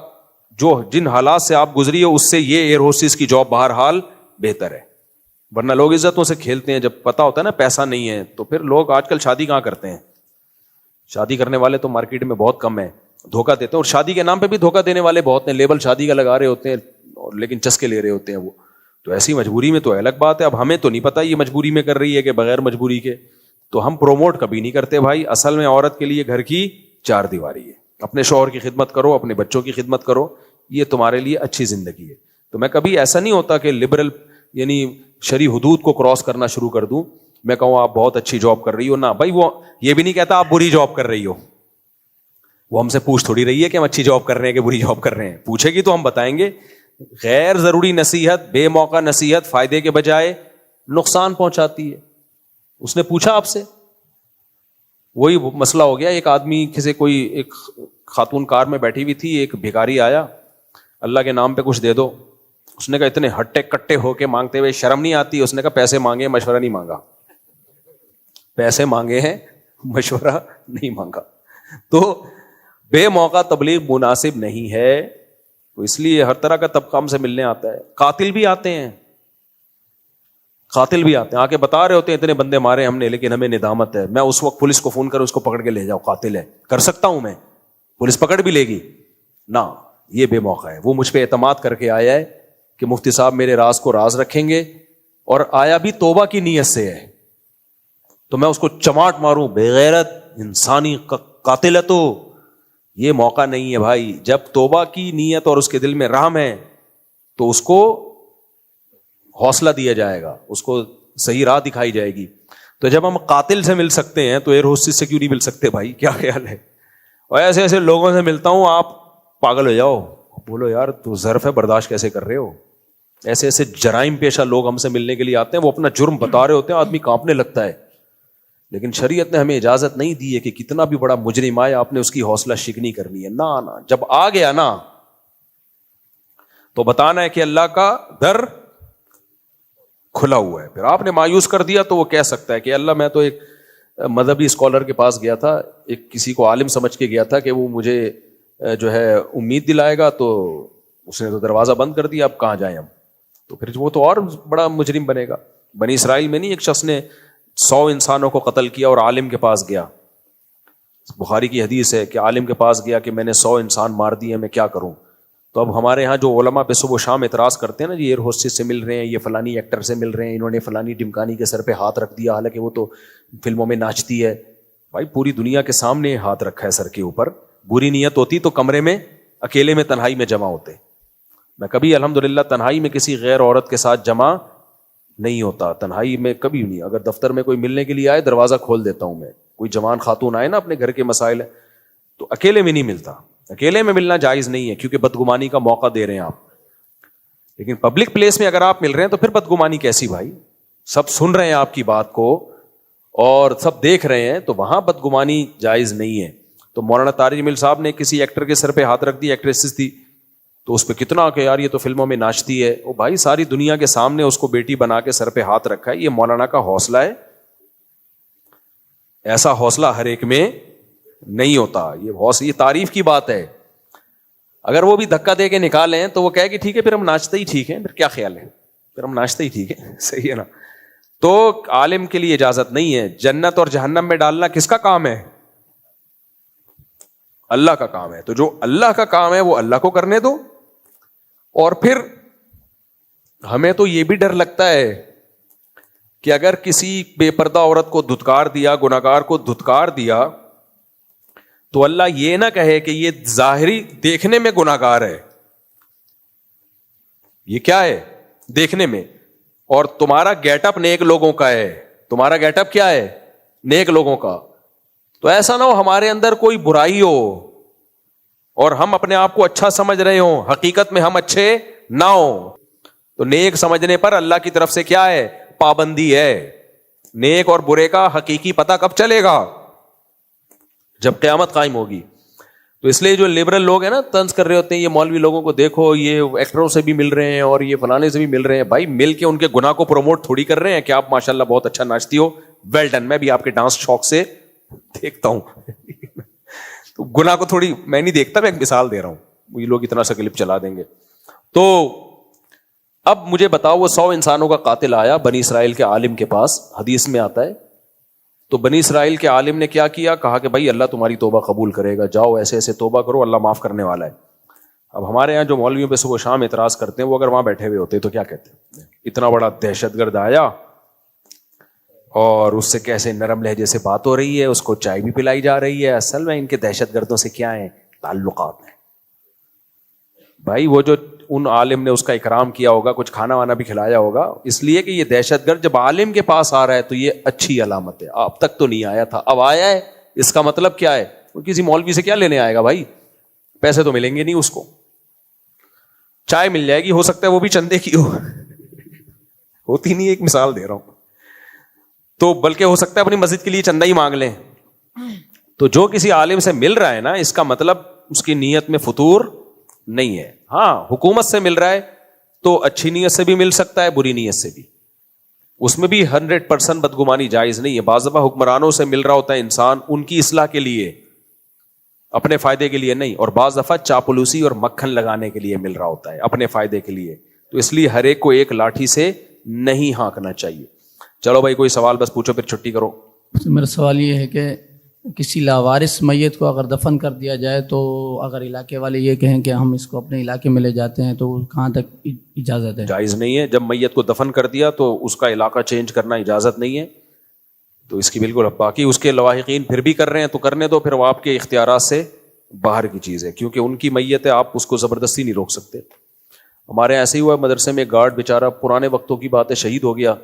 جو جن حالات سے آپ گزری ہو اس سے یہ ایئر ہوسٹس کی جاب بہرحال بہتر ہے. ورنہ لوگ عزتوں سے کھیلتے ہیں, جب پتا ہوتا ہے نا پیسہ نہیں ہے تو پھر لوگ آج کل شادی کہاں کرتے ہیں. شادی کرنے والے تو مارکیٹ میں بہت کم ہیں, دھوکہ دیتے ہیں, اور شادی کے نام پہ بھی دھوکہ دینے والے بہت ہیں. لیبل شادی کا لگا رہے ہوتے ہیں لیکن چسکے لے رہے ہوتے ہیں وہ. تو ایسی مجبوری میں تو الگ بات ہے. اب ہمیں تو نہیں پتا یہ مجبوری میں کر رہی ہے کہ بغیر مجبوری کے, تو ہم پروموٹ کبھی نہیں کرتے بھائی. اصل میں عورت کے لیے گھر کی 4 دیواری ہے, اپنے شوہر کی خدمت کرو, اپنے بچوں کی خدمت کرو, یہ تمہارے لیے اچھی زندگی ہے. تو میں کبھی ایسا نہیں ہوتا کہ لبرل یعنی شرعی حدود کو کراس کرنا شروع کر دوں, میں کہوں آپ بہت اچھی جاب کر رہی ہو. نہ بھائی, وہ یہ بھی نہیں کہتا آپ بری جاب کر رہی ہو. وہ ہم سے پوچھ تھوڑی رہی ہے کہ ہم اچھی جاب کر رہے ہیں کہ بری جاب کر رہے ہیں, پوچھے گی تو ہم بتائیں گے. غیر ضروری نصیحت, بے موقع نصیحت فائدے کے بجائے نقصان پہنچاتی ہے. اس نے پوچھا آپ سے, وہی مسئلہ ہو گیا. ایک آدمی کسی کوئی ایک خاتون کار میں بیٹھی ہوئی تھی, ایک بھکاری آیا, اللہ کے نام پہ کچھ دے دو. اس نے کہا اتنے ہٹے کٹے ہو کے مانگتے ہوئے شرم نہیں آتی؟ اس نے کہا پیسے مانگے, مشورہ نہیں مانگا. پیسے مانگے ہیں, مشورہ نہیں مانگا. تو بے موقع تبلیغ مناسب نہیں ہے. تو اس لیے ہر طرح کا طبقہ ہم سے ملنے آتا ہے. قاتل بھی آتے ہیں, قاتل بھی آتے ہیں, آ کے بتا رہے ہوتے ہیں اتنے بندے مارے ہم نے, لیکن ہمیں ندامت ہے. میں اس وقت پولیس کو فون کر اس کو پکڑ کے لے جاؤ, قاتل ہے, کر سکتا ہوں میں, پولیس پکڑ بھی لے گی نہ. یہ بے موقع ہے. وہ مجھ پہ اعتماد کر کے آیا ہے کہ مفتی صاحب میرے راز کو راز رکھیں گے, اور آیا بھی توبہ کی نیت سے ہے. تو میں اس کو چماٹ ماروں, بے غیرت انسانی قاتل ہے. تو یہ موقع نہیں ہے بھائی. جب توبہ کی نیت اور اس کے دل میں رحم ہے تو اس کو حوصلہ دیا جائے گا, اس کو صحیح راہ دکھائی جائے گی. تو جب ہم قاتل سے مل سکتے ہیں تو ایئر ہوسٹس سے کیوں نہیں مل سکتے بھائی؟ کیا خیال ہے؟ اور ایسے ایسے لوگوں سے ملتا ہوں, آپ پاگل ہو جاؤ, بولو یار تو ظرف ہے, برداشت کیسے کر رہے ہو. ایسے ایسے جرائم پیشہ لوگ ہم سے ملنے کے لیے آتے ہیں, وہ اپنا جرم بتا رہے ہوتے ہیں, آدمی کانپنے لگتا ہے. لیکن شریعت نے ہمیں اجازت نہیں دی ہے کہ کتنا بھی بڑا مجرم آئے آپ نے اس کی حوصلہ شکنی کرنی ہے. نہ, جب آ گیا نا تو بتانا ہے کہ اللہ کا در کھلا ہوا ہے. پھر آپ نے مایوس کر دیا تو وہ کہہ سکتا ہے کہ اللہ میں تو ایک مذہبی اسکالر کے پاس گیا تھا, ایک کسی کو عالم سمجھ کے گیا تھا کہ وہ مجھے جو ہے امید دلائے گا, تو اس نے تو دروازہ بند کر دیا, اب کہاں جائیں ہم. تو پھر وہ تو اور بڑا مجرم بنے گا. بنی اسرائیل میں نہیں ایک شخص نے 100 انسانوں کو قتل کیا اور عالم کے پاس گیا. بخاری کی حدیث ہے کہ عالم کے پاس گیا کہ میں نے 100 انسان مار دیے, میں کیا کروں؟ تو اب ہمارے ہاں جو علماء پہ صبح و شام اعتراض کرتے ہیں نا جی ایئر ہوسٹس سے مل رہے ہیں, یہ فلانی ایکٹر سے مل رہے ہیں, انہوں نے فلانی ڈمکانی کے سر پہ ہاتھ رکھ دیا, حالانکہ وہ تو فلموں میں ناچتی ہے. بھائی پوری دنیا کے سامنے ہاتھ رکھا ہے سر کے اوپر. بری نیت ہوتی تو کمرے میں اکیلے میں تنہائی میں جمع ہوتے. میں کبھی الحمدللہ تنہائی میں کسی غیر عورت کے ساتھ جمع نہیں ہوتا, تنہائی میں کبھی نہیں. اگر دفتر میں کوئی ملنے کے لیے آئے دروازہ کھول دیتا ہوں میں. کوئی جوان خاتون آئے نا اپنے گھر کے مسائل تو اکیلے میں نہیں ملتا. اکیلے میں ملنا جائز نہیں ہے کیونکہ بدگمانی کا موقع دے رہے ہیں آپ. لیکن پبلک پلیس میں اگر آپ مل رہے ہیں تو پھر بدگمانی کیسی بھائی؟ سب سن رہے ہیں آپ کی بات کو اور سب دیکھ رہے ہیں, تو وہاں بدگمانی جائز نہیں ہے. تو مولانا طارق جمیل صاحب نے کسی ایکٹر کے سر پہ ہاتھ رکھ دیا, ایکٹریسز تھی, تو اس پہ کتنا کہ یار یہ تو فلموں میں ناچتی ہے. وہ بھائی ساری دنیا کے سامنے اس کو بیٹی بنا کے سر پہ ہاتھ رکھا ہے. یہ مولانا کا حوصلہ ہے. ایسا حوصلہ ہر ایک میں نہیں ہوتا. یہ تعریف کی بات ہے. اگر وہ بھی دھکا دے کے نکالیں تو وہ کہے کہ ٹھیک ہے پھر ہم ناچتے ہی ٹھیک ہے. پھر کیا خیال ہے, پھر ہم ناچتے ہی ٹھیک ہے. صحیح ہے نا. تو عالم کے لیے اجازت نہیں ہے. جنت اور جہنم میں ڈالنا کس کا کام ہے؟ اللہ کا کام ہے. تو جو اللہ کا کام ہے وہ اللہ کو کرنے دو. اور پھر ہمیں تو یہ بھی ڈر لگتا ہے کہ اگر کسی بے پردہ عورت کو دھتکار دیا, گناہگار کو دھتکار دیا, تو اللہ یہ نہ کہے کہ یہ ظاہری دیکھنے میں گناہگار ہے, یہ کیا ہے دیکھنے میں, اور تمہارا گیٹ اپ نیک لوگوں کا ہے. تمہارا گیٹ اپ کیا ہے؟ نیک لوگوں کا. تو ایسا نہ ہو ہمارے اندر کوئی برائی ہو اور ہم اپنے آپ کو اچھا سمجھ رہے ہوں, حقیقت میں ہم اچھے نہ ہوں. تو نیک سمجھنے پر اللہ کی طرف سے کیا ہے؟ پابندی ہے. نیک اور برے کا حقیقی پتہ کب چلے گا؟ جب قیامت قائم ہوگی. تو اس لیے جو لبرل لوگ ہیں نا طنز کر رہے ہوتے ہیں, یہ مولوی لوگوں کو دیکھو یہ ایکٹروں سے بھی مل رہے ہیں اور یہ فلانے سے بھی مل رہے ہیں. بھائی مل کے ان کے گناہ کو پروموٹ تھوڑی کر رہے ہیں کہ آپ ماشاءاللہ بہت اچھا ناچتی ہو, ویل ڈن, میں بھی آپ کے ڈانس شوق سے دیکھتا ہوں. تو گناہ کو تھوڑی میں نہیں دیکھتا, میں ایک مثال دے رہا ہوں. یہ لوگ اتنا سا کلپ چلا دیں گے. تو اب مجھے بتاؤ, وہ 100 انسانوں کا قاتل آیا بنی اسرائیل کے عالم کے پاس, حدیث میں آتا ہے. تو بنی اسرائیل کے عالم نے کیا کیا؟ کہا کہ بھائی اللہ تمہاری توبہ قبول کرے گا, جاؤ ایسے ایسے توبہ کرو, اللہ معاف کرنے والا ہے. اب ہمارے یہاں جو مولویوں پہ صبح شام اعتراض کرتے ہیں, وہ اگر وہاں بیٹھے ہوئے ہوتے تو کیا کہتے ہیں؟ اتنا بڑا دہشت گرد آیا اور اس سے کیسے نرم لہجے سے بات ہو رہی ہے, اس کو چائے بھی پلائی جا رہی ہے. اصل میں ان کے دہشت گردوں سے کیا ہیں؟ تعلقات ہیں. بھائی وہ جو ان عالم نے اس کا اکرام کیا ہوگا, کچھ کھانا وانا بھی کھلایا ہوگا, اس لیے کہ یہ دہشت گرد جب عالم کے پاس آ رہا ہے تو یہ اچھی علامت ہے. اب تک تو نہیں آیا تھا, اب آیا ہے, اس کا مطلب کیا ہے؟ وہ کسی مولوی سے کیا لینے آئے گا بھائی؟ پیسے تو ملیں گے نہیں اس کو, چائے مل جائے گی, ہو سکتا ہے وہ بھی چندے کی ہو, ہوتی نہیں, ایک مثال دے رہا ہوں. تو بلکہ ہو سکتا ہے اپنی مسجد کے لیے چندہ ہی مانگ لیں. تو جو کسی عالم سے مل رہا ہے نا, اس کا مطلب اس کی نیت میں فطور نہیں ہے. ہاں حکومت سے مل رہا ہے تو اچھی نیت سے بھی مل سکتا ہے, بری نیت سے بھی, اس میں بھی 100% بدگمانی جائز نہیں ہے. بعض دفعہ حکمرانوں سے مل رہا ہوتا ہے انسان ان کی اصلاح کے لیے, اپنے فائدے کے لیے نہیں, اور بعض دفعہ چاپلوسی اور مکھن لگانے کے لیے مل رہا ہوتا ہے, اپنے فائدے کے لیے. تو اس لیے ہر ایک کو ایک لاٹھی سے نہیں ہانکنا چاہیے. چلو بھائی کوئی سوال بس پوچھو پھر چھٹی کرو. میرا سوال یہ ہے کہ کسی لاوارث میت کو اگر دفن کر دیا جائے تو اگر علاقے والے یہ کہیں کہ ہم اس کو اپنے علاقے میں لے جاتے ہیں تو کہاں تک اجازت ہے؟ جائز نہیں ہے. جب میت کو دفن کر دیا تو اس کا علاقہ چینج کرنا اجازت نہیں ہے. تو اس کی بالکل, باقی اس کے لواحقین پھر بھی کر رہے ہیں تو کرنے دو, پھر وہ آپ کے اختیارات سے باہر کی چیز ہے, کیونکہ ان کی میت ہے, آپ اس کو زبردستی نہیں روک سکتے. ہمارے ایسے ہی ہوا مدرسے میں, گارڈ بیچارہ پرانے وقتوں کی بات ہے شہید ہو گیا.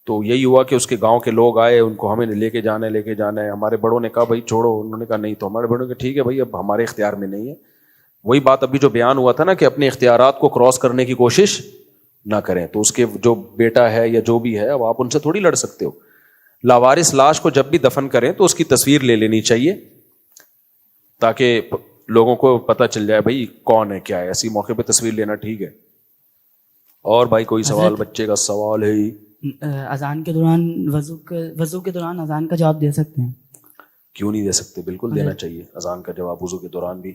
تو یہی ہوا کہ اس کے گاؤں کے لوگ آئے, ان کو ہمیں لے کے جانا ہے. ہمارے بڑوں نے کہا بھائی چھوڑو, انہوں نے کہا نہیں. تو ہمارے بڑوں نے کہا ٹھیک ہے بھائی اب ہمارے اختیار میں نہیں ہے. وہی بات ابھی جو بیان ہوا تھا نا کہ اپنے اختیارات کو کراس کرنے کی کوشش نہ کریں. تو اس کے جو بیٹا ہے یا جو بھی ہے, اب آپ ان سے تھوڑی لڑ سکتے ہو. لاوارث لاش کو جب بھی دفن کریں تو اس کی تصویر لے لینی چاہیے تاکہ لوگوں کو پتہ چل جائے بھائی کون ہے کیا ہے. ایسی موقع پہ تصویر لینا ٹھیک ہے. اور بھائی کوئی سوال؟ بچے کا سوال ہے ہی. اذان کے دوران وضو کے دوران اذان کا جواب دے سکتے ہیں؟ کیوں نہیں دے سکتے, بالکل دینا چاہیے اذان کا جواب وضو کے دوران بھی.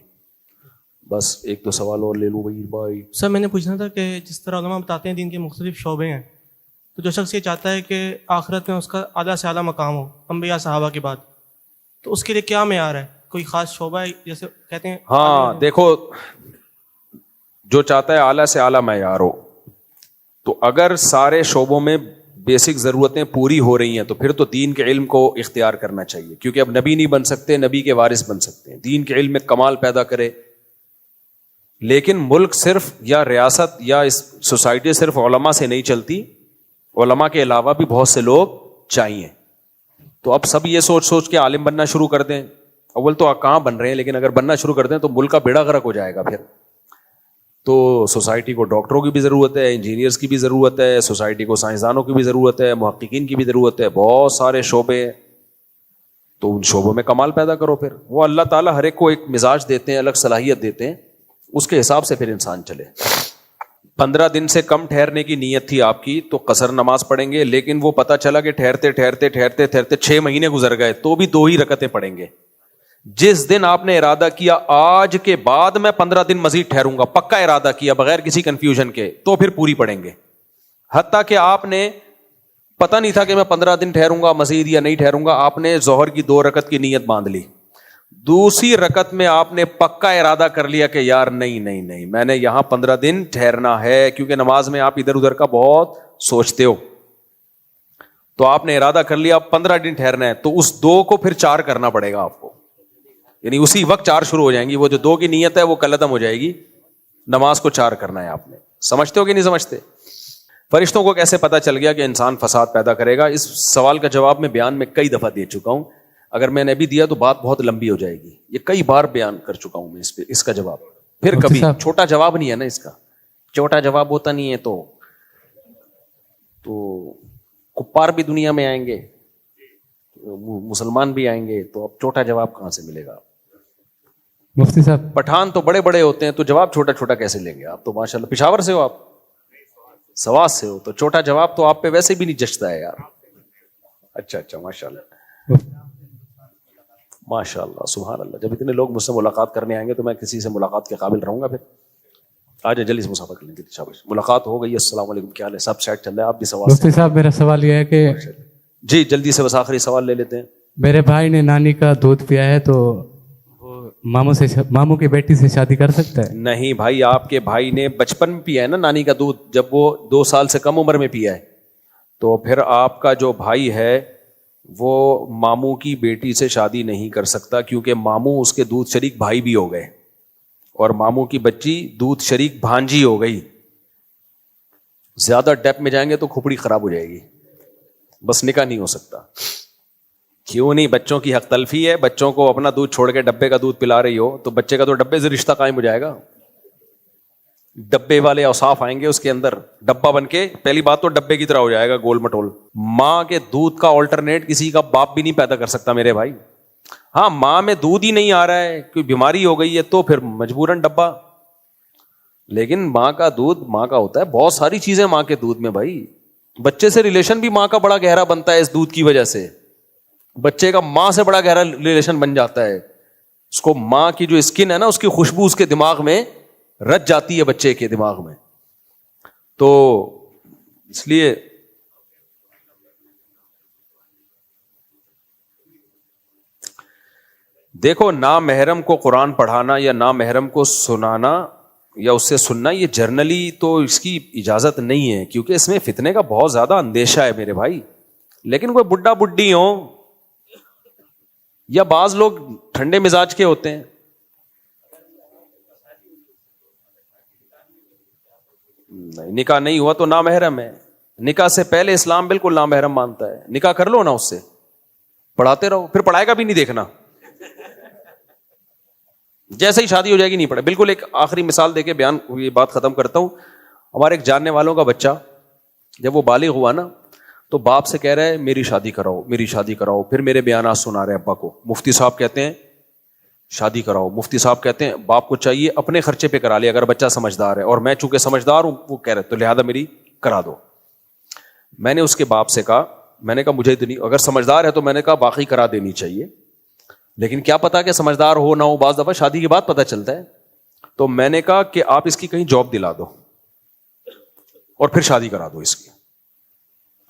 بس ایک تو سوال اور لے لوں بھائی. سر میں نے پوچھنا تھا کہ جس طرح علماء بتاتے ہیں دین کے مختلف شعبے ہیں, تو جو شخص یہ چاہتا ہے کہ آخرت میں اس کا اعلیٰ سے اعلیٰ مقام ہو انبیاء صحابہ کے بعد, تو اس کے لیے کیا معیار ہے؟ کوئی خاص شعبہ ہے جیسے کہتے ہیں؟ ہاں دیکھو جو چاہتا ہے اعلیٰ سے اعلیٰ معیار ہو. تو اگر سارے شعبوں میں بیسک ضرورتیں پوری ہو رہی ہیں تو پھر تو دین کے علم کو اختیار کرنا چاہیے, کیونکہ اب نبی نہیں بن سکتے, نبی کے وارث بن سکتے ہیں. دین کے علم میں کمال پیدا کرے. لیکن ملک صرف یا ریاست یا اس سوسائٹی صرف علماء سے نہیں چلتی, علماء کے علاوہ بھی بہت سے لوگ چاہیے. تو اب سب یہ سوچ سوچ کے عالم بننا شروع کر دیں. اول تو کہاں بن رہے ہیں, لیکن اگر بننا شروع کر دیں تو ملک کا بیڑا غرق ہو جائے گا. پھر تو سوسائٹی کو ڈاکٹروں کی بھی ضرورت ہے, انجینئرس کی بھی ضرورت ہے, سوسائٹی کو سائنسدانوں کی بھی ضرورت ہے, محققین کی بھی ضرورت ہے, بہت سارے شعبے ہیں. تو ان شعبوں میں کمال پیدا کرو. پھر وہ اللہ تعالیٰ ہر ایک کو ایک مزاج دیتے ہیں, الگ صلاحیت دیتے ہیں, اس کے حساب سے پھر انسان چلے. 15 دن سے کم ٹھہرنے کی نیت تھی آپ کی تو قصر نماز پڑھیں گے, لیکن وہ پتہ چلا کہ ٹھہرتے ٹھہرتے ٹھہرتے ٹھہرتے 6 مہینے گزر گئے تو بھی 2 ہی رکعتیں پڑھیں گے. جس دن آپ نے ارادہ کیا آج کے بعد میں 15 دن مزید ٹھہروں گا, پکا ارادہ کیا بغیر کسی کنفیوژن کے, تو پھر پوری پڑھیں گے. حتیٰ کہ آپ نے پتہ نہیں تھا کہ میں 15 دن ٹھہروں گا مزید یا نہیں ٹھہروں گا, آپ نے ظہر کی 2 رکعت کی نیت باندھ لی, دوسری رکعت میں آپ نے پکا ارادہ کر لیا کہ یار نہیں میں نے یہاں 15 دن ٹھہرنا ہے, کیونکہ نماز میں آپ ادھر ادھر کا بہت سوچتے ہو. تو آپ نے ارادہ کر لیا 15 دن ٹھہرنا ہے, تو اس 2 کو پھر 4 کرنا پڑے گا آپ کو, یعنی اسی وقت 4 شروع ہو جائیں گی. وہ جو 2 کی نیت ہے وہ کلعدم ہو جائے گی, نماز کو 4 کرنا ہے آپ نے. سمجھتے ہو کہ نہیں سمجھتے؟ فرشتوں کو کیسے پتا چل گیا کہ انسان فساد پیدا کرے گا؟ اس سوال کا جواب میں بیان میں کئی دفعہ دے چکا ہوں, اگر میں نے ابھی دیا تو بات بہت لمبی ہو جائے گی. یہ کئی بار بیان کر چکا ہوں میں اس پہ, اس کا جواب. پھر کبھی چھوٹا جواب نہیں ہے نا, اس کا چھوٹا جواب ہوتا نہیں ہے. تو کفار بھی دنیا میں آئیں گے, مسلمان بھی آئیں گے, تو اب چھوٹا جواب کہاں سے ملے گا؟ مفتی صاحب پٹھان تو بڑے بڑے ہوتے ہیں, تو جواب چھوٹا چھوٹا کیسے لیں گے آپ؟ تو ماشاءاللہ پشاور سے ہو آپ, سواس سے ہو, تو چھوٹا جواب تو آپ پہ ویسے بھی نہیں جچتا ہے یار. اچھا ماشاءاللہ ماشاءاللہ سبحان اللہ. جب اتنے لوگ مجھ سے ملاقات کرنے آئیں گے تو میں کسی سے ملاقات کے قابل رہوں گا. پھر آج جلدی سے مسافر کر لیں گے. شاباش, ملاقات ہو گئی. السلام علیکم, کیا حال ہے؟ سب سیٹ چل رہا ہے؟ آپ بھی سوال. مفتی صاحب میرا سوال یہ ہے کہ جی جلدی سے بس آخری سوال لے لیتے ہیں. میرے بھائی نے نانی کا دودھ پیا ہے تو وہ ماموں کی بیٹی سے شادی کر سکتا ہے؟ نہیں بھائی, آپ کے بھائی نے بچپن میں پیا ہے نا نانی کا دودھ, جب وہ 2 سال سے کم عمر میں پیا ہے, تو پھر آپ کا جو بھائی ہے وہ ماموں کی بیٹی سے شادی نہیں کر سکتا, کیونکہ ماموں اس کے دودھ شریک بھائی بھی ہو گئے, اور ماموں کی بچی دودھ شریک بھانجی ہو گئی. زیادہ ڈیپ میں جائیں گے تو کھوپڑی خراب ہو جائے گی. بس نکاح نہیں ہو سکتا. کیوں نہیں؟ بچوں کی حق تلفی ہے. بچوں کو اپنا دودھ چھوڑ کے ڈبے کا دودھ پلا رہی ہو تو بچے کا تو ڈبے سے رشتہ قائم ہو جائے گا. ڈبے والے اوصاف آئیں گے اس کے اندر, ڈبہ بن کے پہلی بات تو ڈبے کی طرح ہو جائے گا گول مٹول. ماں کے دودھ کا آلٹرنیٹ کسی کا باپ بھی نہیں پیدا کر سکتا میرے بھائی. ہاں ماں میں دودھ ہی نہیں آ رہا ہے, کوئی بیماری ہو گئی ہے, تو پھر مجبوراً ڈبہ. لیکن ماں کا دودھ ماں کا ہوتا ہے. بہت ساری چیزیں ماں کے دودھ میں بھائی. بچے سے ریلیشن بھی ماں کا بڑا گہرا بنتا ہے اس دودھ کی وجہ سے. بچے کا ماں سے بڑا گہرا ریلیشن بن جاتا ہے. اس کو ماں کی جو اسکن ہے نا, اس کی خوشبو اس کے دماغ میں رچ جاتی ہے, بچے کے دماغ میں. تو اس لیے دیکھو, نامحرم کو قرآن پڑھانا یا نامحرم کو سنانا یا اس سے سننا, یہ جرنلی تو اس کی اجازت نہیں ہے, کیونکہ اس میں فتنے کا بہت زیادہ اندیشہ ہے میرے بھائی. لیکن کوئی بڈھا بڈھی ہو یا بعض لوگ ٹھنڈے مزاج کے ہوتے ہیں, نکاح نہیں ہوا تو نامحرم ہے. نکاح سے پہلے اسلام بالکل نامحرم مانتا ہے. نکاح کر لو نا اس سے, پڑھاتے رہو, پھر پڑھائے گا بھی نہیں دیکھنا. جیسے ہی شادی ہو جائے گی نہیں پڑھے. بالکل ایک آخری مثال دے کے بیان یہ بات ختم کرتا ہوں. ہمارے ایک جاننے والوں کا بچہ جب وہ بالغ ہوا نا, تو باپ سے کہہ رہا ہے میری شادی کراؤ, میری شادی کراؤ. پھر میرے بیانات سنا رہے ابا کو. مفتی صاحب کہتے ہیں شادی کراؤ. مفتی صاحب کہتے ہیں باپ کو چاہیے اپنے خرچے پہ کرا لے اگر بچہ سمجھدار ہے, اور میں چونکہ سمجھدار ہوں وہ کہہ رہے تو لہذا میری کرا دو. میں نے اس کے باپ سے کہا, میں نے کہا مجھے تو نہیں, اگر سمجھدار ہے تو میں نے کہا باقی کرا دینی چاہیے, لیکن کیا پتا کہ سمجھدار ہو نہ ہو, بعض دفعہ شادی کے بعد پتا چلتا ہے. تو میں نے کہا کہ آپ اس کی کہیں جاب دلا دو اور پھر شادی کرا دو اس کی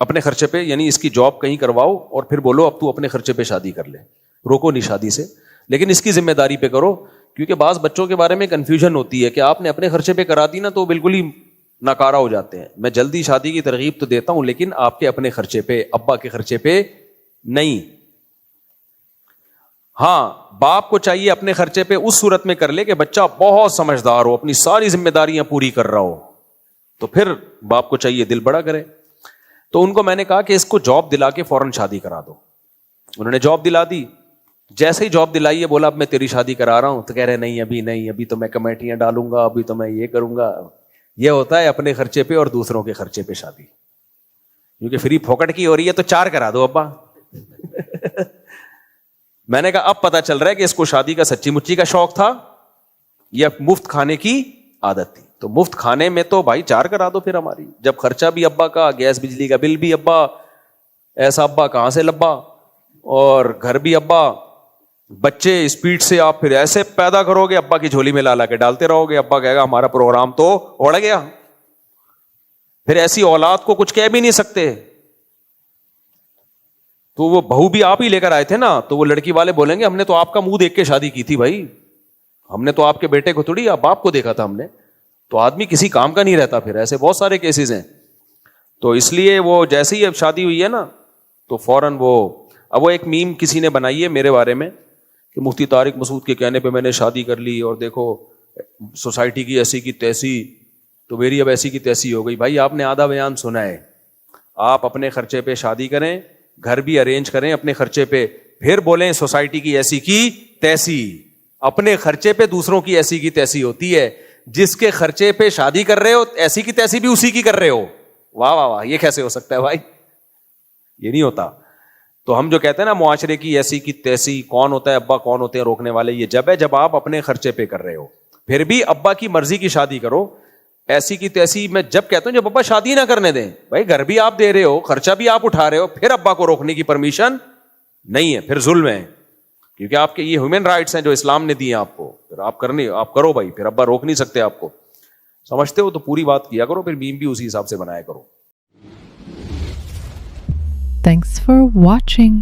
اپنے خرچے پہ, یعنی اس کی جاب کہیں کرواؤ اور پھر بولو اب تو اپنے خرچے پہ شادی کر لے, روکو نہیں شادی سے, لیکن اس کی ذمہ داری پہ کرو کیونکہ بعض بچوں کے بارے میں کنفیوژن ہوتی ہے کہ آپ نے اپنے خرچے پہ کرا دی نا تو بالکل ہی ناکارہ ہو جاتے ہیں. میں جلدی شادی کی ترغیب تو دیتا ہوں لیکن آپ کے اپنے خرچے پہ, ابا کے خرچے پہ نہیں. ہاں باپ کو چاہیے اپنے خرچے پہ اس صورت میں کر لے کہ بچہ بہت سمجھدار ہو, اپنی ساری ذمہ داریاں پوری کر رہا ہو, تو پھر باپ کو چاہیے دل بڑا کرے. تو ان کو میں نے کہا کہ اس کو جاب دلا کے فوراً شادی کرا دو. انہوں نے جاب دلا دی. جیسے ہی جاب دلائی ہے بولا اب میں تیری شادی کرا رہا ہوں, تو کہہ رہے نہیں, ابھی تو میں کمیٹیاں ڈالوں گا, ابھی تو میں یہ کروں گا. یہ ہوتا ہے اپنے خرچے پہ اور دوسروں کے خرچے پہ شادی, کیونکہ فری پھوکٹ کی ہو رہی ہے تو 4 کرا دو ابا. میں نے کہا اب پتا چل رہا ہے کہ اس کو شادی کا سچی مچی کا شوق تھا یا مفت کھانے کی عادت تھی. تو مفت کھانے میں تو بھائی 4 کرا دو پھر ہماری, جب خرچہ بھی ابا کا, گیس بجلی کا بل بھی ابا, ایسا ابا کہاں سے لبا, اور گھر بھی ابا. بچے اسپیڈ سے آپ پھر ایسے پیدا کرو گے, ابا کی جھولی میں لا کے ڈالتے رہو گے, ابا کہے گا ہمارا پروگرام تو اڑ گیا. پھر ایسی اولاد کو کچھ کہہ بھی نہیں سکتے. تو وہ بہو بھی آپ ہی لے کر آئے تھے نا, تو وہ لڑکی والے بولیں گے ہم نے تو آپ کا منہ دیکھ کے شادی کی تھی بھائی, ہم نے تو آپ کے بیٹے کو تھوڑی باپ کو دیکھا تھا ہم نے. تو آدمی کسی کام کا نہیں رہتا پھر, ایسے بہت سارے کیسز ہیں. تو اس لیے وہ جیسے ہی اب شادی ہوئی ہے نا تو فوراً اب وہ ایک میم کسی نے بنائی ہے میرے بارے میں کہ مفتی طارق مسعود کے کہنے پہ میں نے شادی کر لی اور دیکھو سوسائٹی کی ایسی کی تیسی, تو میری اب ایسی کی تیسی ہو گئی. بھائی آپ نے آدھا بیان سنا ہے. آپ اپنے خرچے پہ شادی کریں, گھر بھی ارینج کریں اپنے خرچے پہ, پھر بولیں سوسائٹی کی ایسی کی تیسی. اپنے خرچے پہ دوسروں کی ایسی کی تیسی ہوتی ہے. جس کے خرچے پہ شادی کر رہے ہو ایسی کی تیسی بھی اسی کی کر رہے ہو. واہ واہ واہ, یہ کیسے ہو سکتا ہے بھائی, یہ نہیں ہوتا. تو ہم جو کہتے ہیں نا معاشرے کی ایسی کی تیسی, کون ہوتا ہے ابا, کون ہوتے ہیں روکنے والے, یہ جب ہے جب آپ اپنے خرچے پہ کر رہے ہو. پھر بھی ابا کی مرضی کی شادی کرو. ایسی کی تیسی میں جب کہتا ہوں جب ابا شادی نہ کرنے دیں, بھائی گھر بھی آپ دے رہے ہو, خرچہ بھی آپ اٹھا رہے ہو, پھر ابا کو روکنے کی پرمیشن نہیں ہے, پھر ظلم ہے. کیونکہ آپ کے یہ ہیومن رائٹس ہیں جو اسلام نے دیے آپ کو, پھر آپ کرو بھائی, پھر ابا روک نہیں سکتے آپ کو. سمجھتے ہو تو پوری بات کیا کرو, پھر میم بھی اسی حساب سے بنایا کرو. Thanks for watching.